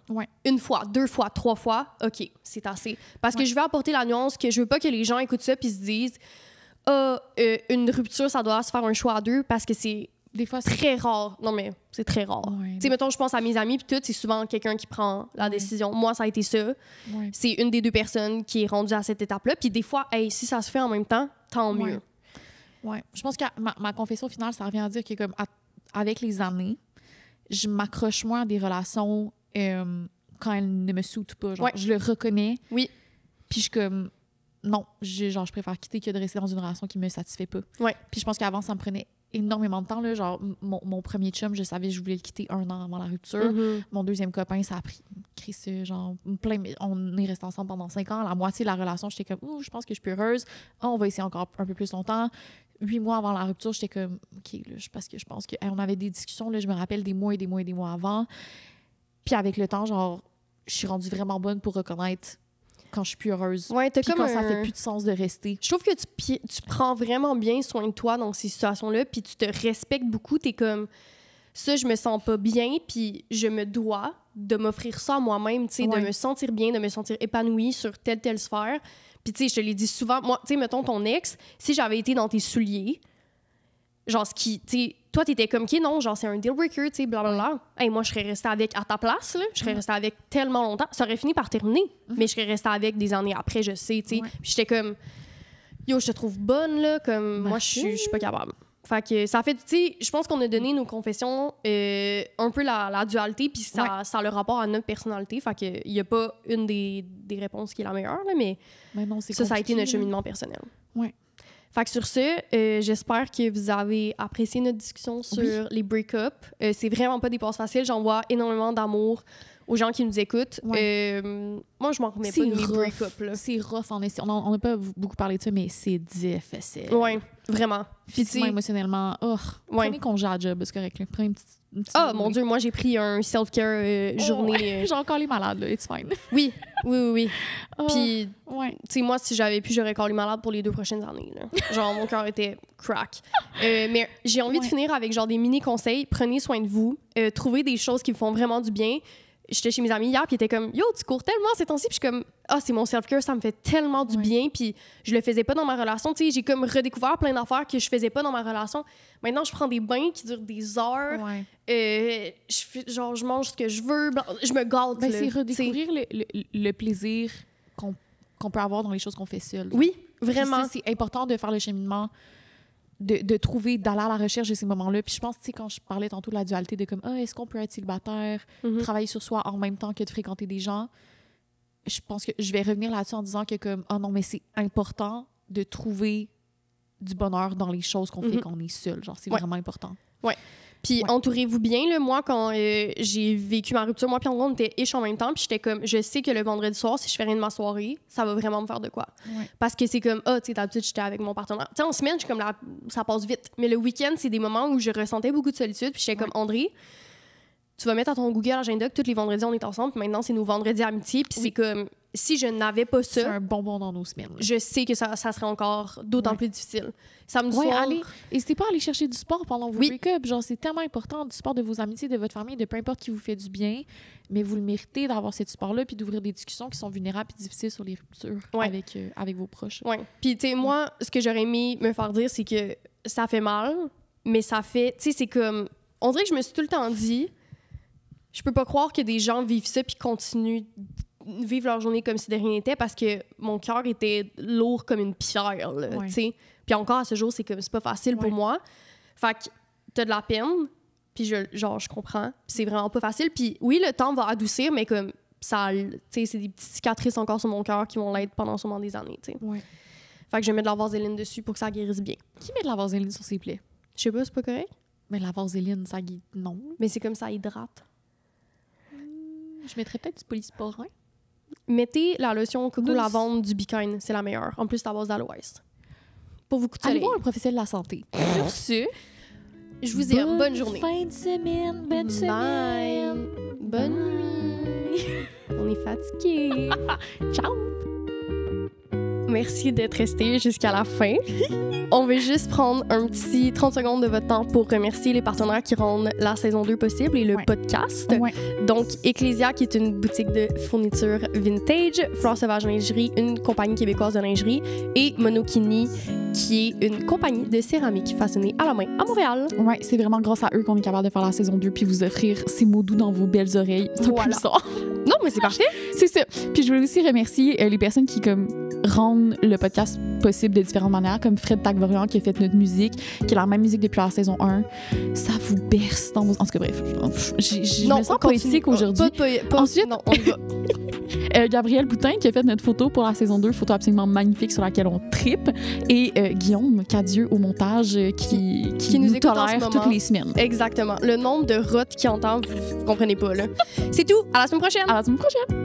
Une fois, 2 fois, 3 fois, OK, c'est assez. Parce que je veux apporter la nuance que je veux pas que les gens écoutent ça puis se disent, une rupture, ça doit se faire un choix à 2 parce que c'est des fois très rare. Non, mais c'est très rare. Tu sais, mettons, je pense à mes amis puis tout, c'est souvent quelqu'un qui prend la décision. Moi, ça a été ça. C'est une des 2 personnes qui est rendue à cette étape-là. Puis des fois, hey, si ça se fait en même temps, tant mieux. Je pense que ma confession finale, ça revient à dire que comme avec les années, je m'accroche moins à des relations quand elles ne me suitent pas. Genre, je le reconnais. Puis je suis comme, non, je préfère quitter que de rester dans une relation qui me satisfait pas. Puis je pense qu'avant, ça me prenait énormément de temps. Là, genre, mon premier chum, je savais que je voulais le quitter 1 an avant la rupture. Mon deuxième copain, ça a pris genre, on est resté ensemble pendant 5 ans. À la moitié de la relation, j'étais comme, je pense que je suis plus heureuse. On va essayer encore un peu plus longtemps. 8 mois avant la rupture, j'étais comme, OK, là, parce que je pense qu'on avait des discussions, là, je me rappelle des mois et des mois et des mois avant. Puis avec le temps, genre, je suis rendue vraiment bonne pour reconnaître quand je suis plus heureuse. Puis comme quand ça fait plus de sens de rester. Je trouve que tu prends vraiment bien soin de toi dans ces situations-là, puis tu te respectes beaucoup. T'es comme, ça, je me sens pas bien, puis je me dois de m'offrir ça à moi-même, tu sais, de me sentir bien, de me sentir épanouie sur telle sphère. Puis, tu sais, je te l'ai dit souvent, moi, tu sais, mettons ton ex, si j'avais été dans tes souliers, genre, ce qui, tu sais, toi, t'étais comme, OK, non, genre, c'est un deal breaker, tu sais, blablabla. Hey, moi, je serais restée avec à ta place, là. Je serais restée avec tellement longtemps. Ça aurait fini par terminer, mais je serais restée avec des années après, je sais, tu sais. Puis j'étais comme, yo, je te trouve bonne, là, comme, moi, je suis pas capable. Fait que ça fait, tu sais, je pense qu'on a donné nos confessions un peu la dualité, puis ça a le rapport à notre personnalité. Fait qu'il n'y a pas une des réponses qui est la meilleure, là, mais non, ça a été notre cheminement personnel. Fait que sur ce, j'espère que vous avez apprécié notre discussion sur les break-ups. C'est vraiment pas des passes faciles. J'envoie énormément d'amour aux gens qui nous écoutent. Moi, je m'en remets pas de mes break-ups. C'est rough, en essai. On n'a pas beaucoup parlé de ça, mais c'est difficile. Oui, vraiment. Physiquement, émotionnellement. Prenez congé à job, c'est correct. Prenez une petite mon Dieu, moi, j'ai pris un self-care journée. J'ai encore les malades, là. It's fine. Oui. Puis, tu sais, moi, si j'avais pu, j'aurais encore les malades pour les 2 prochaines années. Là. Genre, mon cœur était crack. Mais j'ai envie de finir avec genre des mini-conseils. Prenez soin de vous. Trouvez des choses qui vous font vraiment du bien. J'étais chez mes amis hier, puis ils étaient comme « Yo, tu cours tellement ces temps-ci! » Puis je suis comme « Ah, c'est mon self-care, ça me fait tellement du bien. » Puis je le faisais pas dans ma relation. Tu sais, j'ai comme redécouvert plein d'affaires que je faisais pas dans ma relation. Maintenant, je prends des bains qui durent des heures. Je mange ce que je veux. Je me gâte. C'est redécouvrir le plaisir qu'on peut avoir dans les choses qu'on fait seul. Oui, vraiment. C'est important de faire le cheminement, de trouver, d'aller à la recherche de ces moments-là. Puis je pense, tu sais, quand je parlais tantôt de la dualité de comme, est-ce qu'on peut être célibataire, travailler sur soi en même temps que de fréquenter des gens, je pense que je vais revenir là-dessus en disant que comme, non, mais c'est important de trouver du bonheur dans les choses qu'on fait quand on est seul. Genre, c'est vraiment important. Puis entourez-vous bien. Là. Moi, quand j'ai vécu ma rupture, moi puis André, on était ish en même temps. Puis j'étais comme, je sais que le vendredi soir, si je fais rien de ma soirée, ça va vraiment me faire de quoi. Parce que c'est comme, tu sais, d'habitude, j'étais avec mon partenaire. Tu sais, en semaine, je suis comme, ça passe vite. Mais le week-end, c'est des moments où je ressentais beaucoup de solitude. Puis j'étais comme, André, tu vas mettre à ton Google Agenda que tous les vendredis, on est ensemble. Puis maintenant, c'est nos vendredis amitié. Puis c'est comme, si je n'avais pas C'est ça, un bonbon dans nos semaines. je sais que ça serait encore d'autant plus difficile. Samedi soir... N'hésitez pas à aller chercher du sport pendant vos Oui. break-ups. Genre, c'est tellement important, du sport de vos amitiés, de votre famille, de peu importe qui vous fait du bien. Mais vous le méritez d'avoir ce sport-là puis d'ouvrir des discussions qui sont vulnérables et difficiles sur les ruptures avec vos proches. Oui. Puis, tu sais, moi, ce que j'aurais aimé me faire dire, c'est que ça fait mal, mais ça fait... Tu sais, c'est comme... On dirait que je me suis tout le temps dit... Je peux pas croire que des gens vivent ça puis continuent de vivre leur journée comme si de rien n'était parce que mon cœur était lourd comme une pierre, là, tu sais. Puis encore, à ce jour, c'est pas facile pour moi. Fait que t'as de la peine, puis je comprends. Puis c'est vraiment pas facile. Puis oui, le temps va adoucir, mais comme ça, tu sais, c'est des petites cicatrices encore sur mon cœur qui vont l'être pendant sûrement des années, tu sais. Ouais. Fait que je vais mettre de la vaseline dessus pour que ça guérisse bien. Qui met de la vaseline sur ses plaies? Je sais pas, c'est pas correct? Mais la vaseline, ça guérit. Non. Mais c'est comme ça hydrate. Je mettrais peut-être du polysporin. Mettez la lotion coco lavande du Bikine, c'est la meilleure. En plus, c'est à base d'aloès. Pour vous coups de Allez soleil. voir un professionnel de la santé. Sur ce, je vous dis bonne journée. Fin de semaine, bonne semaine. Bonne nuit. On est fatigués. Ciao. Merci d'être resté jusqu'à la fin. On va juste prendre un petit 30 secondes de votre temps pour remercier les partenaires qui rendent la saison 2 possible et le podcast. Ouais. Donc, Ecclesia, qui est une boutique de fourniture vintage, Flore Sauvage Lingerie, une compagnie québécoise de lingerie, et Monokini, qui est une compagnie de céramique façonnée à la main à Montréal. Ouais, c'est vraiment grâce à eux qu'on est capable de faire la saison 2 puis vous offrir ces mots doux dans vos belles oreilles. C'est Voilà. plus ça. Non, mais c'est parfait. C'est ça. Puis je voulais aussi remercier les personnes qui comme rendent le podcast possible de différentes manières, comme Fred Tagvorian qui a fait notre musique, qui a la même musique depuis la saison 1. Ça vous berce dans vos... En tout cas, bref, je me sens poétique aujourd'hui. Ensuite, non, on y va. Gabriel Boutin qui a fait notre photo pour la saison 2, photo absolument magnifique sur laquelle on trippe. Et Guillaume Cadieux au montage qui nous tolère toutes les semaines. Exactement. Le nombre de rottes qu'il entend, vous comprenez pas, là. C'est tout. À la semaine prochaine. À la semaine prochaine.